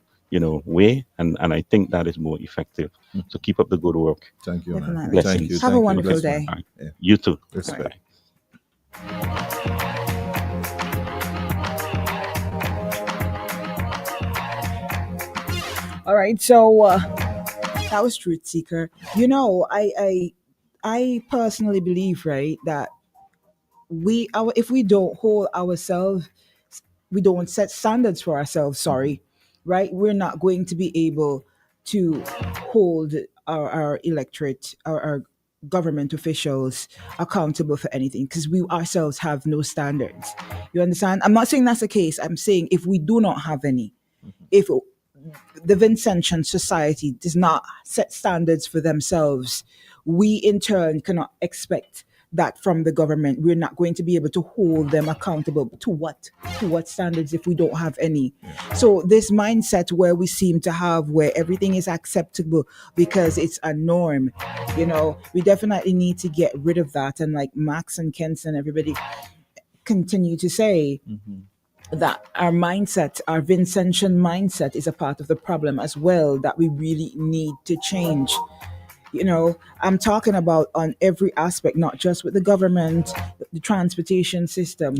way, and I think that is more effective. So keep up the good work. Thank you, man. Definitely. Blessings. Thank you. Have a Thank you. wonderful Bless, day. man. Yeah. You too. Respect. Bye. All right, so that was Truth Seeker. I personally believe, right, that if we don't hold ourselves, we don't set standards for ourselves. Sorry, right? We're not going to be able to hold our electorate, our government officials accountable for anything because we ourselves have no standards. You understand? I'm not saying that's the case. I'm saying if we do not have any, if the Vincentian Society does not set standards for themselves, we in turn cannot expect that from the government. We're not going to be able to hold them accountable to what standards if we don't have any. So this mindset where we seem to have where everything is acceptable because it's a norm, we definitely need to get rid of that. And like Max and Kenson, everybody continue to say, that our mindset, our Vincentian mindset, is a part of the problem as well that we really need to change. I'm talking about on every aspect, not just with the government, the transportation system,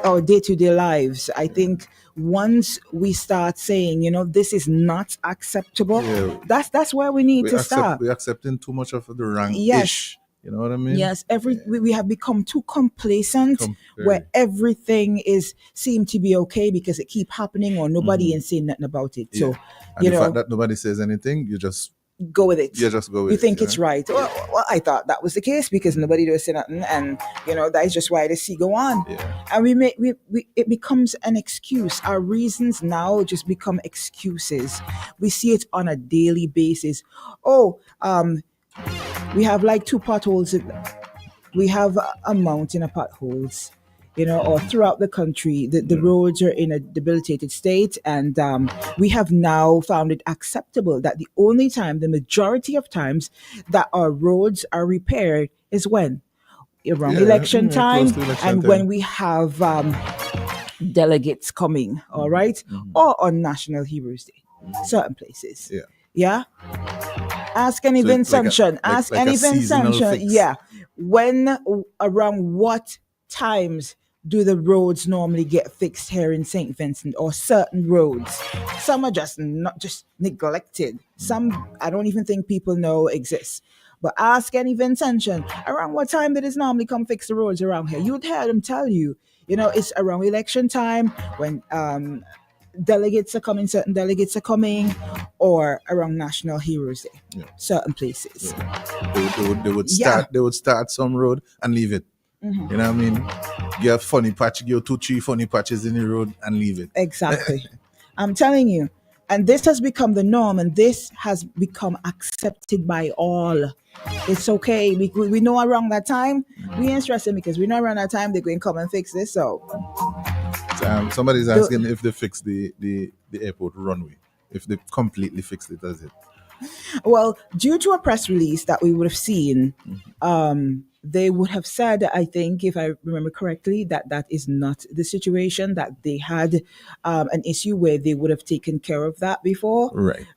our day-to-day lives. I think once we start saying, this is not acceptable, that's where we need to start. We're accepting too much of the rank ish. Yes. You know what I mean? Yes, we have become too complacent where everything seem to be okay because it keep happening or nobody ain't saying nothing about it. So, and the fact that nobody says anything, you just go with it. You just go with it. You it. think it's right. Well, I thought that was the case because nobody does say nothing, and that is just why the sea go on. Yeah. And it becomes an excuse. Our reasons now just become excuses. We see it on a daily basis. We have like 2 potholes. We have a mountain of potholes, or throughout the country, the roads are in a debilitated state. And we have now found it acceptable that the majority of times that our roads are repaired is when? Around election time and when we have delegates coming, all right? Or on National Heroes Day, certain places. Yeah. Ask any So it's like a- Vincentian. like- Ask like a any seasonal Vincentian. fix. Yeah. When, around what times do the roads normally get fixed here in St. Vincent, or certain roads? Some are just not just neglected. Some I don't even think people know exist. But ask any Vincentian around what time did it normally come fix the roads around here. You'd hear them tell you, it's around election time when delegates are coming, certain delegates are coming, or around National Heroes Day, certain places. They would start some road and leave it. Mhm. You know what I mean? You have funny patch, you have 2-3 funny patches in the road and leave it. Exactly. I'm telling you. And this has become the norm, and this has become accepted by all. It's okay. We know around that time, we ain't stressing because we know around that time they're going to come and fix this. So Somebody's asking if they fix the airport runway. If they completely fixed it, that's it. Well, due to a press release that we would have seen, they would have said, I think, if I remember correctly, that is not the situation, that they had an issue where they would have taken care of that before.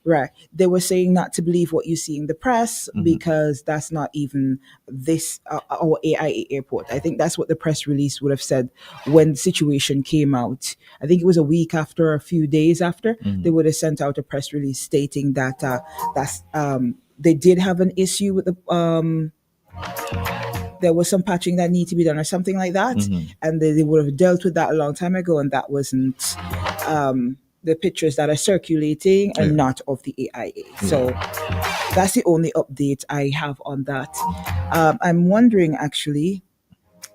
Right. They were saying not to believe what you see in the press because that's not even this, our AIA airport. I think that's what the press release would have said when the situation came out. I think it was a week after, a few days after, they would have sent out a press release stating that they did have an issue with the there was some patching that needed to be done or something like that, and they would have dealt with that a long time ago, and that wasn't the pictures that are circulating and not of the AIA. So that's the only update I have on that. I'm wondering actually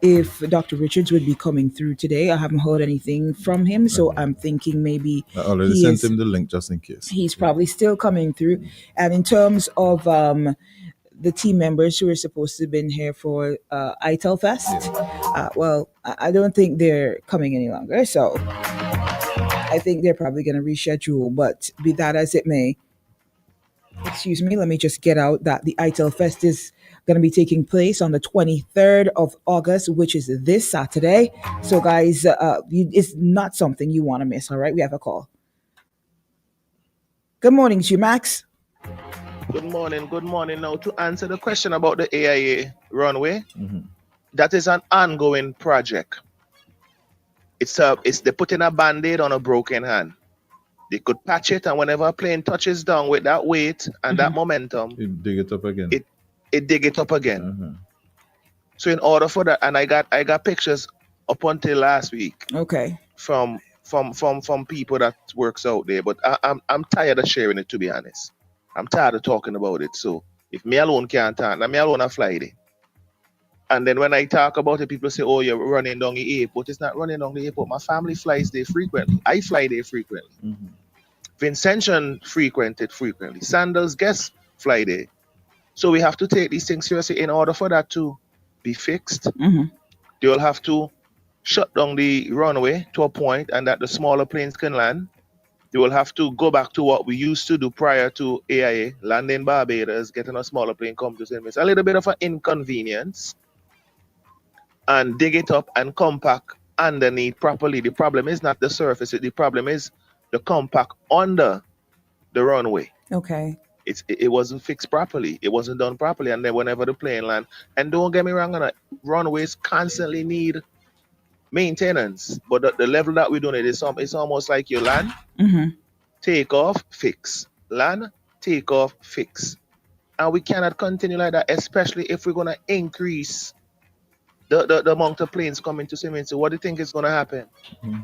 if Dr. Richards would be coming through today. I haven't heard anything from him, so I'm thinking maybe I already sent him the link just in case. he's probably still coming through. And in terms of the team members who are supposed to have been here for ITEL Fest, well, I don't think they're coming any longer. So I think they're probably going to reschedule. But be that as it may, excuse me, let me just get out that the ITEL Fest is going to be taking place on the 23rd of August, which is this Saturday. So guys, it's not something you want to miss. All right, we have a call. Good morning to you, Max. Good morning. Now, to answer the question about the AIA runway, that is an ongoing project. It's they're putting a band-aid on a broken hand. They could patch it, and whenever a plane touches down with that weight and that momentum, You dig it up again. it dig it up again. So in order for that, and I got pictures up until last week. Okay. From people that works out there, but I'm tired of sharing it, to be honest. I'm tired of talking about it. So if me alone can't talk, now me alone I fly there. And then when I talk about it, people say, "Oh, you're running down the airport." It's not running down the airport. My family flies there frequently. I fly there frequently. Vincentian frequented frequently. Sandals guests fly there. So we have to take these things seriously. In order for that to be fixed, they will have to shut down the runway to a point, and that the smaller planes can land. They will have to go back to what we used to do prior to AIA, land in Barbados, getting a smaller plane come to St. It's a little bit of an inconvenience, and dig it up and compact underneath properly. The problem is not the surface. The problem is the compact under the runway. Okay. It wasn't fixed properly. It wasn't done properly. And then whenever the plane land, and don't get me wrong, runways constantly need maintenance. But the level that we're doing it's almost like you land, take off, fix. Land, take off, fix. And we cannot continue like that, especially if we're gonna increase the amount of planes coming to St. Vincent. What do you think is gonna happen?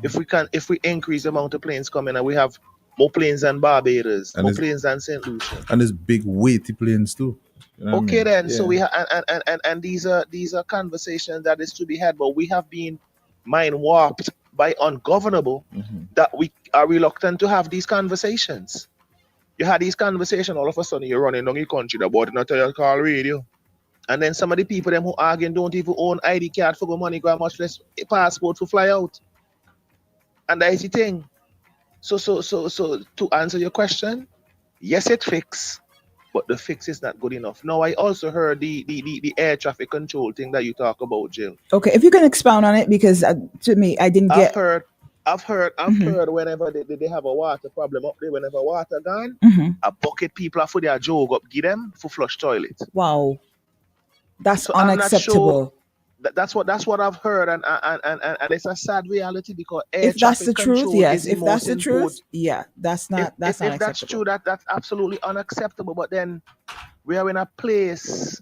If we increase the amount of planes coming, and we have more planes than Barbados, more planes than St. Lucia. And it's big weighty planes too. You know what I Okay mean? then, so Yeah. we have and these are conversations that is to be had, but we have been mind warped by ungovernable that we are reluctant to have these conversations. You had these conversations, all of a sudden you're running down the country, the board not tell you call radio. And then some of the people them who arguing don't even own ID card for go money, go much less passport to fly out. And that is the thing. So to answer your question, yes, it fixed, but the fix is not good enough. Now I also heard the air traffic control thing that you talk about, Jill. Okay, if you can expound on it, because to me, I didn't get. I've heard whenever they have a water problem up there, whenever water gone, a bucket people are for their jog up, give them for flush toilet. Wow. That's So I'm not unacceptable. sure. That's what I've heard, and it's a sad reality because air If that's the traffic truth, control yes. is the If that's the most truth, important. yeah, that's not If that's unacceptable. true, that's absolutely unacceptable. But then we are in a place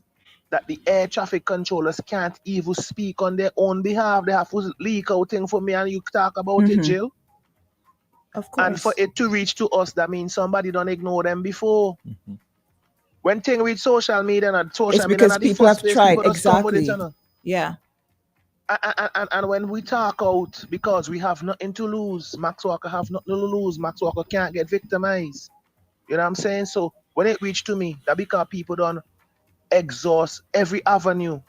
that the air traffic controllers can't even speak on their own behalf. They have to leak out thing for me, and you talk about it, Jill. Of course. And for it to reach to us, that means somebody don't ignore them before. When thing with social media and social It's media, because na the people first have place tried. people just come with it, Exactly. you know. Yeah. And when we talk out, because we have nothing to lose, Max Walker have nothing to lose. Max Walker can't get victimized. You know what I'm saying? So when it reached to me, that because people don't exhaust every avenue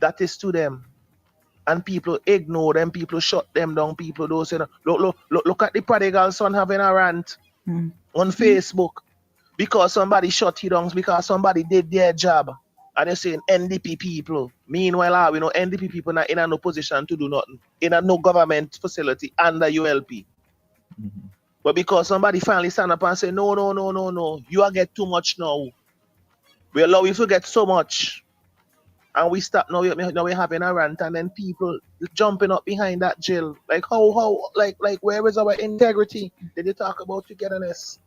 that is to them, and people ignore them, people shut them down, people don't say, look at the prodigal son having a rant on Facebook because somebody shut he down, because somebody did their job. And they're saying NDP people. Meanwhile, we know NDP people not in no position to do nothing. In no government facility under ULP. But because somebody finally stand up and say, no, you are get too much now. We allow you to get so much. And we stop now we're having a rant, and then people jumping up behind that Jill. Like how like where is our integrity? Did they talk about togetherness?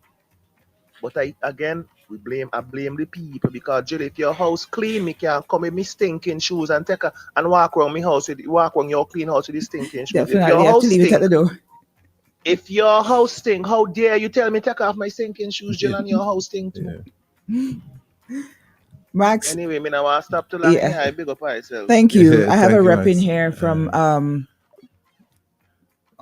But I blame the people, because Jill, if your house clean, me can come with me stinking shoes and and walk around my house walk around your clean house with the stinking shoes. Definitely. You have to leave it at the door. If your house stink, how dare you tell me take off my stinking shoes, Jill, and your house stink too? Max. Anyway, me now want to stop to long. Yeah. I big up myself. Thank you. I have Thank a you, rep in Max. here from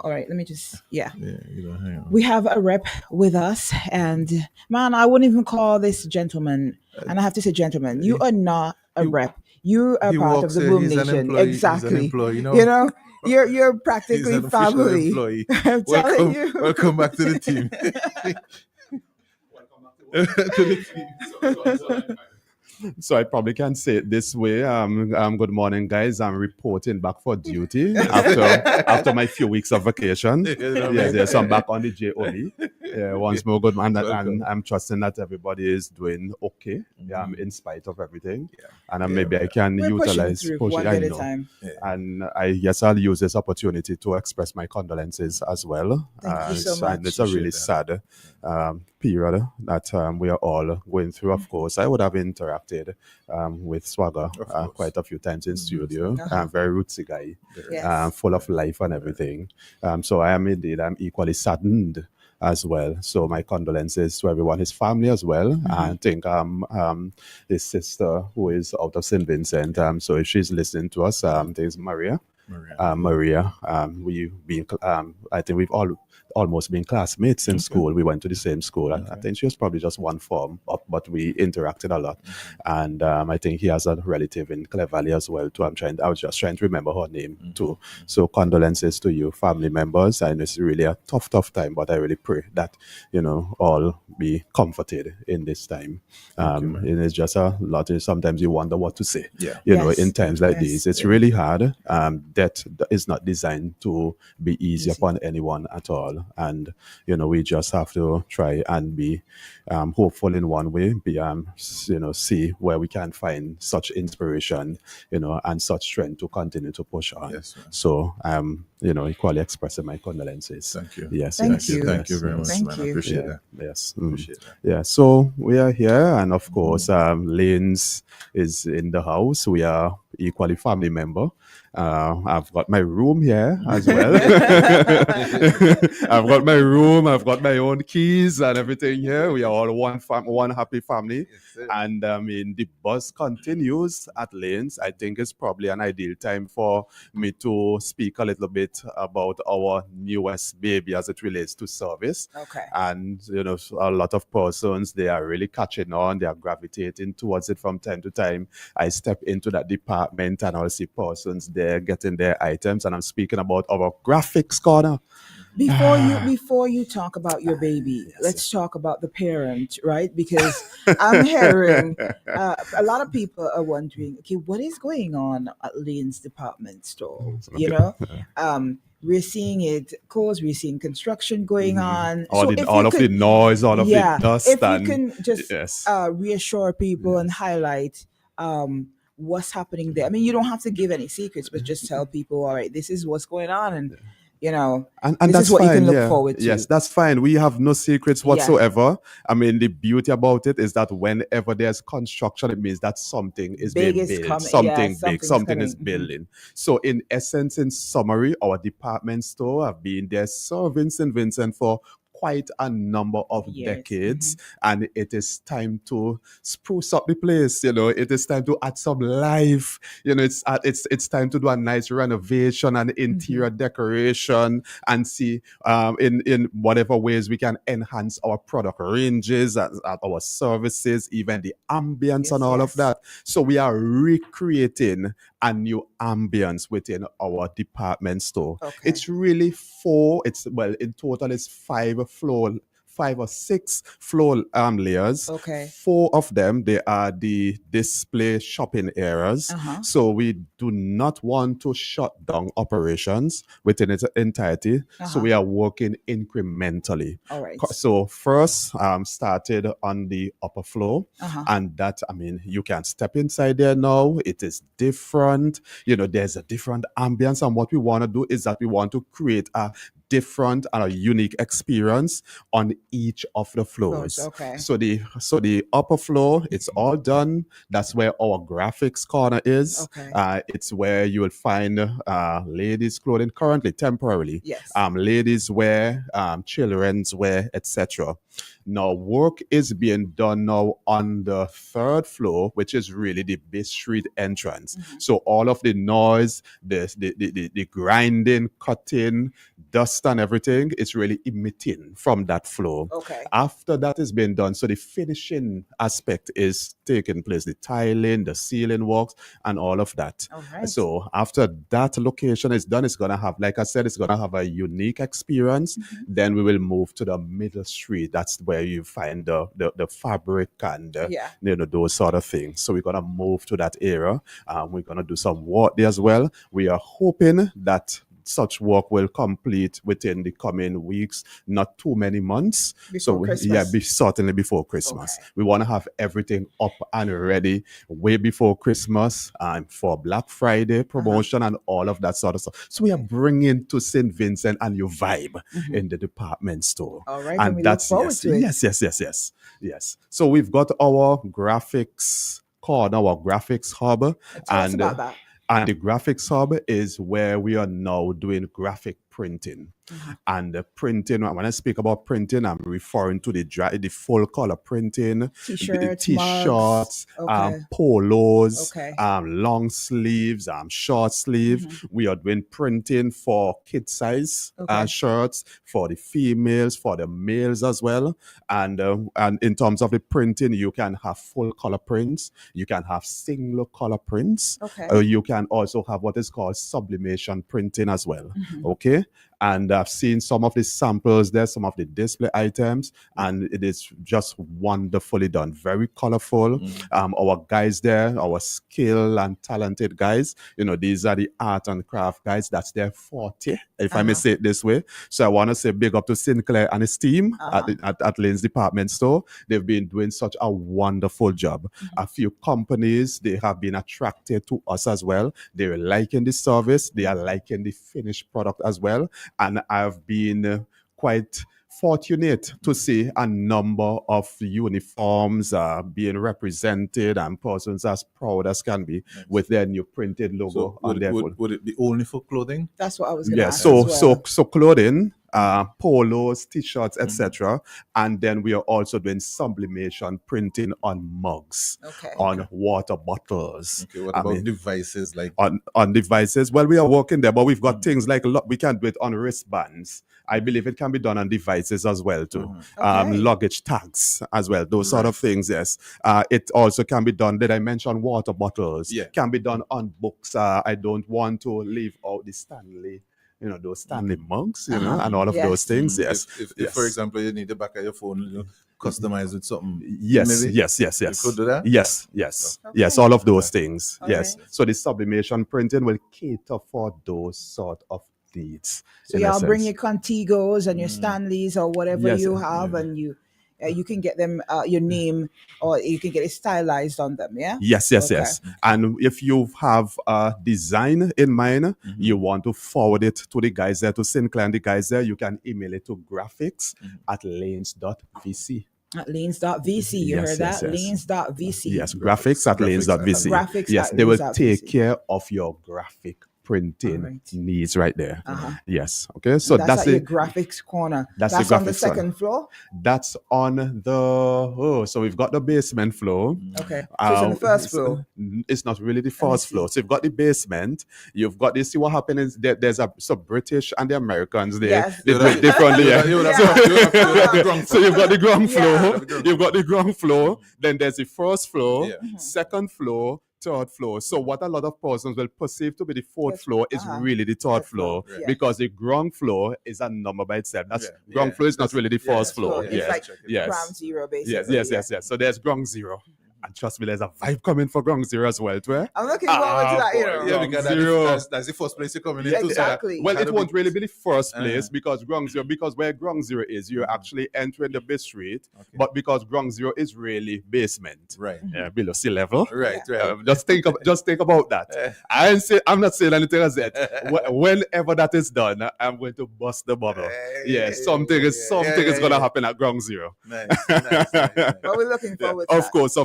all right, let me just You know, hang on. we have a rep with us, and man, I wouldn't even call this gentleman, and I have to say gentleman. You are not a rep. You are he part of walks the here, Boom he's an Nation. employee, he's an Exactly. employee, you know. You know, you're He's an practically official family. employee. I'm telling you. Welcome back to the team. To the team. So I probably can say it this way. Good morning, guys. I'm reporting back for duty after my few weeks of vacation. Yes, so I'm back on the JOB. Once more, good man. And I'm trusting that everybody is doing okay. In spite of everything. And maybe I can We're pushing utilize through pushing. one I day at a know. time. And I'll use this opportunity to express my condolences as well. Thank you so And much. it's a really sad period that we are all going through. Of course, I would have interacted with Swagger quite a few times in studio. Very rootsy guy, Yes. full of life and everything. So I'm equally saddened as well. So my condolences to everyone, his family as well. I think his sister who is out of St. Vincent. So if she's listening to us, there's Maria. Maria. I think we've almost been classmates in school. We went to the same school. I think she was probably just one form up, but we interacted a lot. And I think he has a relative in Clear Valley as well too. I was just trying to remember her name too. So condolences to you, family members. I know it's really a tough time, but I really pray that, all be comforted in this time. And it's just a lot. Sometimes you wonder what to say. In times like these, it's really hard. Death is not designed to be easy upon anyone at all. And we just have to try and be hopeful in one way, see where we can find such inspiration, and such strength to continue to push on. So equally expressing my condolences. Thank you. Yes. Thank you. yes, Thank you very yes. much, man. I appreciate that. Yes. Appreciate that. Yeah. So we are here, and of course, Lanes is in the house. We are equally family member. I've got my room here as well. I've got my room. I've got my own keys and everything here. We are all one happy family. And the buzz continues at Lanes. I think it's probably an ideal time for me to speak a little bit about our newest baby as it relates to service. Okay. And a lot of persons, they are really catching on. They are gravitating towards it from time to time. I step into that department and I'll see persons there there getting their items. And I'm speaking about our graphics corner. Before you talk about your baby, let's talk about the parent, right? Because I'm hearing a lot of people are wondering, okay, what is going on at Lane's department store? You know, we're seeing it cause we're seeing construction going on. All So the if all you of the could, noise, all of the dust, if you and can just yes. reassure people and highlight what's happening there. I mean, you don't have to give any secrets, but just tell people, all right, this is what's going on, and you know, And this that's is what fine, you can look yeah. forward to. Yes, that's fine. We have no secrets Yeah. whatsoever. I mean, the beauty about it is that whenever there's construction, it means that something is Big being is built, coming. Yeah, something big, something's something is coming. building. So, in essence, in summary, our department store have been there serving St. Vincent for quite a number of decades, and it is time to spruce up the place. You know, it is time to add some life. You know, it's time to do a nice renovation and interior decoration, and see in whatever ways we can enhance our product ranges, our services, even the ambience and all of that. So we are recreating a new ambience within our department store. It's really in total it's 5 or 6 floor layers. Okay. 4 of them, they are the display shopping areas. So we do not want to shut down operations within its entirety. So we are working incrementally. All right. So first started on the upper floor, Uh-huh. and that, I mean, you can step inside there now. It is different. You know, there's a different ambience, and what we want to do is that we want to create a different and a unique experience on each of the floors. Okay. So the upper floor, it's all done. That's where our graphics corner is. Okay. It's where you will find ladies' clothing currently, temporarily. Yes. Ladies' wear, children's wear, etc. Now, work is being done now on the 3rd floor, which is really the Bay Street entrance. So all of the noise, the grinding, cutting, dust and everything is really emitting from that floor. Okay. After that has been done, so the finishing aspect is taking place, the tiling, the ceiling works, and all of that. All right. So after that location is done, it's going to have, like I said, it's going to have a unique experience. Then we will move to the middle street. That's where you find the fabric and you know, those sort of things. So we're going to move to that area. We're going to do some work there as well. We are hoping that such work will complete within the coming weeks, not too many months. Before Christmas? Certainly before Christmas. We want to have everything up and ready way before Christmas and for Black Friday promotion and all of that sort of stuff. So we are bringing to St. Vincent a new vibe in the department store. All right, and we look forward to it. Yes. So we've got our graphics corner, our graphics hub, Tell us about that. and the graphics hub is where we are now doing graphic printing. And the printing, when I speak about printing, I'm referring to the full color printing, T-shirts, t-shirts, mugs. Okay. polos, Okay. long sleeves, short sleeve. We are doing printing for kid size shirts, for the females, for the males as well. And in terms of the printing, you can have full color prints, you can have single color prints, you can also have what is called sublimation printing as well. Okay. And I've seen some of the samples there, some of the display items, and it is just wonderfully done. Very colorful. Our guys there, our skilled and talented guys, you know, these are the art and craft guys. That's their forte, if I may say it this way. So I want to say big up to Sinclair and his team at Lane's department store. They've been doing such a wonderful job. A few companies, they have been attracted to us as well. They're liking the service. They are liking the finished product as well. And I've been quite fortunate to see a number of uniforms being represented and persons as proud as can be with their new printed logo on their would it be only for clothing? That's what I was going to ask. So clothing, polos, t-shirts, etc. And then we are also doing sublimation printing on mugs, on water bottles. Okay, what about devices like on devices? Well, we are working there, but we've got things like we can do it on wristbands. I believe it can be done on devices as well too. Luggage tags as well, those sort of things. Yes, it also can be done. Did I mention water bottles? Yeah, can be done on books. I don't want to leave out the Stanley. Those Stanley mugs, and all of those things. Yes. If for example, you need the back of your phone, customize with something. Yes. maybe? Yes. You could do that? Yes. All of those things. Yes. So the sublimation printing will cater for those sort of needs. So y'all bring your Contigos and your Stanleys or whatever you have, and you can get them your name, or you can get it stylized on them. Yeah. Yes. And if you have a design in mind, you want to forward it to the guys there, to Sinclair and the guys there, you can email it to graphics@lanes.vc. At lanes.vc, you heard that? Lanes.vc. Yes, graphics@lanes.vc. Graphics yes, at they will lanes.vc. take care of your graphic printing needs right there. Yes. Okay. So that's at your graphics corner. That's on the the graphics second floor. That's on the so we've got the basement floor. Okay. So it's on the first floor. It's not really the first floor. So you've got the basement. You've got this. See what happened is there's some British and the Americans there. Yes. They do it differently. So you've got the ground floor. You've got the ground floor. Then there's the first floor, second floor, third floor. So what a lot of persons will perceive to be the fourth floor is really the third floor, because the ground floor is a number by itself. That's ground floor is not really the first floor. It's like ground zero, basically. Yes. So there's ground zero. And trust me, there's a vibe coming for ground zero as well, too. I'm looking forward to that, Yeah, because that's the first place you're coming into. Exactly. Well, it won't really be the first place because ground zero, because where ground zero is, you're actually entering the base street, but because ground zero is really basement, below sea level. Right. Just think about that. I'm not saying anything as that. Whenever that is done, I'm going to bust the bubble. Something is going to happen at ground zero. Nice. But we're looking forward to Of course.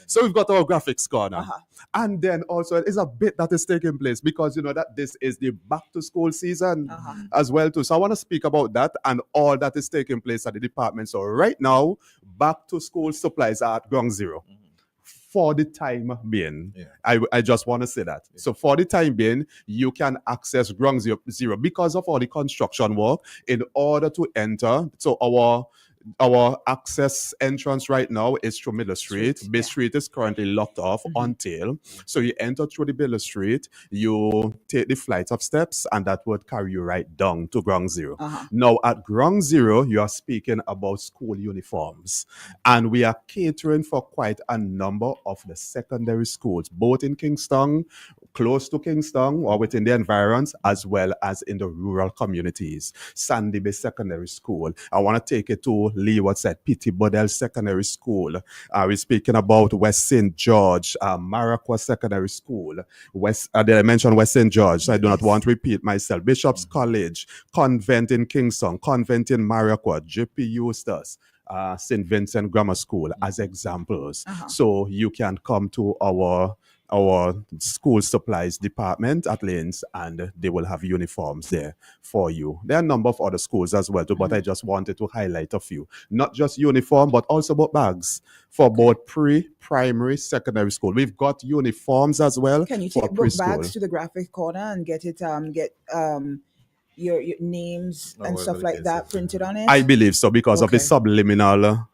So we've got our graphics corner. And then also it's a bit that is taking place because that this is the back to school season as well too. So I want to speak about that and all that is taking place at the department. So right now, back to school supplies are at ground zero. For the time being, I just want to say that. So for the time being, you can access ground zero because of all the construction work in order to enter. So our access entrance right now is through Miller Street. Bay Street is currently locked off until. So you enter through the Miller Street, you take the flight of steps, and that would carry you right down to ground zero. Now at ground zero, you are speaking about school uniforms. And we are catering for quite a number of the secondary schools, both in Kingston, close to Kingston, or within the environs, as well as in the rural communities. Sandy Bay Secondary School. I want to take it to Leeward said, P.T. Bodell Secondary School. We're speaking about West St. George, Maraqua Secondary School. Did I mention West St. George? So I do not want to repeat myself. Bishop's College, Convent in Kingston, Convent in Maraqua, J.P. Eustace, St. Vincent Grammar School as examples. So you can come to our school supplies department at Lanes and they will have uniforms there for you. There are a number of other schools as well too, but I just wanted to highlight a few. Not just uniform, but also about bags for both pre-primary, secondary school. We've got uniforms as well. Can you for take book preschool. bags to the graphic corner and get your names and stuff like that printed on it? I believe so because of the subliminal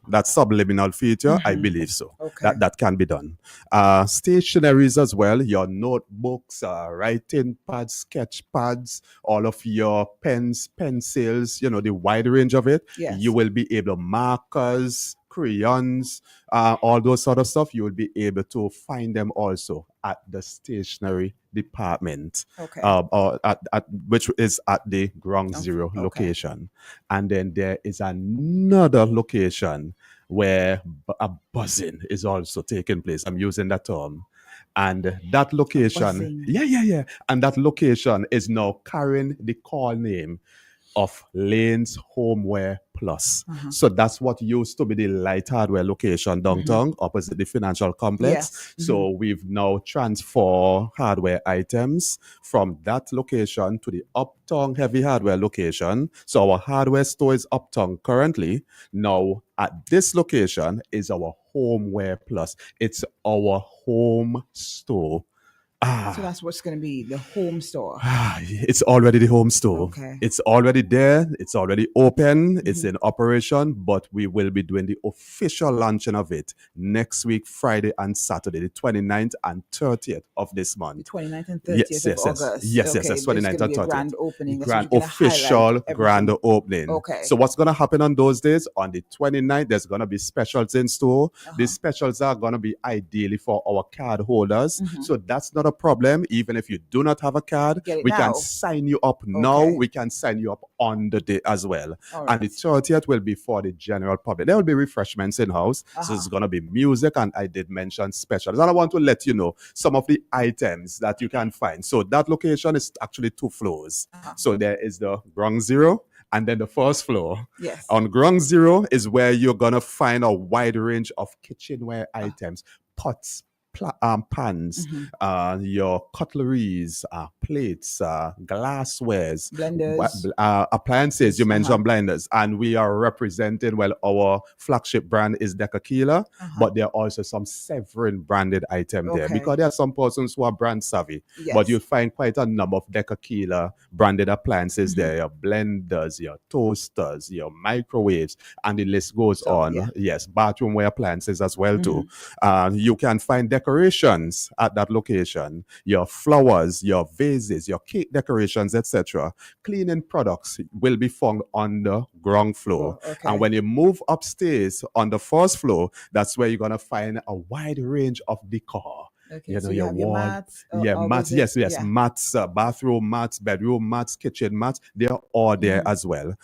feature. I believe so. That can be done. Stationaries as well, your notebooks, writing pads, sketch pads, all of your pens, pencils, the wide range of it. Yes. You will be able, markers, crayons, all those sort of stuff, you will be able to find them also at the stationery department, or at which is at the ground zero location. And then there is another location where a buzzing is also taking place. I'm using that term. And that location, and that location is now carrying the call name of Lanes Homeware Plus. Uh-huh. So that's what used to be the Light Hardware location downtown, opposite the financial complex. Yes. So we've now transferred hardware items from that location to the Uptown Heavy Hardware location. So our hardware store is Uptown currently. Now at this location is our Homeware Plus. It's our home store. So that's what's going to be the home store. It's already the home store. Okay. It's already there. It's already open. It's in operation, but we will be doing the official launching of it next week, Friday and Saturday, the 29th and 30th of this month. 29th and 30th of August. Yes, Okay, yes, there's 29th gonna and be a 30th. grand opening. That's Grand what you're gonna official highlight grand everything. opening. Okay. So what's going to happen on those days? On the 29th, there's going to be specials in store. These specials are going to be ideally for our card holders. So that's not a problem. Even if you do not have a card, Get it we now. can sign you up now. Okay. We can sign you up on the day as well. All And the 30th will be for the general public. There will be refreshments in house. So it's going to be music, and I did mention specials. And I want to let you know some of the items that you can find. So that location is actually 2 floors. So there is the ground zero and then the first floor. Yes. On ground zero is where you're going to find a wide range of kitchenware items, pots, pans, your cutleries, plates, glasswares, Blenders. appliances. You mentioned blenders, and we are representing. Well, our flagship brand is Decakila, but there are also some Severin branded items there Okay. because there are some persons who are brand savvy. Yes. But you'll find quite a number of Decakila branded appliances there. Your blenders, your toasters, your microwaves, and the list goes on. yeah. Yes, bathroom wear appliances as well too. You can find decorations at that location, your flowers, your vases, your cake decorations, etc. Cleaning products will be found on the ground floor. okay. And when you move upstairs on the first floor, that's where you're going to find a wide range of decor. Okay, You so know, you your have your wall, mats, all mats, those yes, things, yes, yeah. mats, bathroom mats, bedroom mats, kitchen mats, they're all there as well.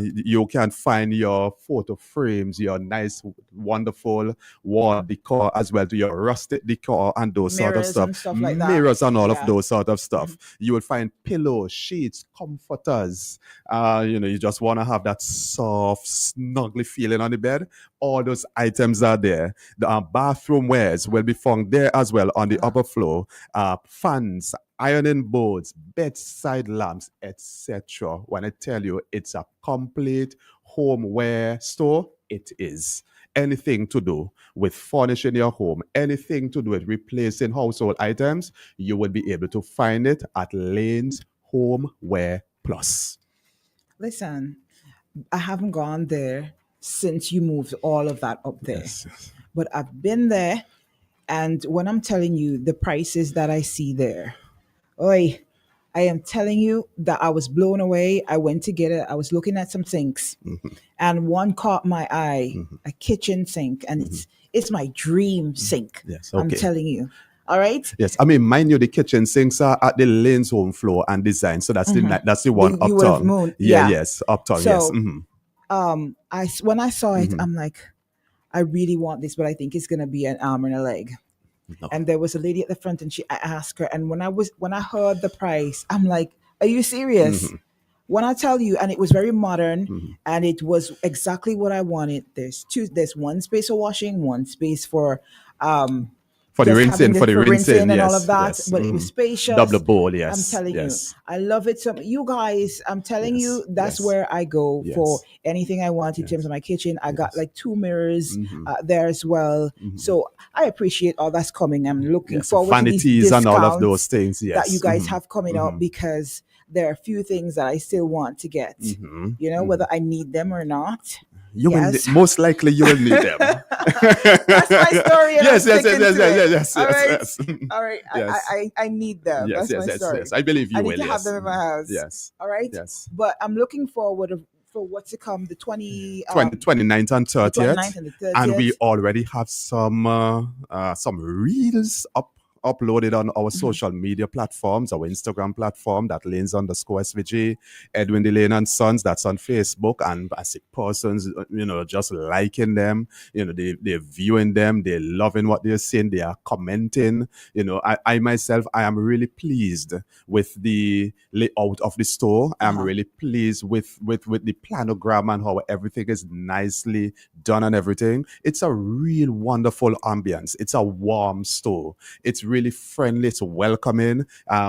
You can find your photo frames, your nice, wonderful wall decor as well, to your rustic decor and those sort of Mirrors stuff. and stuff like that. Mirrors and all Yeah. of those sort of stuff. You will find pillows, sheets, comforters. You just want to have that soft, snuggly feeling on the bed. All those items are there. The bathroom wares will be found there as well on the upper floor. Fans, ironing boards, bedside lamps, etc. When I tell you it's a complete homeware store, it is. Anything to do with furnishing your home, anything to do with replacing household items, you will be able to find it at Lane's Homeware Plus. Listen, I haven't gone there since you moved all of that up there. But I've been there, and when I'm telling you the prices that I see there, oi, I am telling you that I was blown away. I went to get it. I was looking at some sinks, and one caught my eye, a kitchen sink, and it's my dream sink. Yes, I'm okay. telling you. All right. Yes, I mean, mind you, the kitchen sinks are at the Lane's home floor and design, so that's the one You would have uptown. moved, Yeah, yeah. yes, uptown. So, yes. when I saw it, I'm like, I really want this, but I think it's gonna be an arm and a leg. And there was a lady at the front, and I asked her, and when I heard the price, I'm like, are you serious? When I tell you, and it was very modern, and it was exactly what I wanted. There's one space for washing, one space for For the just rinsing, having for the rinsing, and all yes, of that, yes. but it was spacious. Double bowl, yes, I'm telling yes. you, I love it. So you guys, I'm telling you, that's yes. where I go Yes. for anything I want in terms of my kitchen. I got like 2 mirrors there as well. So I appreciate all that's coming. I'm looking Yes, forward to these vanities and all of discounts those things, that yes. you guys have coming out, because there are a few things that I still want to get. You know, whether I need them or not. You will Yes. most likely you will need them. That's my story. and Yes, I'm yes, sticking yes, to yes, it. yes, All yes, right, yes. all right. Yes. I need them. Yes, That's yes, my yes, story. yes. I believe you I will. need to have Yes. them in my house. Yes. All right. Yes. But I'm looking forward for what's to come. The 29th and 30th. 29th and the 30th. And we already have some reels up upload it on our social media platforms, our Instagram platform, that Lanes_SVG, Edwin Delane and Sons, that's on Facebook. And I see persons, just liking them, they're viewing them, they're loving what they're saying, they are commenting. I myself, I am really pleased with the layout of the store. I'm really pleased with the planogram and how everything is nicely done and everything. It's a real wonderful ambience. It's a warm store. It's really friendly. It's welcoming.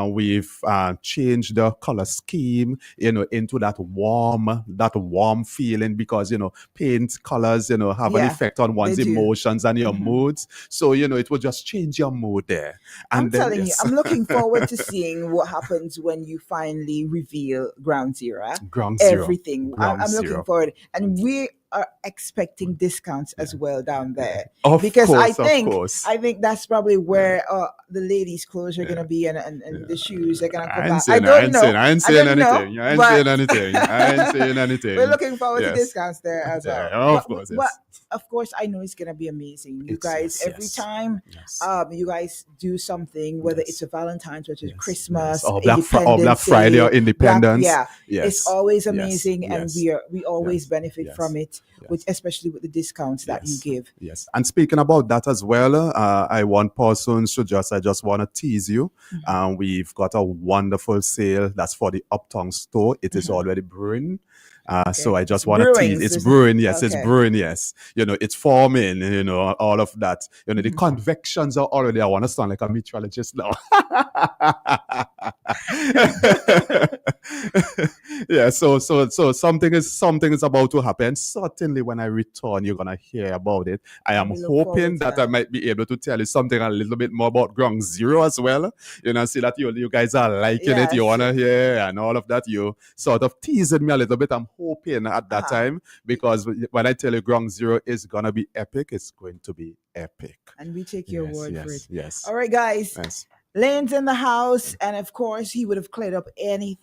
We've changed the color scheme, into that warm feeling, because paint colors, have an effect on one's emotions and your moods. So it will just change your mood there. And I'm telling you, I'm looking forward to seeing what happens when you finally reveal Ground Zero. Ground Zero. Everything. Ground I'm Zero. looking forward, and we are expecting discounts as well down there. Of because course, I think that's probably where the ladies' clothes are gonna be, and the shoes are gonna come out. I don't know. I ain't saying anything. I ain't saying anything. We're looking forward to discounts there as well. Of course, yes. But of course, I know it's gonna be amazing. You guys, every time you guys do something, whether it's a Valentine's, whether it's Christmas, or Black Friday or Independence, it's always amazing, and we always benefit from it, especially with the discounts that you give. Yes, and speaking about that as well, I want persons to I just want to tease you. We've got a wonderful sale that's for the Uptown store. It is already brewing. So I just want to tease. It's brewing, yes. Okay. It's brewing, yes. It's forming, all of that. The convections are already. I want to sound like a meteorologist now. Yeah. So something is about to happen. Certainly, when I return, you're gonna hear about it. I am hoping that I might be able to tell you something a little bit more about Ground Zero as well. See that you guys are liking it. You wanna hear and all of that. You sort of teasing me a little bit. I'm hoping at that time, because when I tell you Ground Zero is gonna be epic, it's going to be epic. And we take your word for it. Yes. All right, guys. Yes. Lane's in the house, and of course, he would have cleared up any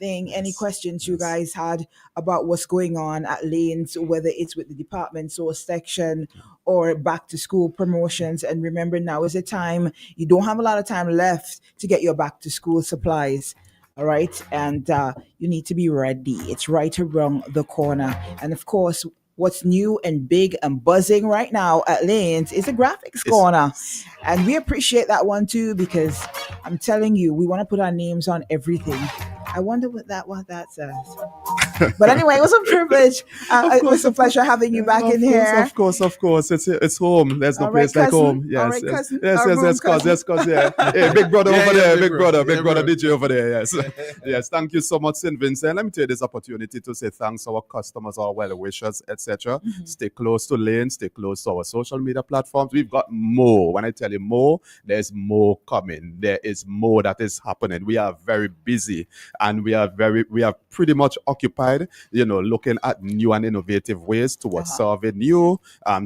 questions you guys had about what's going on at Lane's, whether it's with the department store section or back to school promotions. And remember, now is the time. You don't have a lot of time left to get your back to school supplies. All right. And you need to be ready. It's right around the corner. And of course, what's new and big and buzzing right now at Lane's is a graphics corner. And we appreciate that one too, because I'm telling you, we want to put our names on everything. I wonder what that says. But anyway, it was a privilege. It was a pleasure having you back in here. Of course. It's home. There's no place like home. Yes, cousin. Yeah. Hey, big brother over there. Big brother DJ over there. Yes. Yes. Thank you so much, St. Vincent. Let me take this opportunity to say thanks to our customers, our well-wishers, etc. Stay close to Lane. Stay close to our social media platforms. We've got more. When I tell you more, there's more coming. There is more that is happening. We are very busy, and we are pretty much occupied, looking at new and innovative ways towards serving you,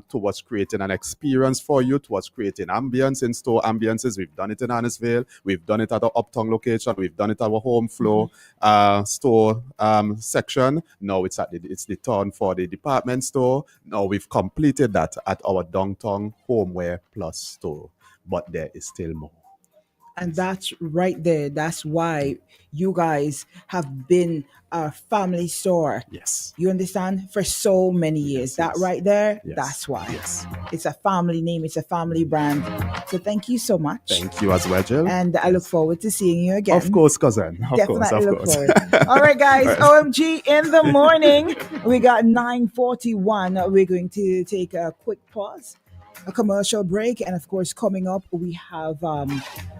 towards creating an experience for you, towards creating ambience in store ambiences. We've done it in Annisville. We've done it at our Uptown location. We've done it at our home floor store section. Now it's the turn for the department store. Now we've completed that at our downtown Homeware Plus store, but there is still more. And that's right there. That's why you guys have been a family store. Yes. You understand? For so many years. That right there, yes. That's why. Yes. It's a family name. It's a family brand. So thank you so much. Thank you as well, Jill. And I look forward to seeing you again. Of course, cousin. Of Definitely course. All right, guys. OMG in the morning. We got 9:41. We're going to take a quick pause, a commercial break, and of course, coming up, we have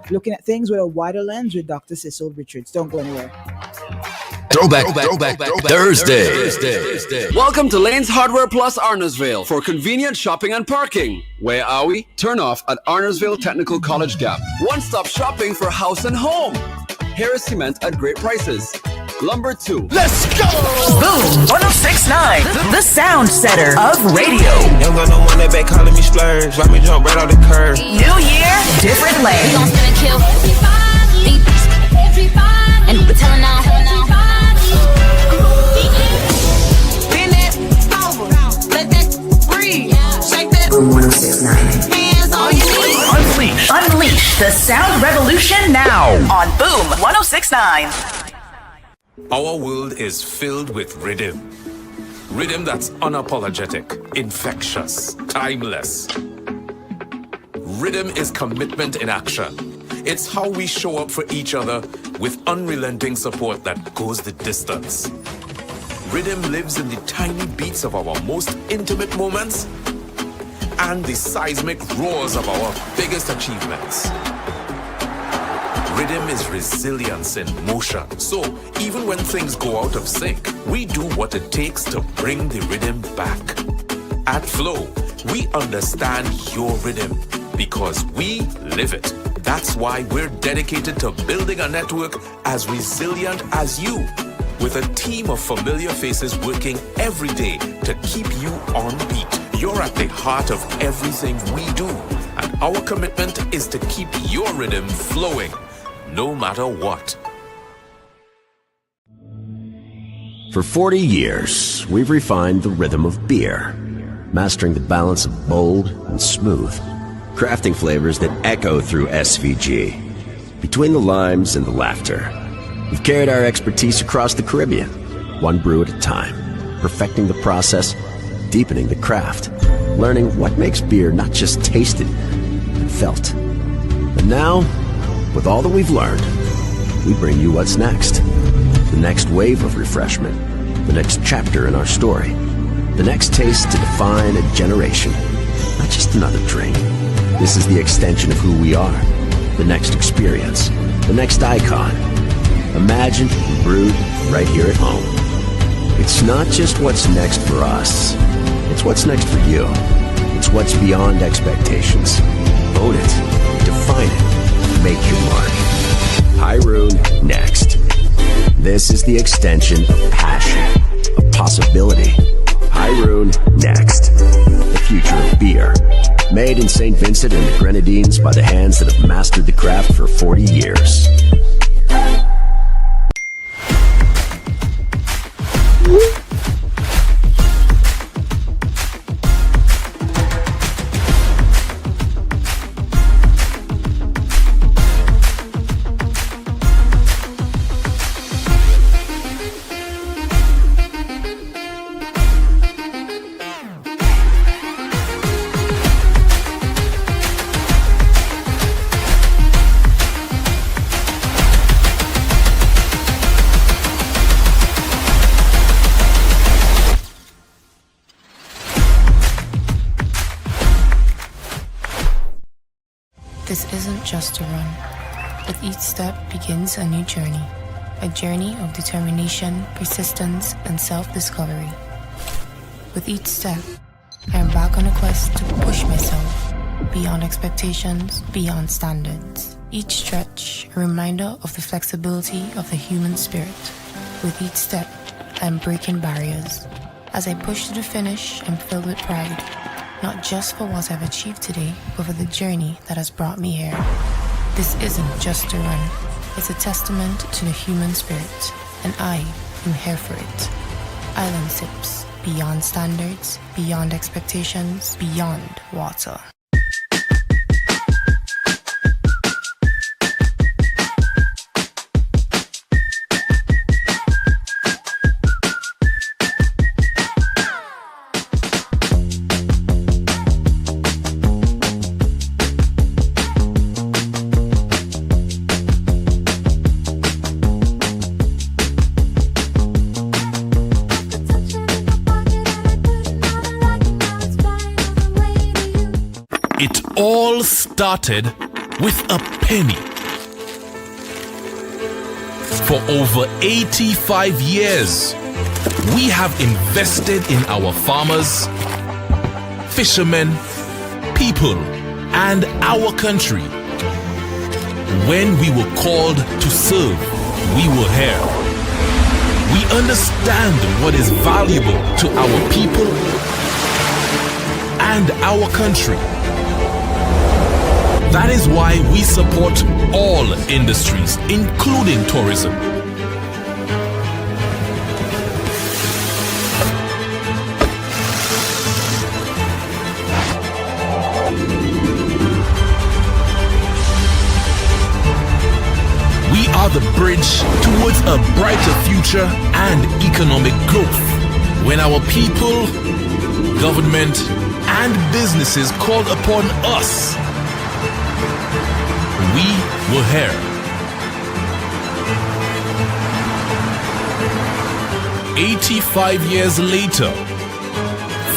looking at things with a wider lens with Dr. Cecil Richards. Don't go anywhere. Throwback Thursday. Welcome to Lane's Hardware Plus Arnoldsville for convenient shopping and parking. Where are we? Turn off at Arnoldsville Technical College Gap. One-stop shopping for house and home. Harris Cement at great prices. Lumber 2. Let's go! Boom 106.9, the sound setter of radio. Young got no one that back calling me splurge. Let me jump right off the curb. New year, different lane. We gon' spin and kill everybody. And we telling now. Bend that over. Let that breathe. Shake that. Boom 106.9. Hands on your knees. Unleash Catch the sound revolution now on Boom 1069. Our world is filled with rhythm. Rhythm that's unapologetic, infectious, timeless. Rhythm is commitment in action. It's how we show up for each other with unrelenting support that goes the distance. Rhythm lives in the tiny beats of our most intimate moments and the seismic roars of our biggest achievements. Rhythm is resilience in motion. So even when things go out of sync, we do what it takes to bring the rhythm back. At Flow, we understand your rhythm because we live it. That's why we're dedicated to building a network as resilient as you, with a team of familiar faces working every day to keep you on beat. You're at the heart of everything we do, and our commitment is to keep your rhythm flowing, no matter what. For 40 years, we've refined the rhythm of beer, mastering the balance of bold and smooth, crafting flavors that echo through SVG. Between the limes and the laughter, we've carried our expertise across the Caribbean, one brew at a time, perfecting the process, deepening the craft, learning what makes beer not just tasted, but felt. And now, with all that we've learned, we bring you what's next. The next wave of refreshment, the next chapter in our story, the next taste to define a generation, not just another drink. This is the extension of who we are, the next experience, the next icon, imagined and brewed right here at home. It's not just what's next for us, it's what's next for you. It's what's beyond expectations. Own it, define it, make your mark. Hyrule Next. This is the extension of passion, of possibility. Hyrule Next. The future of beer. Made in St. Vincent and the Grenadines by the hands that have mastered the craft for 40 years. This isn't just a run. With each step begins a new journey. A journey of determination, persistence, and self-discovery. With each step, I embark on a quest to push myself beyond expectations, beyond standards. Each stretch, a reminder of the flexibility of the human spirit. With each step, I am breaking barriers. As I push to the finish, I'm filled with pride. Not just for what I've achieved today, but for the journey that has brought me here. This isn't just a run. It's a testament to the human spirit, and I am here for it. Island Sips, beyond standards, beyond expectations, beyond water. All started with a penny. For over 85 years, we have invested in our farmers, fishermen, people, and our country. When we were called to serve, we were here. We understand what is valuable to our people and our country. That is why we support all industries, including tourism. are the bridge towards a brighter future and economic growth. When our people, government, and businesses called upon us, we were here. 85 years later,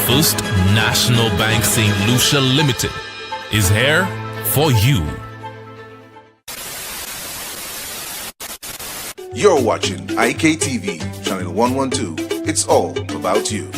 First National Bank St. Lucia Limited is here for you. You're watching IKTV, channel 112. It's all about you.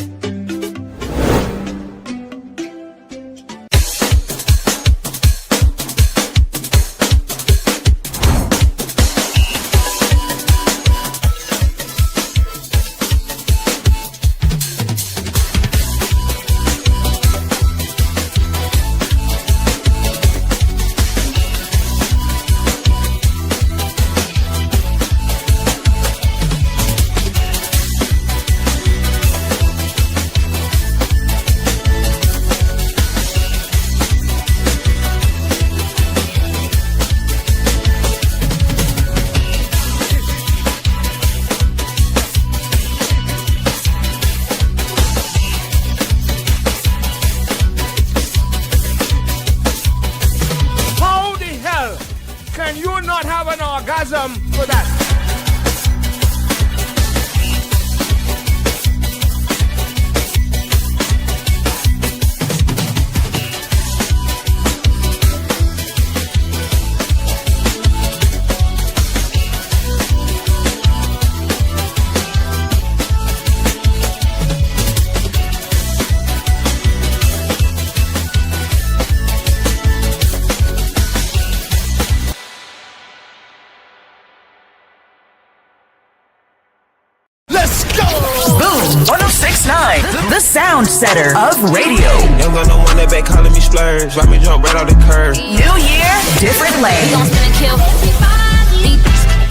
The sound setter of radio. Young got no one that back calling me splurge. Why me jump right off the curb? New year, different lane. We gon' spin and kill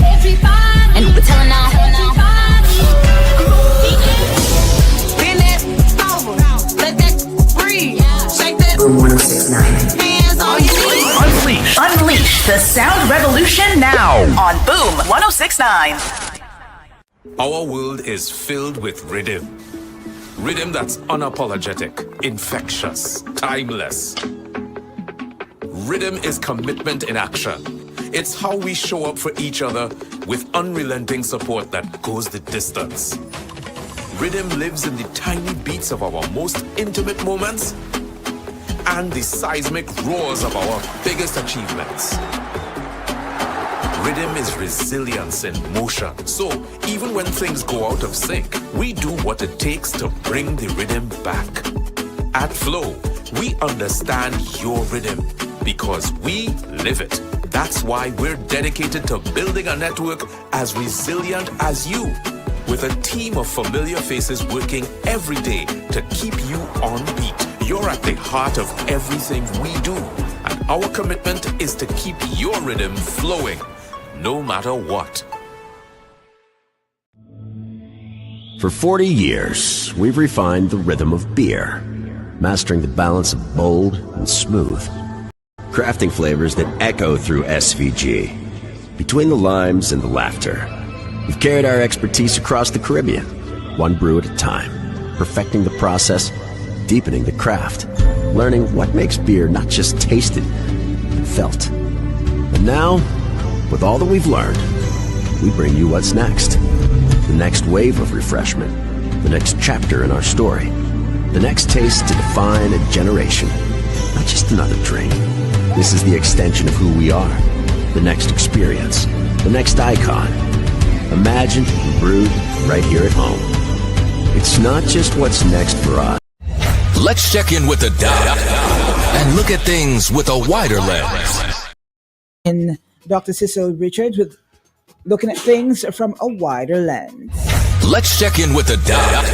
everybody. And we're telling now. Bend that over. Let that breathe. Shake that. Boom 1069. Hands on your knees. Unleash the sound revolution now on Boom 1069. Our world is filled with rhythm. Rhythm that's unapologetic, infectious, timeless. Rhythm is commitment in action. It's how we show up for each other with unrelenting support that goes the distance. Rhythm lives in the tiny beats of our most intimate moments and the seismic roars of our biggest achievements. Rhythm is resilience in motion. So, even when things go out of sync, we do what it takes to bring the rhythm back. At Flow, we understand your rhythm because we live it. That's why we're dedicated to building a network as resilient as you, with a team of familiar faces working every day to keep you on beat. You're at the heart of everything we do, and our commitment is to keep your rhythm flowing, no matter what. For 40 years, we've refined the rhythm of beer, mastering the balance of bold and smooth, crafting flavors that echo through SVG. Between the limes and the laughter, we've carried our expertise across the Caribbean, one brew at a time, perfecting the process, deepening the craft, learning what makes beer not just tasted, but felt. And now, with all that we've learned, we bring you what's next. The next wave of refreshment, the next chapter in our story, the next taste to define a generation, not just another drink. This is the extension of who we are, the next experience, the next icon, imagined and brewed right here at home. It's not just what's next for us. Let's check in with the doc and look at things with a wider lens. And Dr. Cecil Richards with looking at things from a wider lens. Let's check in with the doc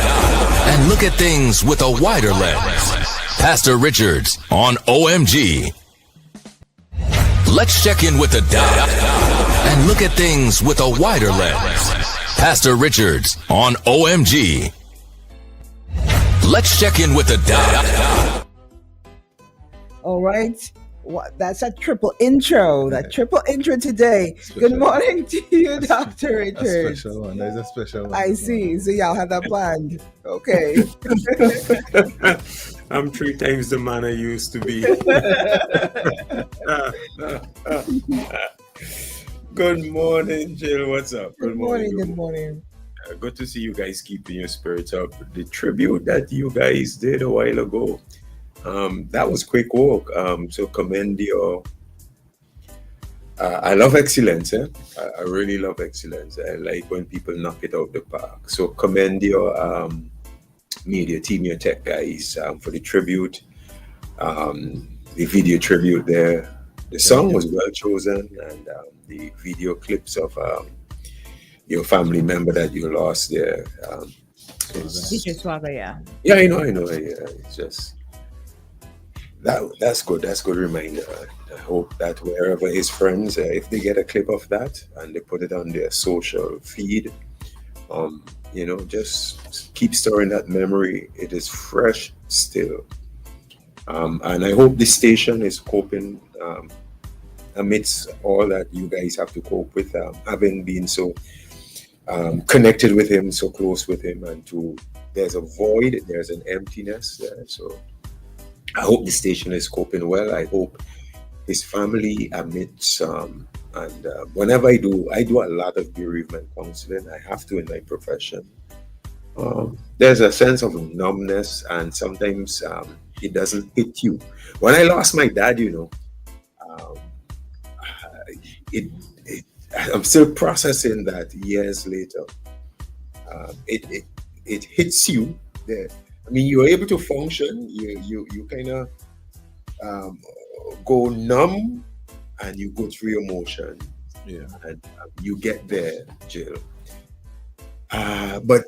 and look at things with a wider lens. Pastor Richards on OMG. Let's check in with the doc and look at things with a wider lens. Pastor Richards on OMG. Let's check in with the doc. All right. That's a triple intro. That triple intro today. Good morning to you, Dr. Richard. A special one. There's a special one. I see. So y'all have that planned. Okay. I'm 3 times the man I used to be. Good morning, Jill. What's up? Good morning. Good to see you guys keeping your spirits up. The tribute that you guys did a while ago, that was quick work. So commend your. I love excellence. I really love excellence. I like when people knock it out the park. So commend your media team, your tech guys, for the tribute, the video tribute there. The song was well chosen, and the video clips of your family member that you lost there. DJ Swagger, yeah. Yeah, I know. Yeah, it's just that's good. That's good reminder. I hope that wherever his friends, if they get a clip of that and they put it on their social feed, just keep storing that memory. It is fresh still. And I hope this station is coping amidst all that you guys have to cope with, having been so connected with him, so close with him, and there's a void, there's an emptiness there. So I hope the station is coping well. I hope his family amidst, and whenever I do a lot of bereavement counseling. I have to in my profession. There's a sense of numbness, and sometimes it doesn't hit you. When I lost my dad, I'm still processing that years later. It hits you there. I mean, you're able to function. You kind of go numb, and you go through your emotion. Yeah, and you get there, Jill. But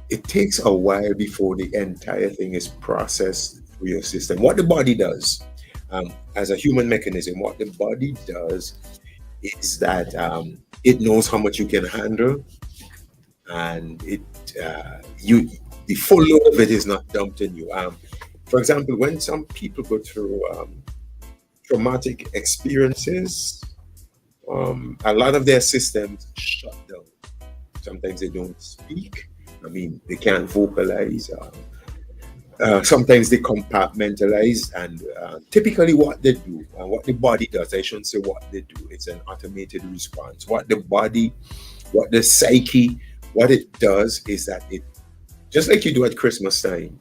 it takes a while before the entire thing is processed through your system. What the body does, as a human mechanism, what the body does is that it knows how much you can handle, and the full load of it is not dumped in you. For example, when some people go through traumatic experiences, a lot of their systems shut down. Sometimes they don't speak. I mean, they can't vocalize. Sometimes they compartmentalize, and typically what they do, and what the body does, I shouldn't say what they do, it's an automated response. What the psyche, what it does is that it, just like you do at Christmas time,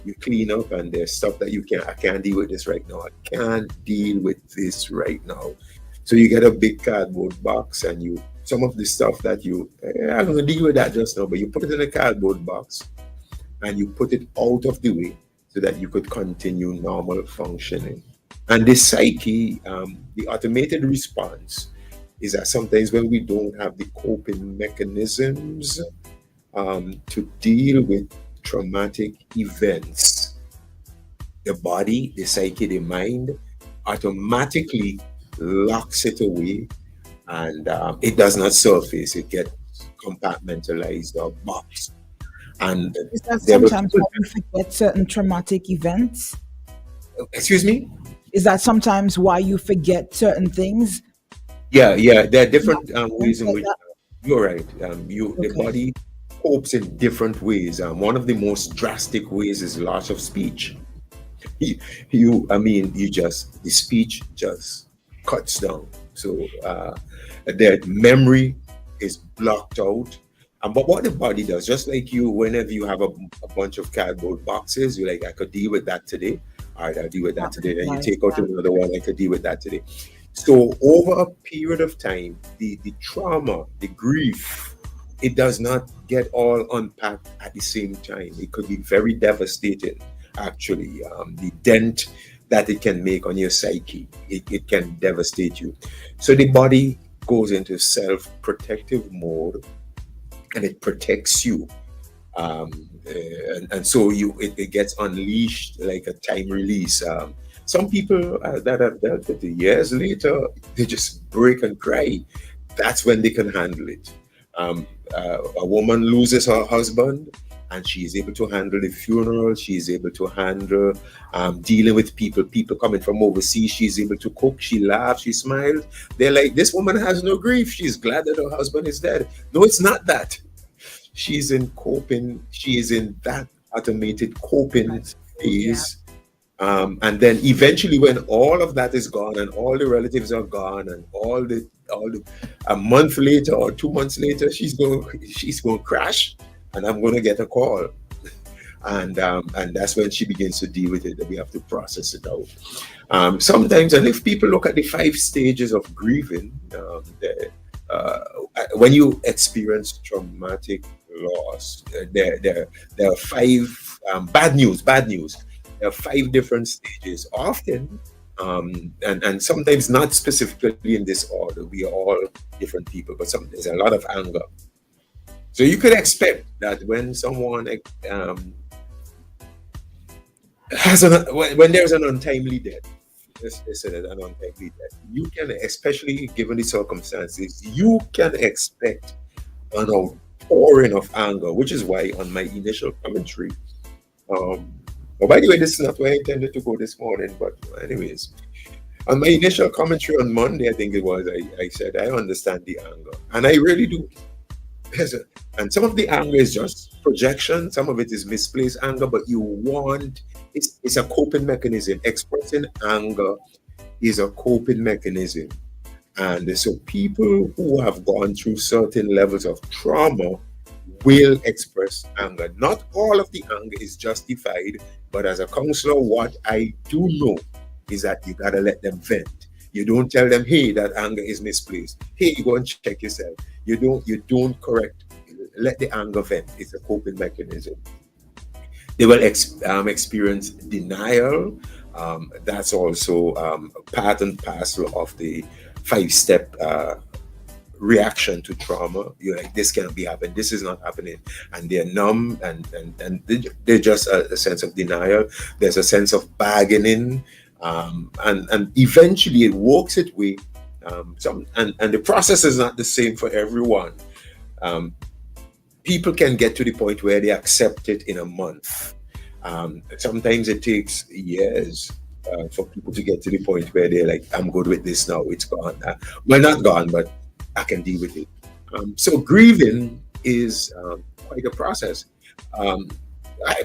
you clean up, and there's stuff that I can't deal with this right now. I can't deal with this right now. So you get a big cardboard box, and some of the stuff that I'm going to deal with that just now, but you put it in a cardboard box, and you put it out of the way so that you could continue normal functioning. And the psyche, the automated response, is that sometimes when we don't have the coping mechanisms to deal with traumatic events, the body, the psyche, the mind automatically locks it away, and it does not surface. It gets compartmentalized or boxed. And is that sometimes why you forget certain traumatic events? Excuse me? Is that sometimes why you forget certain things? Yeah. There are different ways in which you're right. The body copes in different ways. One of the most drastic ways is loss of speech. The speech just cuts down. So their memory is blocked out. But what the body does, just like you, whenever you have a bunch of cardboard boxes, you're like, I could deal with that today. All right, I'll deal with that today. Then you take out another one, I could deal with that today. So over a period of time, the trauma, the grief, it does not get all unpacked at the same time. It could be very devastating, actually. The dent that it can make on your psyche, it can devastate you. So the body goes into self-protective mode, and it protects you, and so it gets unleashed like a time release. Some people that have dealt with it years later, they just break and cry. That's when they can handle it. A woman loses her husband, and she is able to handle the funeral. She is able to handle dealing with people coming from overseas. She's able to cook. She laughs. She smiles. They're like, this woman has no grief. She's glad that her husband is dead. No, it's not that. She's in coping. She is in that automated coping phase. And then eventually, when all of that is gone and all the relatives are gone and all the a month later or 2 months later, she's going to crash, and I'm going to get a call, and that's when she begins to deal with it. That we have to process it out. Sometimes, and if people look at the 5 stages of grieving, when you experience traumatic loss, there are 5 bad news. There are 5 different stages, often, and sometimes not specifically in this order. We are all different people, but there's a lot of anger. So you could expect that when someone when there's an untimely death, let's say that an untimely death, you can, especially given the circumstances, you can expect an outpouring of anger, which is why on my initial commentary, by the way, this is not where I intended to go this morning, but anyways, on my initial commentary on Monday, I think it was, I said, I understand the anger, and I really do. And some of the anger is just projection, some of it is misplaced anger, but it's a coping mechanism. Expressing anger is a coping mechanism. And so people who have gone through certain levels of trauma will express anger. Not all of the anger is justified, but as a counselor, what I do know is that you gotta let them vent. You don't tell them, hey, that anger is misplaced. Hey, go and check yourself. You don't correct. Let the anger vent. It's a coping mechanism. They will experience denial. That's also part and parcel of the 5-step reaction to trauma. You're like, this can't be happening. This is not happening. And they're numb and they're just a sense of denial. There's a sense of bargaining. And eventually it works its way. And the process is not the same for everyone. People can get to the point where they accept it in a month. Sometimes it takes years for people to get to the point where they're like, I'm good with this now, it's gone. Well, not gone, but I can deal with it. So grieving is quite a process.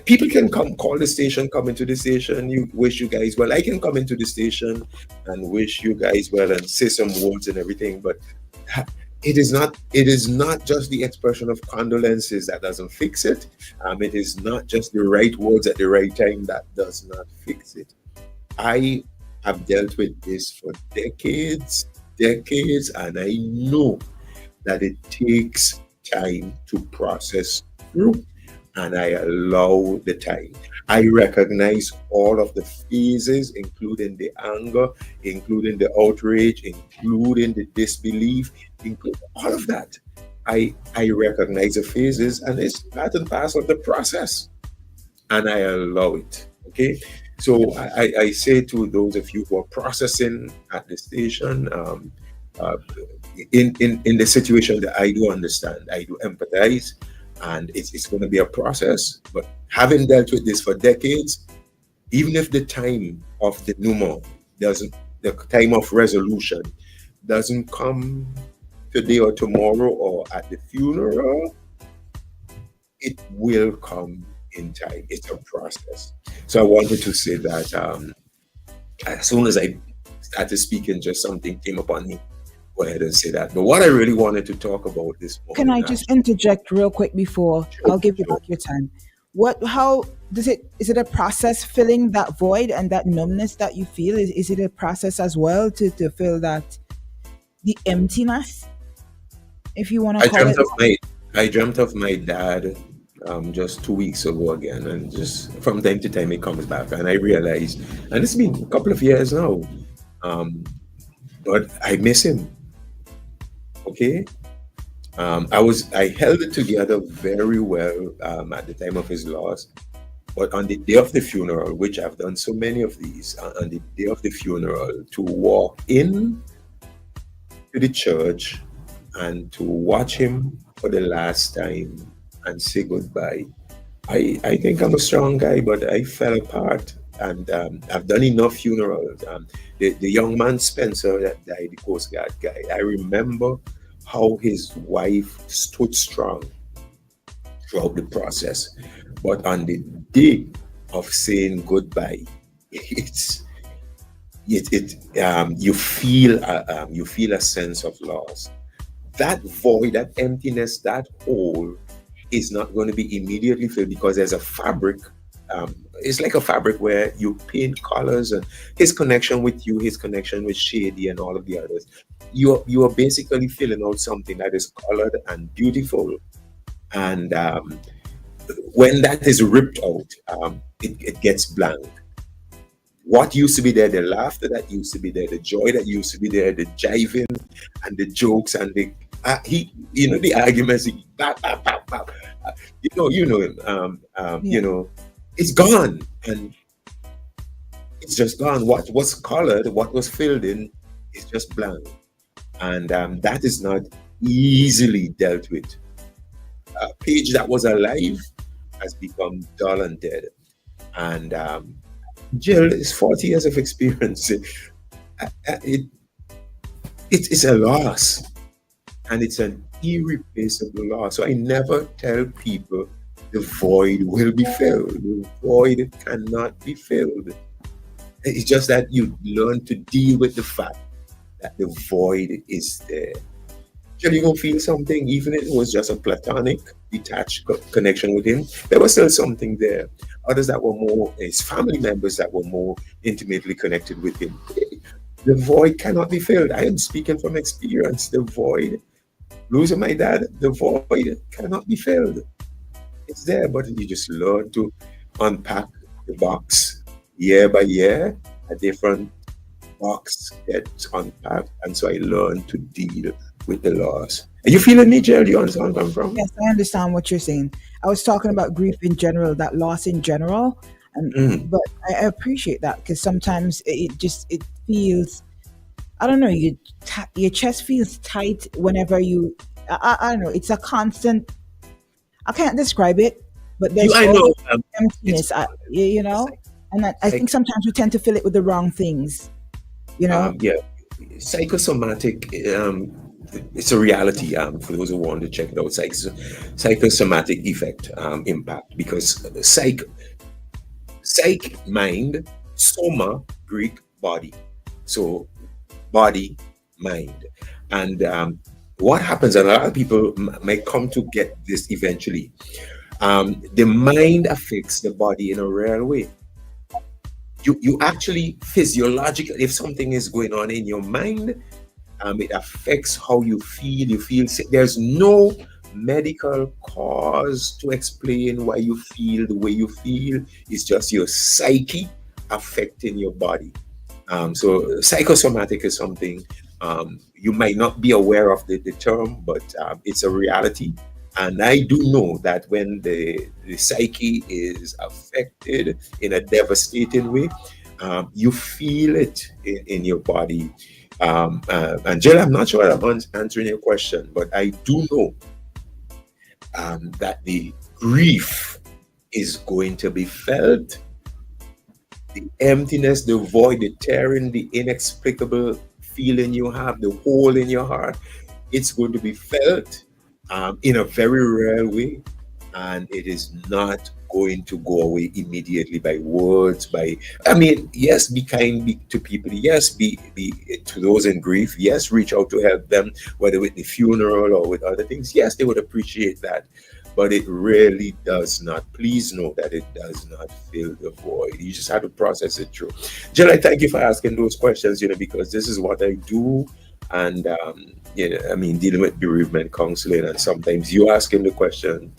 People can call the station, come into the station, you wish you guys well. I can come into the station and wish you guys well and say some words and everything, but it is not just the expression of condolences that doesn't fix it. It is not just the right words at the right time that does not fix it. I have dealt with this for decades, and I know that it takes time to process through, and I allow the time. I recognize all of the phases, including the anger, including the outrage, including the disbelief, including all of that. I recognize the phases, and it's part and parcel of the process, and I allow it. Okay, so I say to those of you who are processing at the station, in the situation that I do understand, I do empathize, and it's going to be a process. But having dealt with this for decades, even if the time of the denouement the time of resolution doesn't come today or tomorrow or at the funeral, it will come in time. It's a process. So I wanted to say that as soon as I started speaking, just something came upon me. Go ahead and say that. But what I really wanted to talk about this morning. Can I just interject real quick before I'll give you back your time? How does it? Is it a process filling that void and that numbness that you feel? Is it a process as well to fill that the emptiness, if you want to call it? I dreamt of my dad just 2 weeks ago again, and just from time to time it comes back, and I realized, and it's been a couple of years now, but I miss him. Okay, I held it together very well at the time of his loss, but on the day of the funeral, which I've done so many of these, on the day of the funeral, to walk in to the church and to watch him for the last time and say goodbye, I think I'm a strong guy, but I fell apart. And I've done enough funerals. The young man Spencer that died, the Coast Guard guy, I remember how his wife stood strong throughout the process. But on the day of saying goodbye, it's you feel a sense of loss. That void, that emptiness, that hole is not going to be immediately filled because there's a fabric. It's like a fabric where you paint colors, and his connection with you, his connection with Shady and all of the others. You are basically filling out something that is colored and beautiful. And when that is ripped out, it gets blank. What used to be there, the laughter that used to be there, the joy that used to be there, the jiving and the jokes and the the arguments, bap, bap, bap, bap. You know him. It's gone, and it's just gone. What was colored, what was filled in, is just blank, and that is not easily dealt with. A page that was alive has become dull and dead, and Jill is 40 years of experience. It's a loss, and it's an irreplaceable loss. So I never tell people the void will be filled. The void cannot be filled. It's just that you learn to deal with the fact that the void is there. Jill, you gonna feel something, even if it was just a platonic, detached connection with him. There was still something there. Others that were more, his family members that were more intimately connected with him. The void cannot be filled. I am speaking from experience. The void, losing my dad, the void cannot be filled. It's there, but you just learn to unpack the box year by year. A different box gets unpacked, and so I learned to deal with the loss. Are you feeling me, Jill? Do you understand where I'm from? Yes, I understand what you're saying. I was talking about grief in general, that loss in general, and but I appreciate that because sometimes it feels, I don't know, your chest feels tight whenever you. I don't know. It's a constant. I can't describe it, but there's always emptiness. And I think sometimes we tend to fill it with the wrong things. Psychosomatic. It's a reality for those who want to check it out. Psychosomatic effect impact, because psych mind, soma Greek body, so body mind, and what happens, and a lot of people might come to get this eventually. The mind affects the body in a real way. You actually physiologically, if something is going on in your mind, it affects how you feel. You feel sick. There's no medical cause to explain why you feel the way you feel. It's just your psyche affecting your body. So psychosomatic is something you might not be aware of the term, but it's a reality. And I do know that when the psyche is affected in a devastating way, you feel it in your body. And Jill, I'm not sure I'm answering your question, but I do know that the grief is going to be felt. The emptiness, the void, the tearing, the inexplicable feeling you have, the hole in your heart, it's going to be felt in a very real way. And it is not going to go away immediately by words, yes, be kind to people. Yes, be to those in grief. Yes, reach out to help them, whether with the funeral or with other things. Yes, they would appreciate that. But it really does not. Please know that it does not fill the void. You just have to process it through. Jill, I thank you for asking those questions, because this is what I do. And, dealing with bereavement counseling, and sometimes you asking the question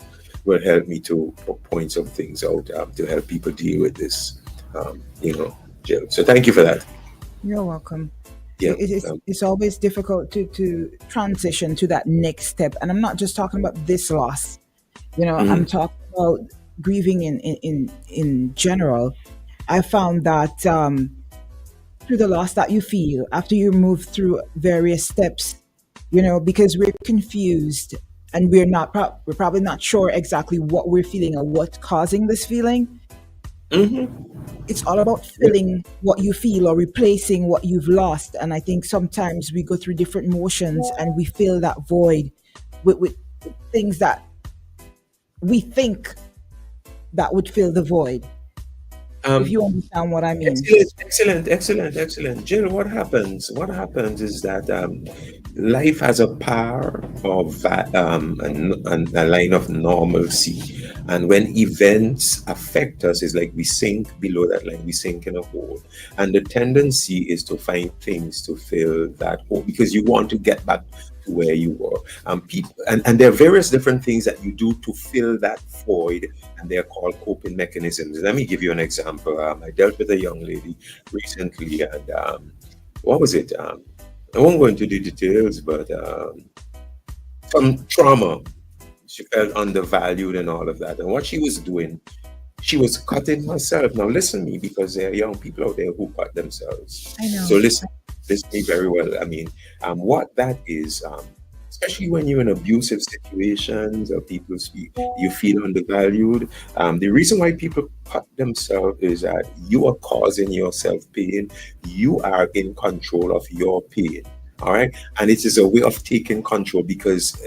will help me to point some things out to help people deal with this, Jill. So thank you for that. You're welcome. Yeah, it's always difficult to transition to that next step. And I'm not just talking about this loss. I'm talking about grieving in general. I found that through the loss that you feel after you move through various steps, because we're confused and we're probably not sure exactly what we're feeling or what's causing this feeling. It's all about filling what you feel or replacing what you've lost. And I think sometimes we go through different motions and we fill that void with things that we think that would fill the void. If you understand what I mean. Excellent. Jill, what happens? What happens is that life has a power of a line of normalcy. And when events affect us, it's like we sink below that line, we sink in a hole. And the tendency is to find things to fill that hole because you want to get back to where you were. And there are various different things that you do to fill that void, and they're called coping mechanisms. Let me give you an example. I dealt with a young lady recently, and what was it? I won't go into the details, but some trauma. She felt undervalued and all of that. And what she was doing, she was cutting herself. Now listen to me, because there are young people out there who cut themselves. I know. So listen to me very well. I mean, what that is, especially when you're in abusive situations or people speak, you feel undervalued. The reason why people cut themselves is that you are causing yourself pain. You are in control of your pain. All right. And it is a way of taking control because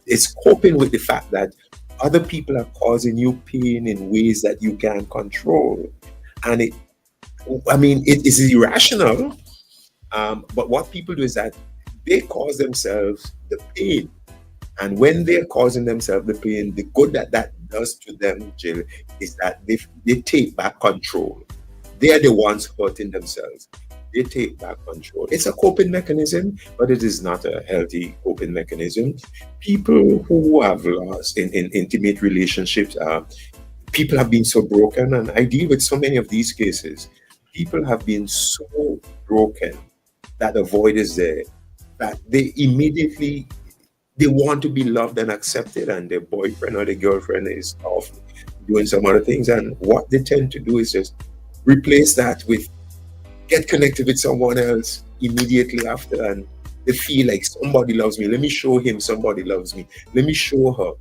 it's coping with the fact that other people are causing you pain in ways that you can't control. And it is irrational. But what people do is that they cause themselves the pain. And when they're causing themselves the pain, the good that does to them, Jill, is that they take back control. They're the ones hurting themselves. They take back control. It's a coping mechanism, but it is not a healthy coping mechanism. People who have lost in intimate relationships, people have been so broken, and I deal with so many of these cases. People have been so broken that the void is there, that they want to be loved and accepted, and their boyfriend or their girlfriend is off doing some other things. And what they tend to do is just replace that with get connected with someone else immediately after, and they feel like somebody loves me. Let me show him somebody loves me. Let me show her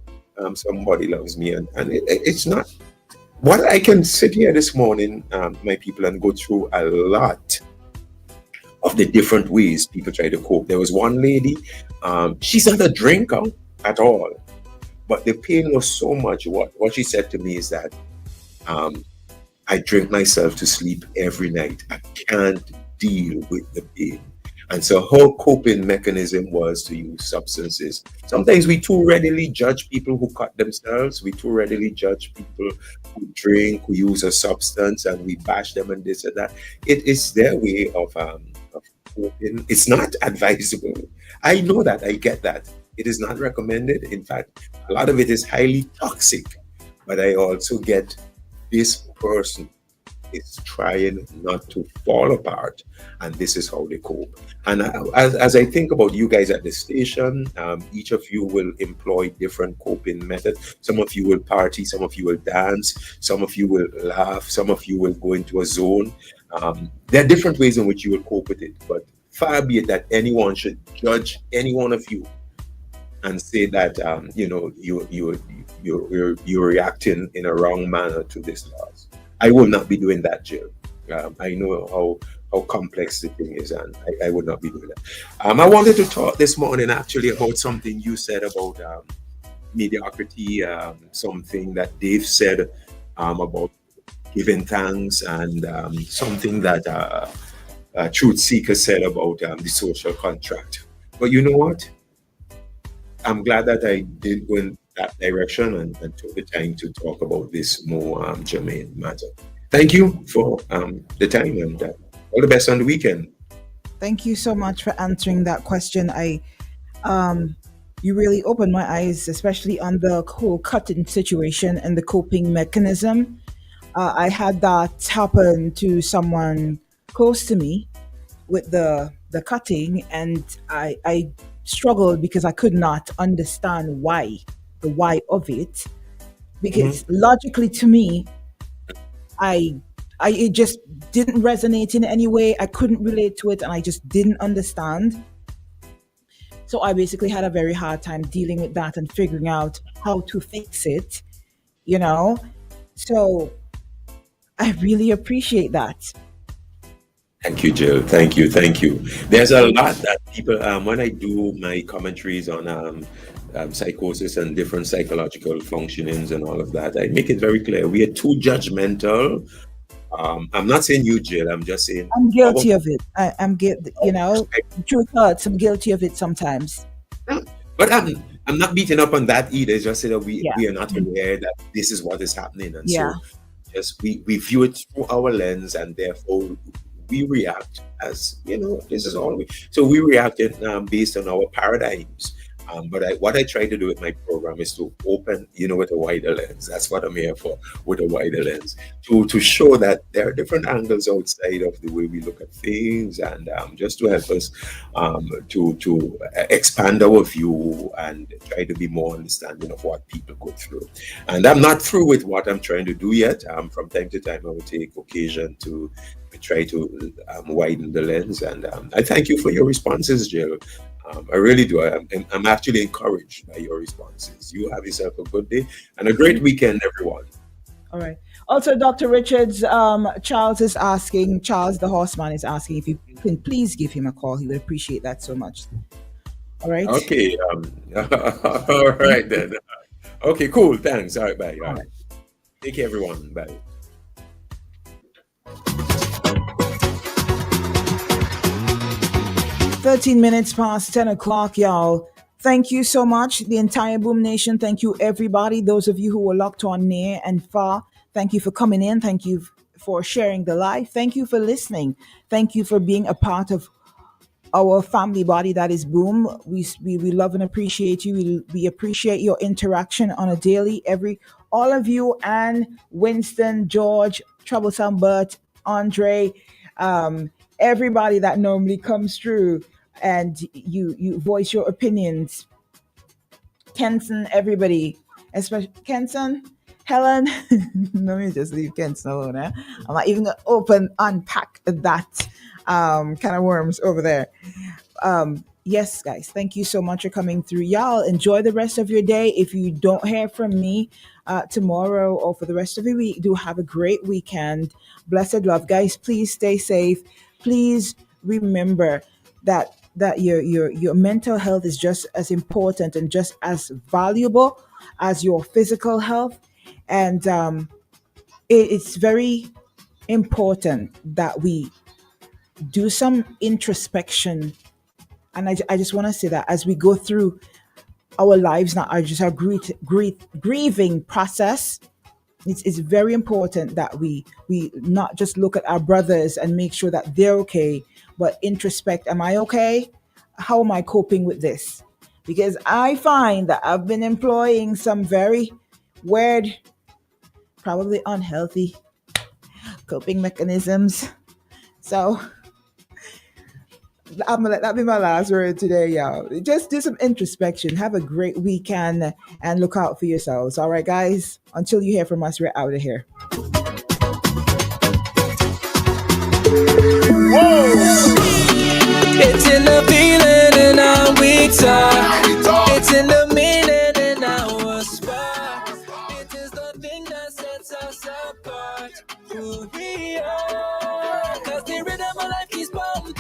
somebody loves me. And it's not what I can sit here this morning, my people, and go through a lot of the different ways people try to cope. There was one lady, she's not a drinker at all, but the pain was so much. What she said to me is that I drink myself to sleep every night. I can't deal with the pain. And so her coping mechanism was to use substances. Sometimes we too readily judge people who cut themselves. We too readily judge people who drink, who use a substance, and we bash them and this and that. It is their way of coping. It's not advisable. I know that. I get that. It is not recommended. In fact, a lot of it is highly toxic. But I also get this person is trying not to fall apart, and this is how they cope. And as I think about you guys at the station, each of you will employ different coping methods. Some of you will party, some of you will dance, some of you will laugh, some of you will go into a zone. There are different ways in which you will cope with it, but far be it that anyone should judge any one of you and say that you're reacting in a wrong manner to this loss. I will not be doing that, Jill. I know how complex the thing is, and I would not be doing that. I wanted to talk this morning actually about something you said about mediocrity, something that Dave said about giving thanks, and something that Truth Seeker said about the social contract. But you know what? I'm glad that I did go in that direction and took the time to talk about this more germane matter. Thank you for the time, and all the best on the weekend. Thank you so much for answering that question. You really opened my eyes, especially on the whole cutting situation and the coping mechanism. I had that happen to someone close to me with the cutting, and I struggled because I could not understand the why of it, because logically to me, it just didn't resonate in any way. I couldn't relate to it, and I just didn't understand. So I basically had a very hard time dealing with that and figuring out how to fix it, you know. So I really appreciate that. Thank you, Jill. Thank you. There's a lot that people, when I do my commentaries on psychosis and different psychological functionings and all of that, I make it very clear we are too judgmental. I'm not saying you, Jill. I'm just saying I'm guilty of it. I'm guilty, you know. True thoughts. I'm guilty of it sometimes. But I'm not beating up on that either. It's just that we are not aware that this is what is happening, and so just we view it through our lens, and therefore we react as, you know, this is all we reacted based on our paradigms. But what I try to do with my program is to open, you know, with a wider lens. That's what I'm here for, with a wider lens, to show that there are different angles outside of the way we look at things, and just to help us to expand our view and try to be more understanding of what people go through. And I'm not through with what I'm trying to do yet. From time to time, I will take occasion to try to widen the lens. And I thank you for your responses, Jill. I really do. I'm actually encouraged by your responses. You have yourself a good day and a great weekend, everyone. All right. Also, Dr. Richards, Charles the horseman is asking if you can please give him a call. He would appreciate that so much. All right. Okay. All right then. Okay, cool. Thanks. All right. Bye. All right. Take care, everyone. Bye. $13 past 10 o'clock, y'all. Thank you so much, the entire Boom Nation. Thank you, everybody. Those of you who were locked on near and far, thank you for coming in. Thank you for sharing the live. Thank you for listening. Thank you for being a part of our family body that is Boom. We love and appreciate you. We appreciate your interaction on a daily, all of you, and Winston, George, Troublesome Bert, Andre, everybody that normally comes through and you voice your opinions. Kenson, everybody, especially Kenson, Helen. Let me just leave Kenson alone. I'm not even gonna unpack that kind of worms over there. Yes, guys, thank you so much for coming through. Y'all enjoy the rest of your day. If you don't hear from me tomorrow or for the rest of the week, do have a great weekend. Blessed love, guys. Please stay safe. Please remember that your mental health is just as important and just as valuable as your physical health. And it's very important that we do some introspection. And I just want to say that as we go through our lives now, just our grieving process, it's very important that we not just look at our brothers and make sure that they're okay, but introspect. Am I okay? How am I coping with this? Because I find that I've been employing some very weird, probably unhealthy coping mechanisms. So I'm gonna let that be my last word today, y'all. Just do some introspection. Have a great weekend and look out for yourselves. All right, guys. Until you hear from us, we're out of here. Whoa! It's in the feeling in our weak side. It's in the meaning in our spot. It is the thing that sets us apart. Who we are. Cause the rhythm of life keeps pumping.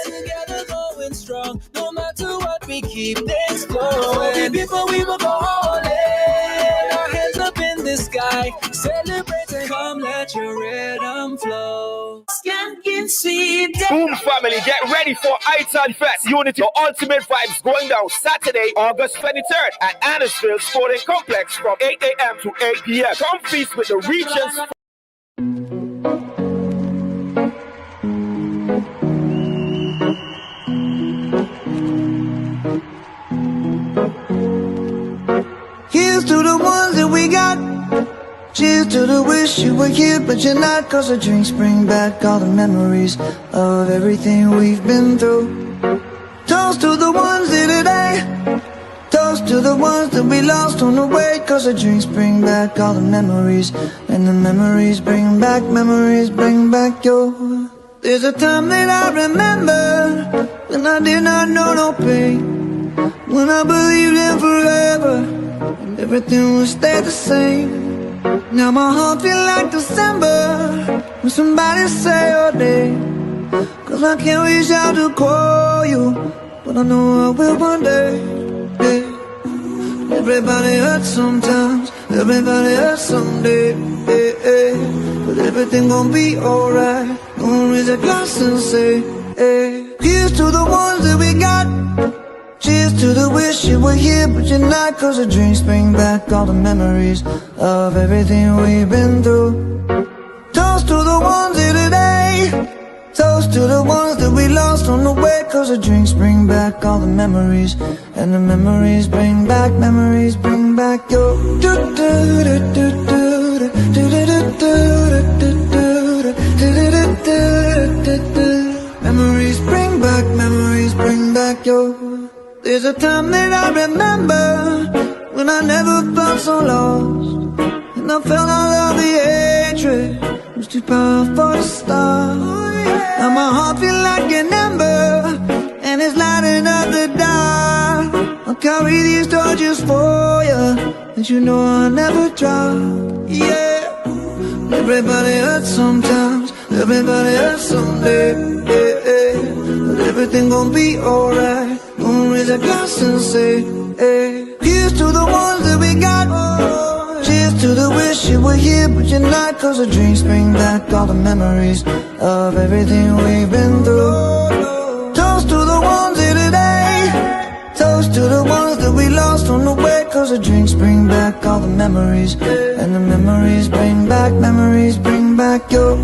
Together going strong. No matter what, we keep things flowing. Before we will go all in. Our hands up in the sky. Celebrating. Come let your rhythm flow. Skanking seed. Boom family, get ready for Iton Fest Unity, your ultimate vibes going down Saturday, August 23rd at Annisville Sporting Complex from 8 a.m. to 8 p.m. Come feast with the region's Here's to the ones that we got. Cheers to the wish you were here, but you're not. Cause the drinks bring back all the memories of everything we've been through. Toast to the ones here today. Toast to the ones that we lost on the way. Cause the drinks bring back all the memories. And the memories bring back your There's a time that I remember when I did not know no pain, when I believed in forever and everything would stay the same. Now my heart feel like December when somebody say your name, 'cause I can't reach out to call you, but I know I will one day. Yeah. Everybody hurts sometimes, everybody hurts someday. Yeah, yeah. But everything gon' be alright. Gonna raise a glass and say, hey, here's to the ones that we got. Cheers to the wish you were here but you're not, 'cause the drinks bring back all the memories of everything we've been through. Toast to the ones here today, toast to the ones that we lost on the way, 'cause the drinks bring back all the memories, and the memories bring back your memories bring back your. There's a time that I remember when I never felt so lost, and I felt all of the hatred was too powerful to stop. Now my heart feel like an ember, and it's lighting up the dark. I'll carry these torches for you, and you know I'll never drop. Yeah. Everybody hurts sometimes, everybody hurts someday. Yeah, yeah. But everything gon' be alright. Gonna raise a glass and say, hey, here's to the ones that we got. Cheers to the wish you were here but you're not, 'cause the drinks bring back all the memories of everything we've been through. Toast to the ones here today, toast to the ones that we lost on the way, 'cause the drinks bring back all the memories, and the memories bring back your.